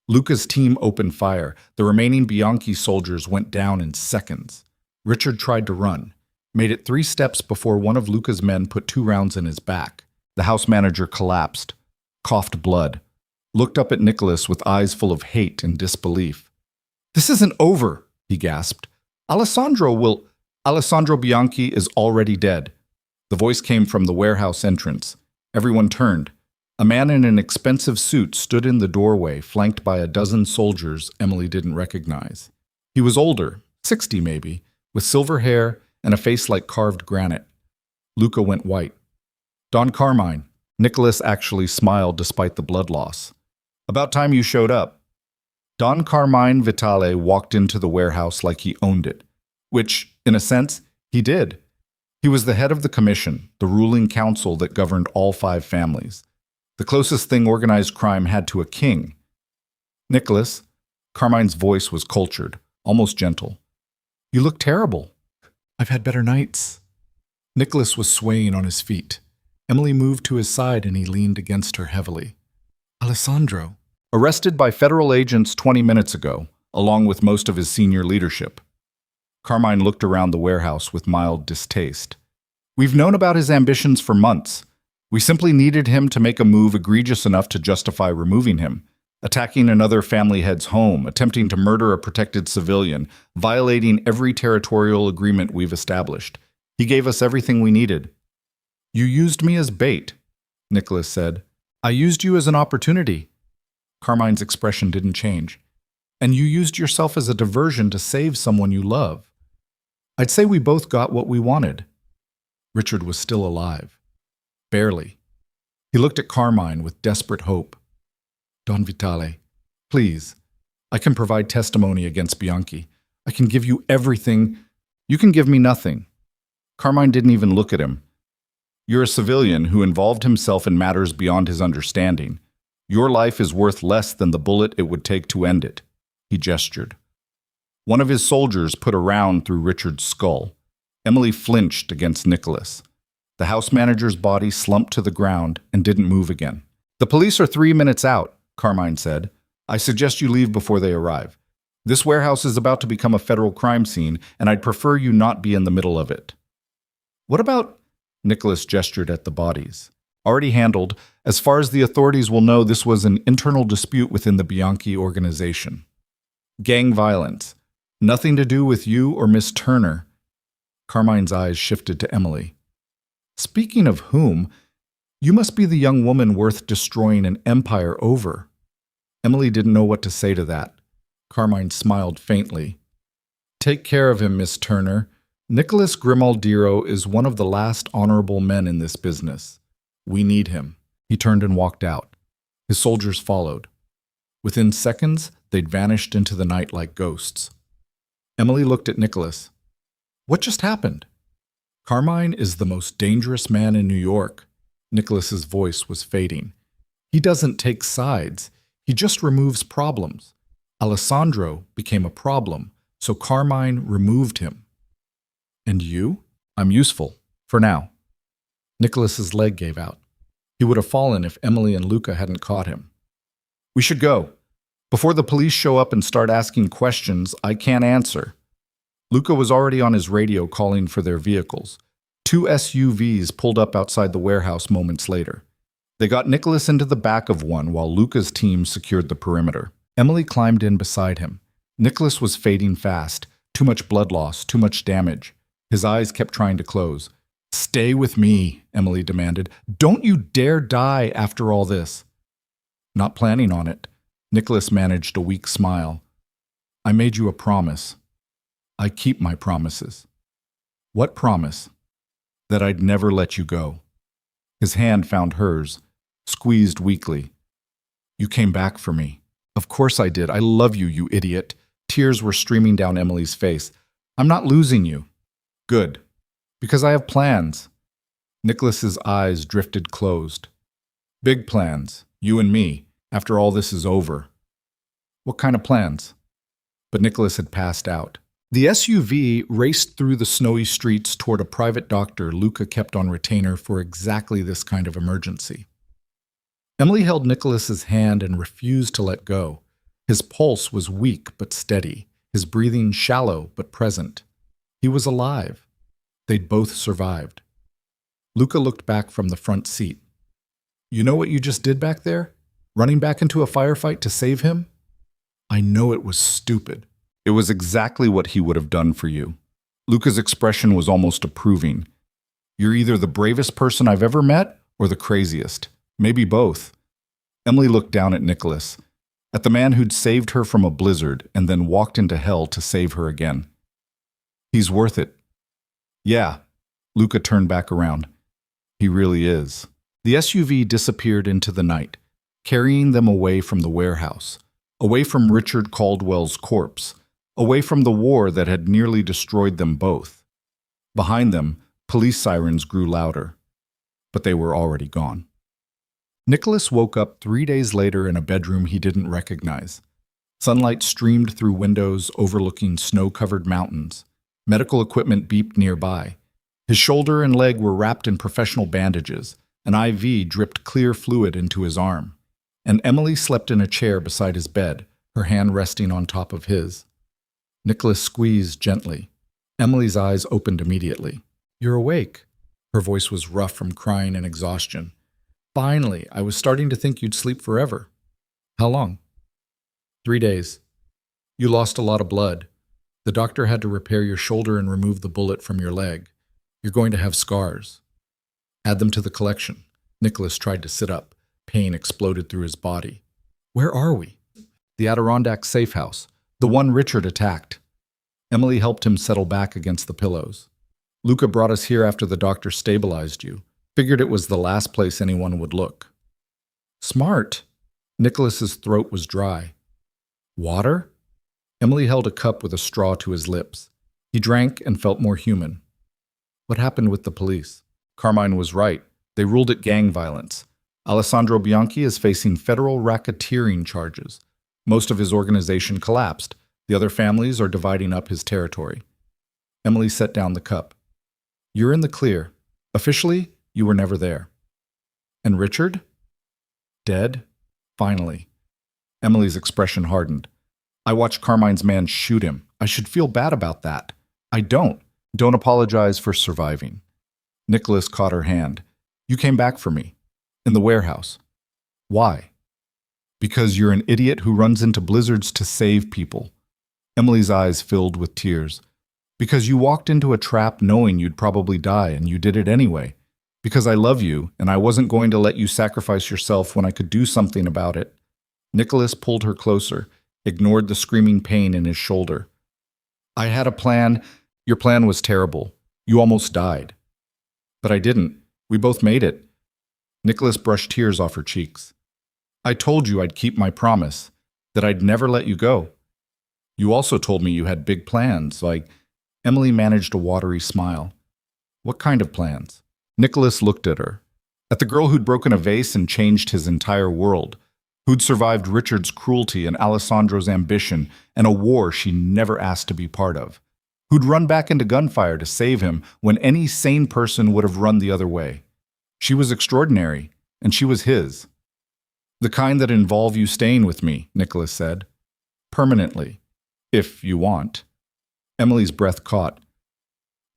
Luca's team opened fire. The remaining Bianchi soldiers went down in seconds. Richard tried to run, made it 3 steps before one of Luca's men put 2 rounds in his back. The house manager collapsed, coughed blood, looked up at Nicholas with eyes full of hate and disbelief. "This isn't over," he gasped. Alessandro Bianchi is already dead." The voice came from the warehouse entrance. Everyone turned. A man in an expensive suit stood in the doorway, flanked by a dozen soldiers Emily didn't recognize. He was older, 60 maybe, with silver hair and a face like carved granite. Luca went white. "Don Carmine." Nicholas actually smiled despite the blood loss. "About time you showed up." Don Carmine Vitale walked into the warehouse like he owned it, which, in a sense, he did. He was the head of the commission, the ruling council that governed all 5 families. The closest thing organized crime had to a king. "Nicholas," Carmine's voice was cultured, almost gentle. "You look terrible." "I've had better nights." Nicholas was swaying on his feet. Emily moved to his side and he leaned against her heavily. "Alessandro." "Arrested by federal agents 20 minutes ago, along with most of his senior leadership." Carmine looked around the warehouse with mild distaste. "We've known about his ambitions for months. We simply needed him to make a move egregious enough to justify removing him. Attacking another family head's home, attempting to murder a protected civilian, violating every territorial agreement we've established. He gave us everything we needed." "You used me as bait," Nicholas said. "I used you as an opportunity." Carmine's expression didn't change. "And you used yourself as a diversion to save someone you love. I'd say we both got what we wanted." Richard was still alive. Barely. He looked at Carmine with desperate hope. "Don Vitale, please. I can provide testimony against Bianchi. I can give you everything. You can give me nothing." Carmine didn't even look at him. "You're a civilian who involved himself in matters beyond his understanding. Your life is worth less than the bullet it would take to end it." He gestured. One of his soldiers put a round through Richard's skull. Emily flinched against Nicholas. The house manager's body slumped to the ground and didn't move again. "The police are 3 minutes out," Carmine said. "I suggest you leave before they arrive. This warehouse is about to become a federal crime scene, and I'd prefer you not be in the middle of it." "What about—" Nicholas gestured at the bodies. "Already handled. As far as the authorities will know, this was an internal dispute within the Bianchi organization. Gang violence. Nothing to do with you or Miss Turner." Carmine's eyes shifted to Emily. "Speaking of whom, you must be the young woman worth destroying an empire over." Emily didn't know what to say to that. Carmine smiled faintly. "Take care of him, Miss Turner. Nicholas Grimaldiro is one of the last honorable men in this business. We need him." He turned and walked out. His soldiers followed. Within seconds, they'd vanished into the night like ghosts. Emily looked at Nicholas. "What just happened?" "Carmine is the most dangerous man in New York." Nicholas's voice was fading. "He doesn't take sides. He just removes problems. Alessandro became a problem, so Carmine removed him." "And you?" "I'm useful. For now." Nicholas's leg gave out. He would have fallen if Emily and Luca hadn't caught him. "We should go. Before the police show up and start asking questions, I can't answer." Luca was already on his radio calling for their vehicles. 2 SUVs pulled up outside the warehouse moments later. They got Nicholas into the back of one while Luca's team secured the perimeter. Emily climbed in beside him. Nicholas was fading fast. Too much blood loss, too much damage. His eyes kept trying to close. "Stay with me," Emily demanded. "Don't you dare die after all this." "Not planning on it." Nicholas managed a weak smile. "I made you a promise. I keep my promises." "What promise?" "That I'd never let you go." His hand found hers, squeezed weakly. "You came back for me." "Of course I did. I love you, you idiot." Tears were streaming down Emily's face. "I'm not losing you." "Good. Because I have plans." Nicholas's eyes drifted closed. "Big plans. You and me. After all this is over." "What kind of plans?" But Nicholas had passed out. The SUV raced through the snowy streets toward a private doctor Luca kept on retainer for exactly this kind of emergency. Emily held Nicholas's hand and refused to let go. His pulse was weak but steady, his breathing shallow but present. He was alive. They'd both survived. Luca looked back from the front seat. You know what you just did back there? Running back into a firefight to save him? I know it was stupid. It was exactly what he would have done for you. Luca's expression was almost approving. You're either the bravest person I've ever met or the craziest. Maybe both. Emily looked down at Nicholas, at the man who'd saved her from a blizzard and then walked into hell to save her again. He's worth it. Yeah. Luca turned back around. He really is. The SUV disappeared into the night, carrying them away from the warehouse, away from Richard Caldwell's corpse, away from the war that had nearly destroyed them both. Behind them, police sirens grew louder, but they were already gone. Nicholas woke up 3 days later in a bedroom he didn't recognize. Sunlight streamed through windows overlooking snow-covered mountains. Medical equipment beeped nearby. His shoulder and leg were wrapped in professional bandages. An IV dripped clear fluid into his arm. And Emily slept in a chair beside his bed, her hand resting on top of his. Nicholas squeezed gently. Emily's eyes opened immediately. You're awake. Her voice was rough from crying and exhaustion. Finally, I was starting to think you'd sleep forever. How long? 3 days. You lost a lot of blood. The doctor had to repair your shoulder and remove the bullet from your leg. You're going to have scars. Add them to the collection. Nicholas tried to sit up. Pain exploded through his body. Where are we? The Adirondack safe house. The one Richard attacked. Emily helped him settle back against the pillows. Luca brought us here after the doctor stabilized you. Figured it was the last place anyone would look. Smart. Nicholas's throat was dry. Water? Emily held a cup with a straw to his lips. He drank and felt more human. What happened with the police? Carmine was right. They ruled it gang violence. Alessandro Bianchi is facing federal racketeering charges. Most of his organization collapsed. The other families are dividing up his territory. Emily set down the cup. You're in the clear. Officially, you were never there. And Richard? Dead? Finally. Emily's expression hardened. I watched Carmine's man shoot him. I should feel bad about that. I don't. Don't apologize for surviving. Nicholas caught her hand. You came back for me. In the warehouse. Why? Because you're an idiot who runs into blizzards to save people. Emily's eyes filled with tears. Because you walked into a trap knowing you'd probably die and you did it anyway. Because I love you and I wasn't going to let you sacrifice yourself when I could do something about it. Nicholas pulled her closer, ignored the screaming pain in his shoulder. I had a plan. Your plan was terrible. You almost died. But I didn't. We both made it. Nicholas brushed tears off her cheeks. I told you I'd keep my promise, that I'd never let you go. You also told me you had big plans, like... Emily managed a watery smile. What kind of plans? Nicholas looked at her. At the girl who'd broken a vase and changed his entire world, who'd survived Richard's cruelty and Alessandro's ambition and a war she never asked to be part of, who'd run back into gunfire to save him when any sane person would have run the other way. She was extraordinary, and she was his. The kind that involve you staying with me, Nicholas said. Permanently, if you want. Emily's breath caught.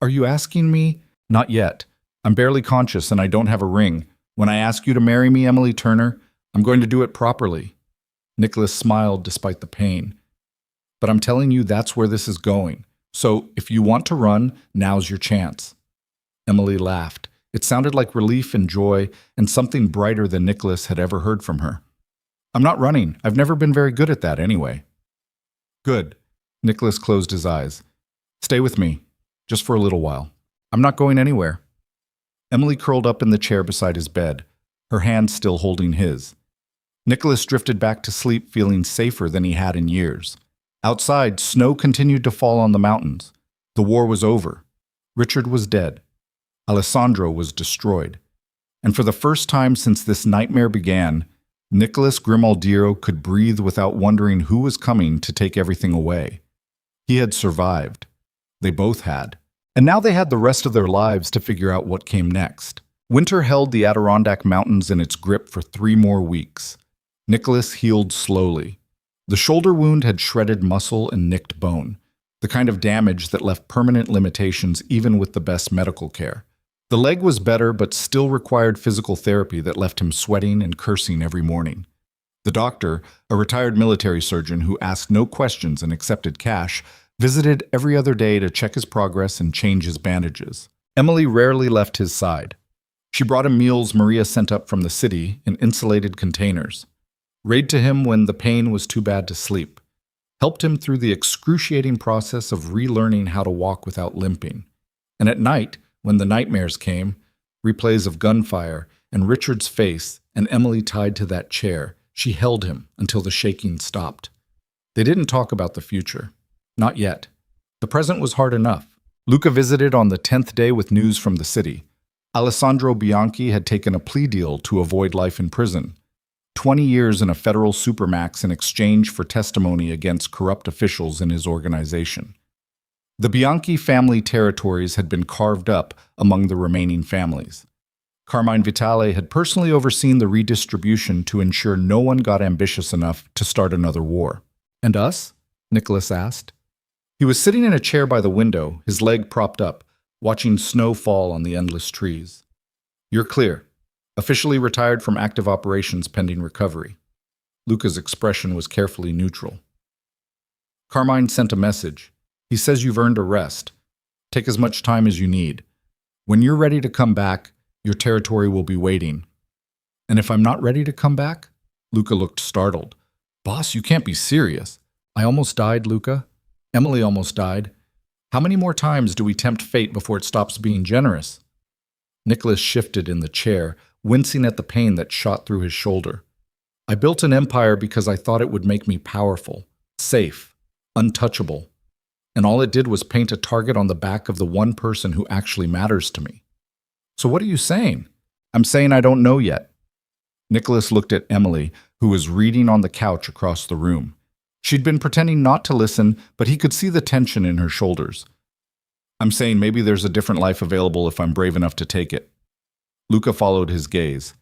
Are you asking me? Not yet. I'm barely conscious and I don't have a ring. When I ask you to marry me, Emily Turner, I'm going to do it properly. Nicholas smiled despite the pain. But I'm telling you that's where this is going. So if you want to run, now's your chance. Emily laughed. It sounded like relief and joy and something brighter than Nicholas had ever heard from her. I'm not running. I've never been very good at that anyway. Good. Nicholas closed his eyes. Stay with me, just for a little while. I'm not going anywhere. Emily curled up in the chair beside his bed, her hand still holding his. Nicholas drifted back to sleep feeling safer than he had in years. Outside, snow continued to fall on the mountains. The war was over. Richard was dead. Alessandro was destroyed. And for the first time since this nightmare began, Nicholas Grimaldiero could breathe without wondering who was coming to take everything away. He had survived. They both had. And now they had the rest of their lives to figure out what came next. Winter held the Adirondack Mountains in its grip for 3 more weeks. Nicholas healed slowly. The shoulder wound had shredded muscle and nicked bone, the kind of damage that left permanent limitations even with the best medical care. The leg was better, but still required physical therapy that left him sweating and cursing every morning. The doctor, a retired military surgeon who asked no questions and accepted cash, visited every other day to check his progress and change his bandages. Emily rarely left his side. She brought him meals Maria sent up from the city in insulated containers, read to him when the pain was too bad to sleep, helped him through the excruciating process of relearning how to walk without limping. And at night, when the nightmares came, replays of gunfire and Richard's face and Emily tied to that chair, she held him until the shaking stopped. They didn't talk about the future. Not yet. The present was hard enough. Luca visited on the 10th day with news from the city. Alessandro Bianchi had taken a plea deal to avoid life in prison. 20 years in a federal supermax in exchange for testimony against corrupt officials in his organization. The Bianchi family territories had been carved up among the remaining families. Carmine Vitale had personally overseen the redistribution to ensure no one got ambitious enough to start another war. "And us?" Nicholas asked. He was sitting in a chair by the window, his leg propped up, watching snow fall on the endless trees. "You're clear. Officially retired from active operations pending recovery." Luca's expression was carefully neutral. "Carmine sent a message. He says you've earned a rest. Take as much time as you need. When you're ready to come back, your territory will be waiting." "And if I'm not ready to come back?" Luca looked startled. "Boss, you can't be serious." "I almost died, Luca. Emily almost died. How many more times do we tempt fate before it stops being generous?" Nicholas shifted in the chair, wincing at the pain that shot through his shoulder. "I built an empire because I thought it would make me powerful, safe, untouchable. And all it did was paint a target on the back of the one person who actually matters to me." "So what are you saying?" "I'm saying I don't know yet." Nicholas looked at Emily, who was reading on the couch across the room. She'd been pretending not to listen, but he could see the tension in her shoulders. "I'm saying maybe there's a different life available if I'm brave enough to take it." Luca followed his gaze.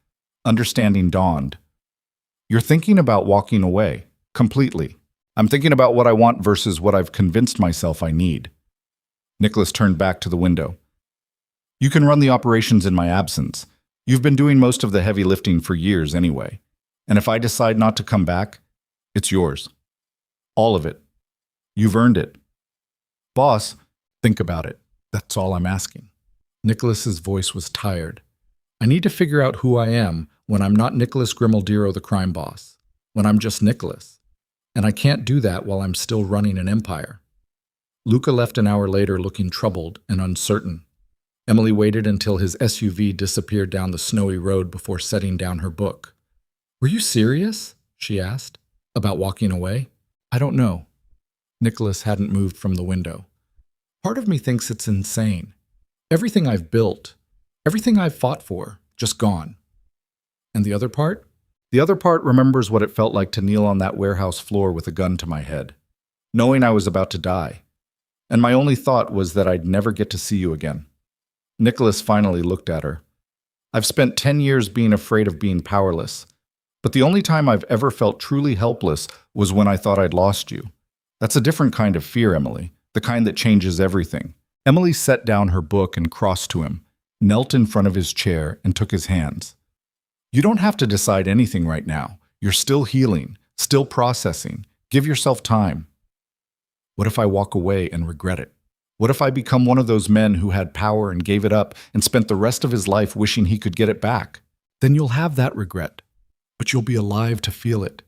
Understanding dawned. "You're thinking about walking away, completely. I'm thinking about what I want versus what I've convinced myself I need." Nicholas turned back to the window. "You can run the operations in my absence. You've been doing most of the heavy lifting for years anyway. And if I decide not to come back, it's yours. All of it. You've earned it. Boss, think about it. That's all I'm asking." Nicholas's voice was tired. "I need to figure out who I am when I'm not Nicholas Grimaldiro, the crime boss. When I'm just Nicholas. And I can't do that while I'm still running an empire." Luca left an hour later looking troubled and uncertain. Emily waited until his SUV disappeared down the snowy road before setting down her book. "Were you serious?" she asked. "About walking away?" "I don't know." Nicholas hadn't moved from the window. "Part of me thinks it's insane. Everything I've built, everything I've fought for, just gone." "And the other part?" "The other part remembers what it felt like to kneel on that warehouse floor with a gun to my head, knowing I was about to die. And my only thought was that I'd never get to see you again." Nicholas finally looked at her. "I've spent 10 years being afraid of being powerless. But the only time I've ever felt truly helpless was when I thought I'd lost you. That's a different kind of fear, Emily, the kind that changes everything." Emily set down her book and crossed to him, knelt in front of his chair, and took his hands. "You don't have to decide anything right now. You're still healing, still processing. Give yourself time." "What if I walk away and regret it? What if I become one of those men who had power and gave it up and spent the rest of his life wishing he could get it back?" "Then you'll have that regret. But you'll be alive to feel it,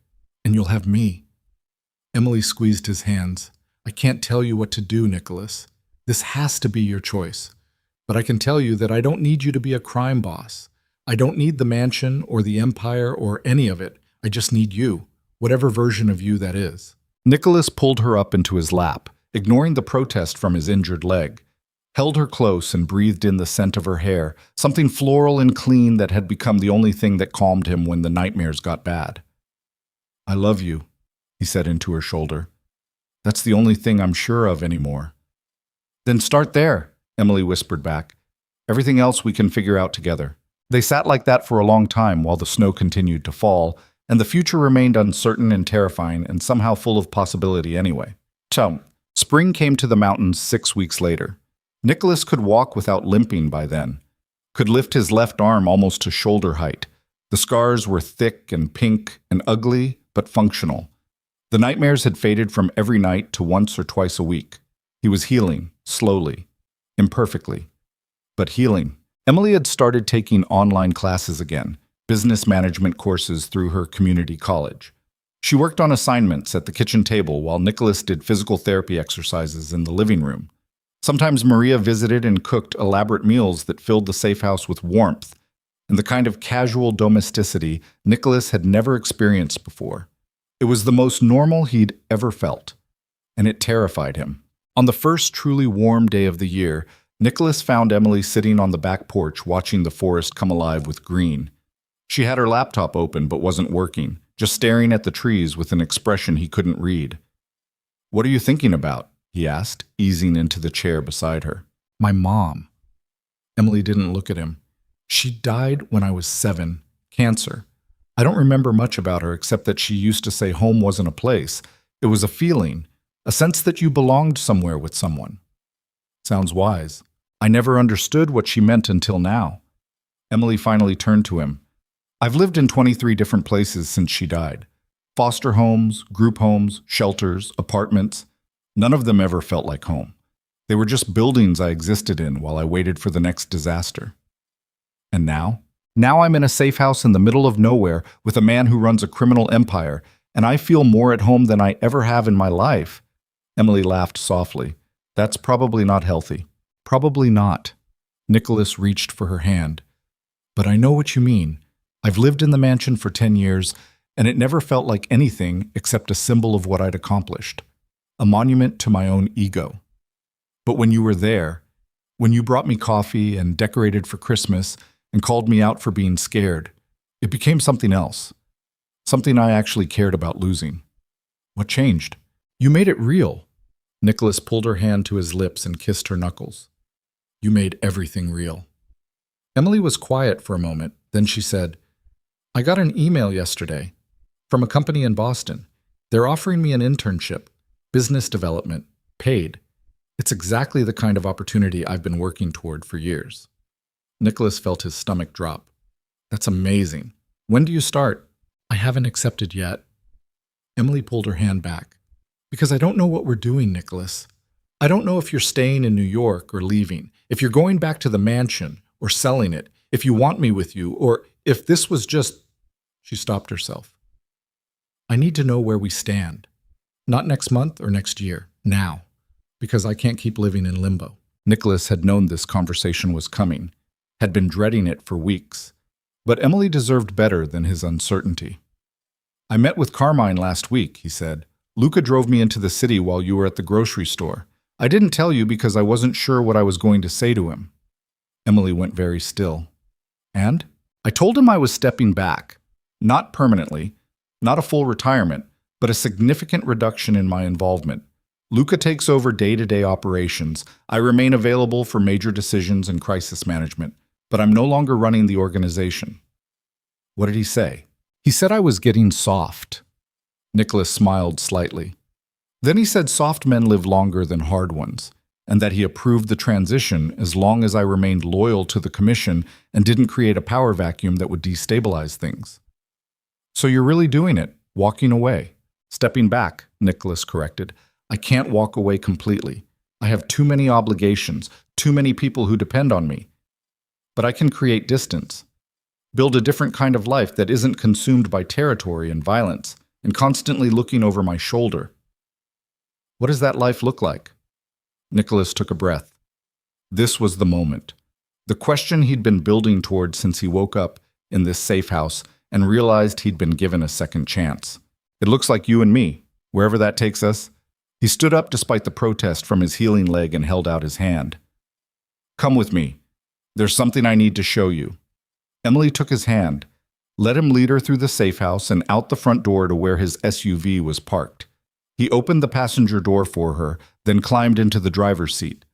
and you'll have me." Emily squeezed his hands. "I can't tell you what to do, Nicholas. This has to be your choice. But I can tell you that I don't need you to be a crime boss. I don't need the mansion or the empire or any of it. I just need you, whatever version of you that is." Nicholas pulled her up into his lap, ignoring the protest from his injured leg, held her close and breathed in the scent of her hair, something floral and clean that had become the only thing that calmed him when the nightmares got bad. "I love you," he said into her shoulder. "That's the only thing I'm sure of anymore." "Then start there," Emily whispered back. "Everything else we can figure out together." They sat like that for a long time while the snow continued to fall, and the future remained uncertain and terrifying and somehow full of possibility anyway. So, spring came to the mountains 6 weeks later. Nicholas could walk without limping by then, could lift his left arm almost to shoulder height. The scars were thick and pink and ugly, but functional. The nightmares had faded from every night to once or twice a week. He was healing, slowly, imperfectly, but healing. Emily had started taking online classes again, business management courses through her community college. She worked on assignments at the kitchen table while Nicholas did physical therapy exercises in the living room. Sometimes Maria visited and cooked elaborate meals that filled the safe house with warmth and the kind of casual domesticity Nicholas had never experienced before. It was the most normal he'd ever felt, and it terrified him. On the first truly warm day of the year, Nicholas found Emily sitting on the back porch watching the forest come alive with green. She had her laptop open but wasn't working, just staring at the trees with an expression he couldn't read. "What are you thinking about?" he asked, easing into the chair beside her. "My mom." Emily didn't look at him. "She died when I was 7. Cancer. I don't remember much about her except that she used to say home wasn't a place. It was a feeling, a sense that you belonged somewhere with someone." Sounds wise. I never understood what she meant until now. Emily finally turned to him. "I've lived in 23 different places since she died. Foster homes, group homes, shelters, apartments. None of them ever felt like home. They were just buildings I existed in while I waited for the next disaster. And now? Now I'm in a safe house in the middle of nowhere with a man who runs a criminal empire, and I feel more at home than I ever have in my life." Emily laughed softly. "That's probably not healthy." "Probably not." Nicholas reached for her hand. "But I know what you mean. I've lived in the mansion for 10 years, and it never felt like anything except a symbol of what I'd accomplished. A monument to my own ego. But when you were there, when you brought me coffee and decorated for Christmas and called me out for being scared, it became something else. Something I actually cared about losing." "What changed?" "You made it real." Nicholas pulled her hand to his lips and kissed her knuckles. "You made everything real." Emily was quiet for a moment, then she said, "I got an email yesterday from a company in Boston. They're offering me an internship, business development, paid. It's exactly the kind of opportunity I've been working toward for years." Nicholas felt his stomach drop. "That's amazing. When do you start?" "I haven't accepted yet." Emily pulled her hand back. "Because I don't know what we're doing, Nicholas. I don't know if you're staying in New York or leaving, if you're going back to the mansion or selling it, if you want me with you, or if this was just—" She stopped herself. "I need to know where we stand. Not next month or next year, now, because I can't keep living in limbo." Nicholas had known this conversation was coming, had been dreading it for weeks. But Emily deserved better than his uncertainty. "I met with Carmine last week," he said. "Luca drove me into the city while you were at the grocery store. I didn't tell you because I wasn't sure what I was going to say to him." Emily went very still. "And?" "I told him I was stepping back. Not permanently, not a full retirement, but a significant reduction in my involvement. Luca takes over day-to-day operations. I remain available for major decisions and crisis management, but I'm no longer running the organization." "What did he say?" "He said I was getting soft." Nicholas smiled slightly. "Then he said soft men live longer than hard ones, and that he approved the transition as long as I remained loyal to the commission and didn't create a power vacuum that would destabilize things." "So you're really doing it, walking away." "Stepping back," Nicholas corrected. "I can't walk away completely. I have too many obligations, too many people who depend on me. But I can create distance, build a different kind of life that isn't consumed by territory and violence, and constantly looking over my shoulder." "What does that life look like?" Nicholas took a breath. This was the moment. The question he'd been building toward since he woke up in this safe house and realized he'd been given a second chance. "It looks like you and me, wherever that takes us." He stood up despite the protest from his healing leg and held out his hand. "Come with me. There's something I need to show you." Emily took his hand, let him lead her through the safe house and out the front door to where his SUV was parked. He opened the passenger door for her, then climbed into the driver's seat.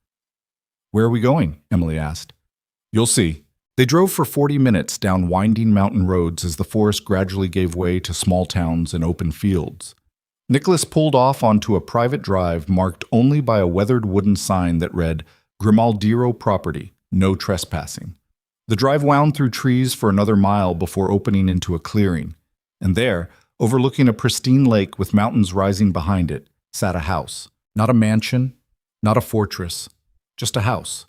"Where are we going?" Emily asked. "You'll see. They drove for 40 minutes down winding mountain roads as the forest gradually gave way to small towns and open fields. Nicholas pulled off onto a private drive marked only by a weathered wooden sign that read, Grimaldiro Property, no trespassing. The drive wound through trees for another mile before opening into a clearing, and there, overlooking a pristine lake with mountains rising behind it, sat a house. Not a mansion, not a fortress, just a house.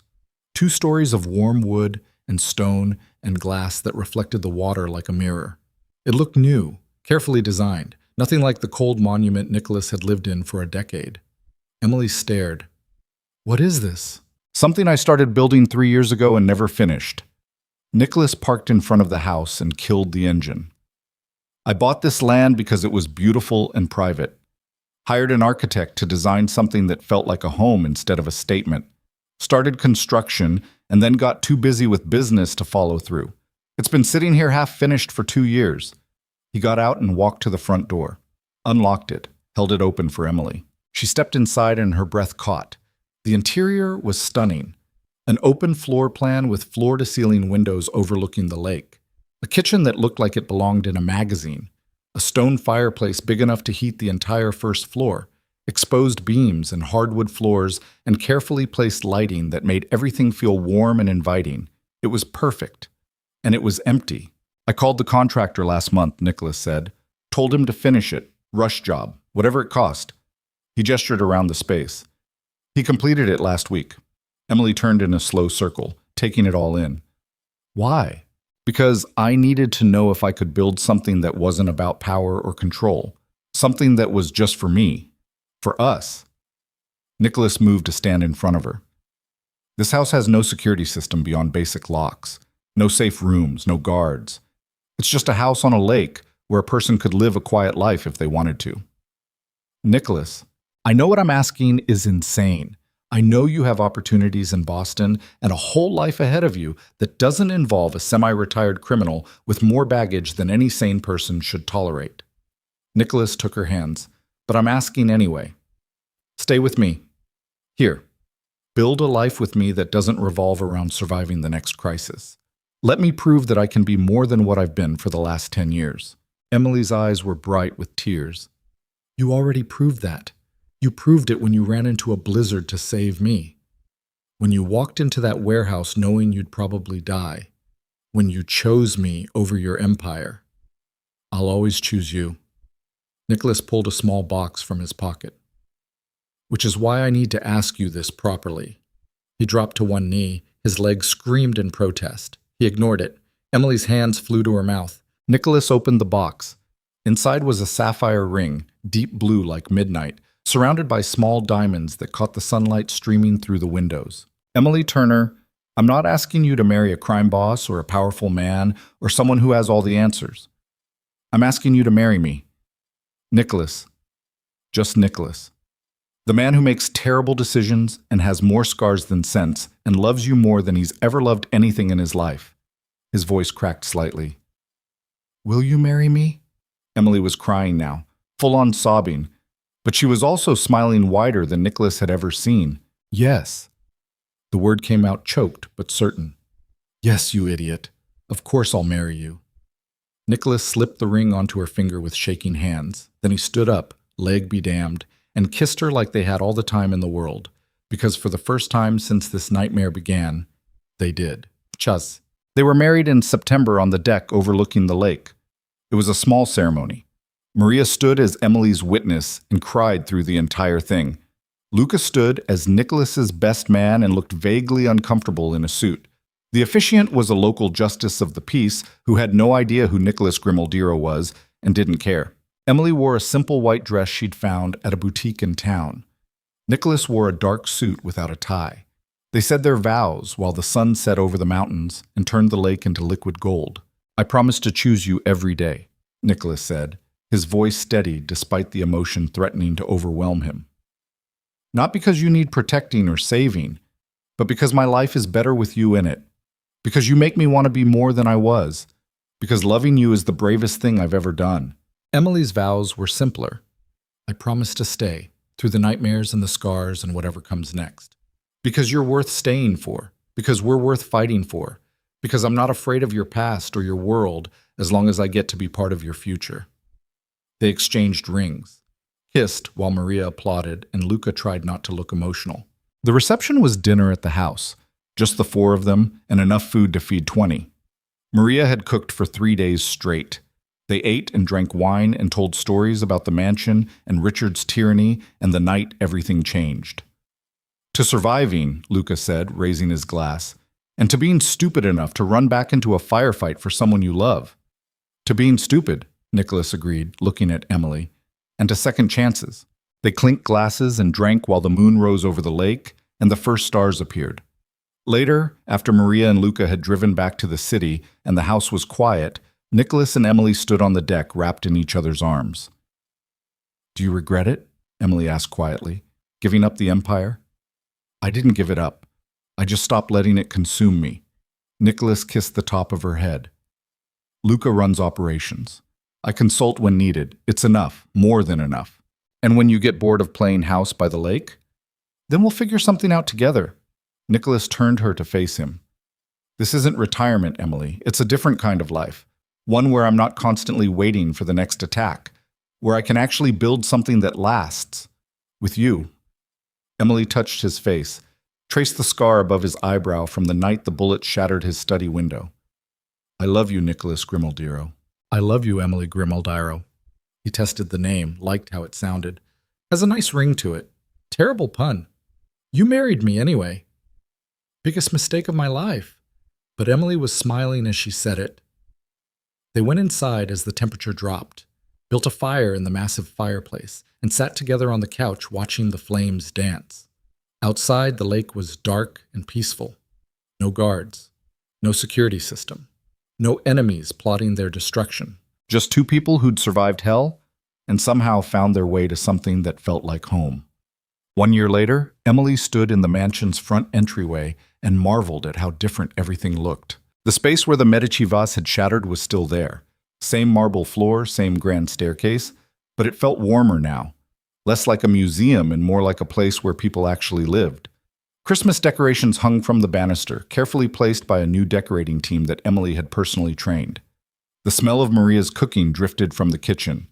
2 stories of warm wood and stone and glass that reflected the water like a mirror. It looked new, carefully designed, nothing like the cold monument Nicholas had lived in for a decade. Emily stared. What is this? Something I started building 3 years ago and never finished. Nicholas parked in front of the house and killed the engine. I bought this land because it was beautiful and private. Hired an architect to design something that felt like a home instead of a statement. Started construction, and then got too busy with business to follow through. It's been sitting here half-finished for 2 years. He got out and walked to the front door, unlocked it, held it open for Emily. She stepped inside and her breath caught. The interior was stunning. An open floor plan with floor-to-ceiling windows overlooking the lake. A kitchen that looked like it belonged in a magazine. A stone fireplace big enough to heat the entire first floor. Exposed beams and hardwood floors and carefully placed lighting that made everything feel warm and inviting. It was perfect. And it was empty. I called the contractor last month, Nicholas said. Told him to finish it. Rush job. Whatever it cost. He gestured around the space. He completed it last week. Emily turned in a slow circle, taking it all in. Why? Because I needed to know if I could build something that wasn't about power or control. Something that was just for me. For us. Nicholas moved to stand in front of her. This house has no security system beyond basic locks. No safe rooms, no guards. It's just a house on a lake where a person could live a quiet life if they wanted to. Nicholas, I know what I'm asking is insane. I know you have opportunities in Boston and a whole life ahead of you that doesn't involve a semi-retired criminal with more baggage than any sane person should tolerate. Nicholas took her hands. But I'm asking anyway. Stay with me. Here. Build a life with me that doesn't revolve around surviving the next crisis. Let me prove that I can be more than what I've been for the last 10 years. Emily's eyes were bright with tears. You already proved that. You proved it when you ran into a blizzard to save me. When you walked into that warehouse knowing you'd probably die. When you chose me over your empire. I'll always choose you. Nicholas pulled a small box from his pocket. Which is why I need to ask you this properly. He dropped to one knee. His legs screamed in protest. He ignored it. Emily's hands flew to her mouth. Nicholas opened the box. Inside was a sapphire ring, deep blue like midnight, surrounded by small diamonds that caught the sunlight streaming through the windows. Emily Turner, I'm not asking you to marry a crime boss or a powerful man or someone who has all the answers. I'm asking you to marry me. Nicholas. Just Nicholas. The man who makes terrible decisions and has more scars than sense and loves you more than he's ever loved anything in his life. His voice cracked slightly. Will you marry me? Emily was crying now, full-on sobbing, but she was also smiling wider than Nicholas had ever seen. Yes. The word came out choked but certain. Yes, you idiot. Of course I'll marry you. Nicholas slipped the ring onto her finger with shaking hands. Then he stood up, leg be damned, and kissed her like they had all the time in the world, because for the first time since this nightmare began, they did. Chas. They were married in September on the deck overlooking the lake. It was a small ceremony. Maria stood as Emily's witness and cried through the entire thing. Lucas stood as Nicholas's best man and looked vaguely uncomfortable in a suit. The officiant was a local justice of the peace who had no idea who Nicholas Grimaldiro was and didn't care. Emily wore a simple white dress she'd found at a boutique in town. Nicholas wore a dark suit without a tie. They said their vows while the sun set over the mountains and turned the lake into liquid gold. I promise to choose you every day, Nicholas said, his voice steady despite the emotion threatening to overwhelm him. Not because you need protecting or saving, but because my life is better with you in it. Because you make me want to be more than I was. Because loving you is the bravest thing I've ever done. Emily's vows were simpler. I promise to stay, through the nightmares and the scars and whatever comes next. Because you're worth staying for. Because we're worth fighting for. Because I'm not afraid of your past or your world as long as I get to be part of your future. They exchanged rings, kissed while Maria applauded, and Luca tried not to look emotional. The reception was dinner at the house, just the four of them and enough food to feed 20. Maria had cooked for 3 days straight. They ate and drank wine and told stories about the mansion and Richard's tyranny and the night everything changed. To surviving, Luca said, raising his glass, and to being stupid enough to run back into a firefight for someone you love. To being stupid, Nicholas agreed, looking at Emily, and to second chances. They clinked glasses and drank while the moon rose over the lake and the first stars appeared. Later, after Maria and Luca had driven back to the city and the house was quiet, Nicholas and Emily stood on the deck wrapped in each other's arms. "Do you regret it?" Emily asked quietly. "Giving up the empire?" "I didn't give it up. I just stopped letting it consume me." Nicholas kissed the top of her head. "Luca runs operations. I consult when needed. It's enough, more than enough. And when you get bored of playing house by the lake? Then we'll figure something out together." Nicholas turned her to face him. "This isn't retirement, Emily. It's a different kind of life. One where I'm not constantly waiting for the next attack. Where I can actually build something that lasts. With you." Emily touched his face, traced the scar above his eyebrow from the night the bullet shattered his study window. "I love you, Nicholas Grimaldiro." "I love you, Emily Grimaldiro." He tested the name, liked how it sounded. "Has a nice ring to it. Terrible pun. You married me anyway." "Biggest mistake of my life." But Emily was smiling as she said it. They went inside as the temperature dropped, built a fire in the massive fireplace, and sat together on the couch watching the flames dance. Outside, the lake was dark and peaceful. No guards, no security system, no enemies plotting their destruction. Just two people who'd survived hell and somehow found their way to something that felt like home. 1 year later, Emily stood in the mansion's front entryway and marveled at how different everything looked. The space where the Medici vase had shattered was still there. Same marble floor, same grand staircase, but it felt warmer now. Less like a museum and more like a place where people actually lived. Christmas decorations hung from the banister, carefully placed by a new decorating team that Emily had personally trained. The smell of Maria's cooking drifted from the kitchen.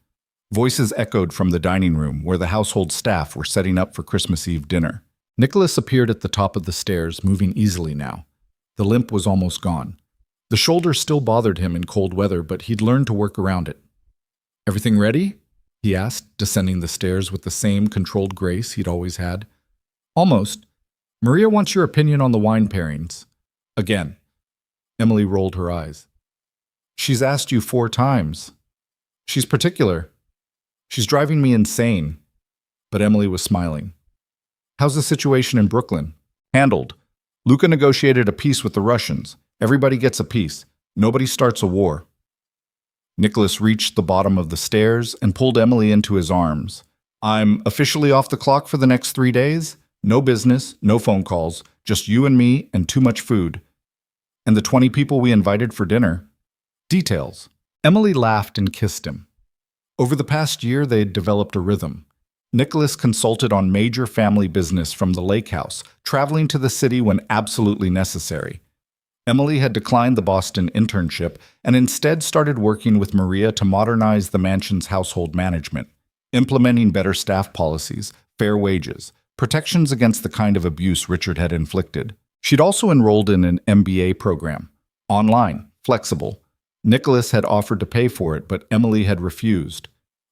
Voices echoed from the dining room, where the household staff were setting up for Christmas Eve dinner. Nicholas appeared at the top of the stairs, moving easily now. The limp was almost gone. The shoulder still bothered him in cold weather, but he'd learned to work around it. "Everything ready?" he asked, descending the stairs with the same controlled grace he'd always had. "Almost. Maria wants your opinion on the wine pairings." "Again." Emily rolled her eyes. "She's asked you 4 times. She's particular. She's driving me insane." But Emily was smiling. "How's the situation in Brooklyn?" "Handled. Luca negotiated a peace with the Russians. Everybody gets a piece. Nobody starts a war." Nicholas reached the bottom of the stairs and pulled Emily into his arms. "I'm officially off the clock for the next 3 days. No business, no phone calls, just you and me and too much food. And the 20 people we invited for dinner. Details." Emily laughed and kissed him. Over the past year, they'd developed a rhythm. Nicholas consulted on major family business from the lake house, traveling to the city when absolutely necessary. Emily had declined the Boston internship and instead started working with Maria to modernize the mansion's household management, implementing better staff policies, fair wages, protections against the kind of abuse Richard had inflicted. She'd also enrolled in an MBA program, online, flexible. Nicholas had offered to pay for it, but Emily had refused.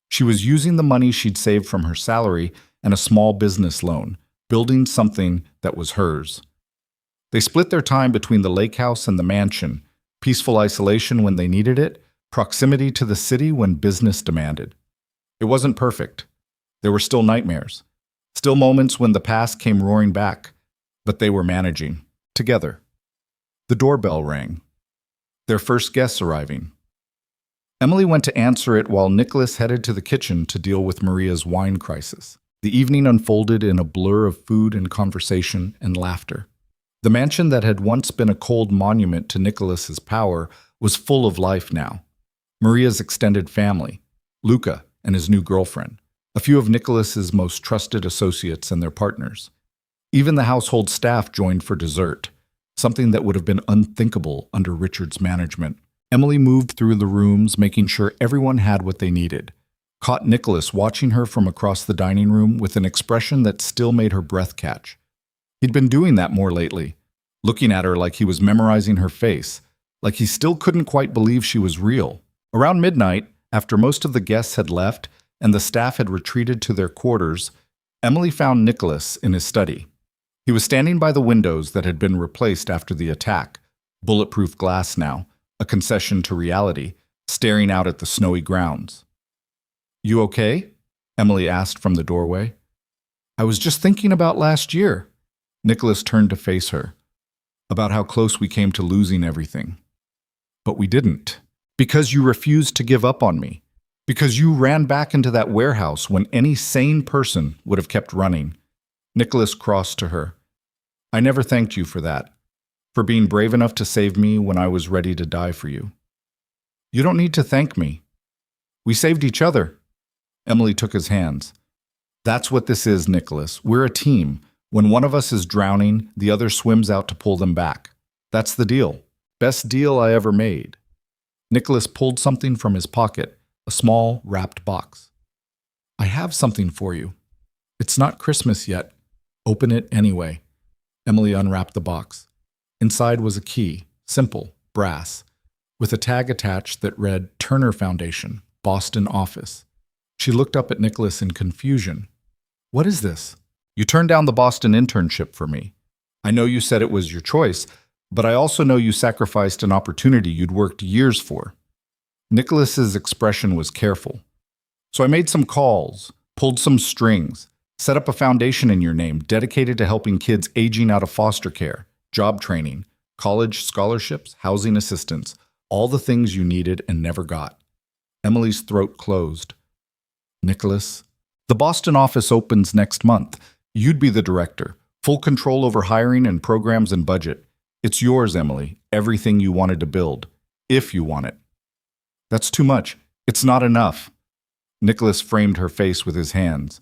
She was using the money she'd saved from her salary and a small business loan, building something that was hers. They split their time between the lake house and the mansion, peaceful isolation when they needed it, proximity to the city when business demanded. It wasn't perfect. There were still nightmares, still moments when the past came roaring back, but they were managing, together. The doorbell rang. Their first guests arriving. Emily went to answer it while Nicholas headed to the kitchen to deal with Maria's wine crisis. The evening unfolded in a blur of food and conversation and laughter. The mansion that had once been a cold monument to Nicholas's power was full of life now. Maria's extended family, Luca and his new girlfriend, a few of Nicholas's most trusted associates and their partners. Even the household staff joined for dessert. something that would have been unthinkable under Richard's management. Emily moved through the rooms, making sure everyone had what they needed. Caught Nicholas watching her from across the dining room with an expression that still made her breath catch. He'd been doing that more lately, looking at her like he was memorizing her face, like he still couldn't quite believe she was real. Around midnight, after most of the guests had left and the staff had retreated to their quarters, Emily found Nicholas in his study. He was standing by the windows that had been replaced after the attack, bulletproof glass now, a concession to reality, staring out at the snowy grounds. "You okay?" Emily asked from the doorway. "I was just thinking about last year." Nicholas turned to face her. "About how close we came to losing everything. But we didn't. Because you refused to give up on me. Because you ran back into that warehouse when any sane person would have kept running." Nicholas crossed to her. "I never thanked you for that. For being brave enough to save me when I was ready to die for you." "You don't need to thank me. We saved each other." Emily took his hands. "That's what this is, Nicholas. We're a team. When one of us is drowning, the other swims out to pull them back. That's the deal. Best deal I ever made." Nicholas pulled something from his pocket, a small, wrapped box. "I have something for you. It's not Christmas yet. Open it anyway." Emily unwrapped the box. Inside was a key, simple, brass, with a tag attached that read Turner Foundation, Boston office. She looked up at Nicholas in confusion. "What is this?" "You turned down the Boston internship for me. I know you said it was your choice, but I also know you sacrificed an opportunity you'd worked years for." Nicholas's expression was careful. "So I made some calls, pulled some strings, set up a foundation in your name dedicated to helping kids aging out of foster care, job training, college scholarships, housing assistance, all the things you needed and never got." Emily's throat closed. "Nicholas, the Boston office opens next month. You'd be the director, full control over hiring and programs and budget. It's yours, Emily, everything you wanted to build, if you want it." "That's too much. It's not enough." Nicholas framed her face with his hands.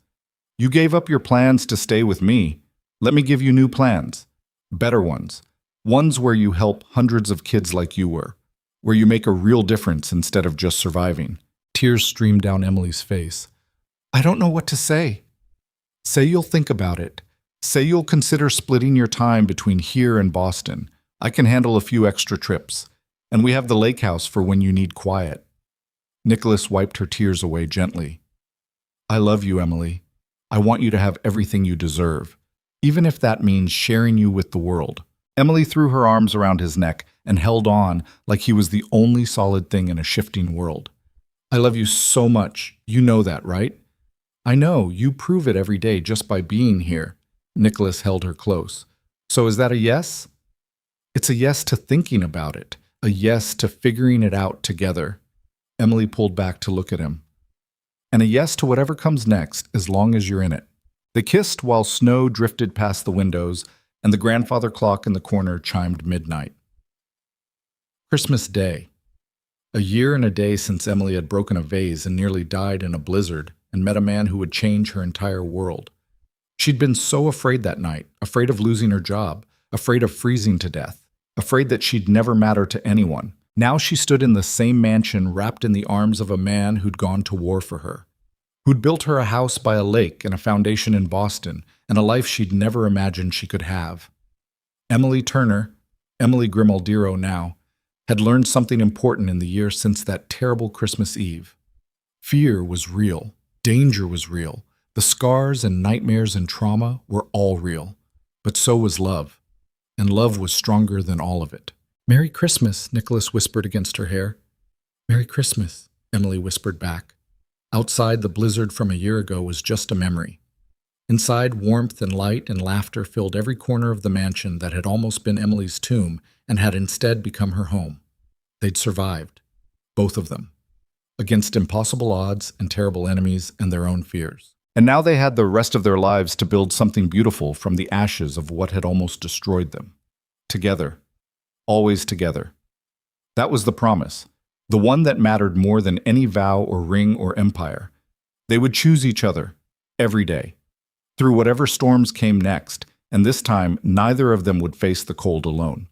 "You gave up your plans to stay with me. Let me give you new plans. Better ones. Ones where you help hundreds of kids like you were. Where you make a real difference instead of just surviving." Tears streamed down Emily's face. "I don't know what to say." "Say you'll think about it. Say you'll consider splitting your time between here and Boston. I can handle a few extra trips. And we have the lake house for when you need quiet." Nicholas wiped her tears away gently. "I love you, Emily. I want you to have everything you deserve, even if that means sharing you with the world." Emily threw her arms around his neck and held on like he was the only solid thing in a shifting world. "I love you so much. You know that, right?" "I know. You prove it every day just by being here." Nicholas held her close. "So is that a yes?" "It's a yes to thinking about it. A yes to figuring it out together." Emily pulled back to look at him. "And a yes to whatever comes next, as long as you're in it." They kissed while snow drifted past the windows, and the grandfather clock in the corner chimed midnight. Christmas Day. A year and a day since Emily had broken a vase and nearly died in a blizzard and met a man who would change her entire world. She'd been so afraid that night, afraid of losing her job, afraid of freezing to death, afraid that she'd never matter to anyone. Now she stood in the same mansion wrapped in the arms of a man who'd gone to war for her, who'd built her a house by a lake and a foundation in Boston, and a life she'd never imagined she could have. Emily Turner, Emily Grimaldiro now, had learned something important in the year since that terrible Christmas Eve. Fear was real. Danger was real. The scars and nightmares and trauma were all real. But so was love. And love was stronger than all of it. "Merry Christmas," Nicholas whispered against her hair. "Merry Christmas," Emily whispered back. Outside, the blizzard from a year ago was just a memory. Inside, warmth and light and laughter filled every corner of the mansion that had almost been Emily's tomb and had instead become her home. They'd survived. Both of them. Against impossible odds and terrible enemies and their own fears. And now they had the rest of their lives to build something beautiful from the ashes of what had almost destroyed them. Together. Always together. That was the promise. The one that mattered more than any vow or ring or empire. They would choose each other. Every day. Through whatever storms came next. And this time, neither of them would face the cold alone.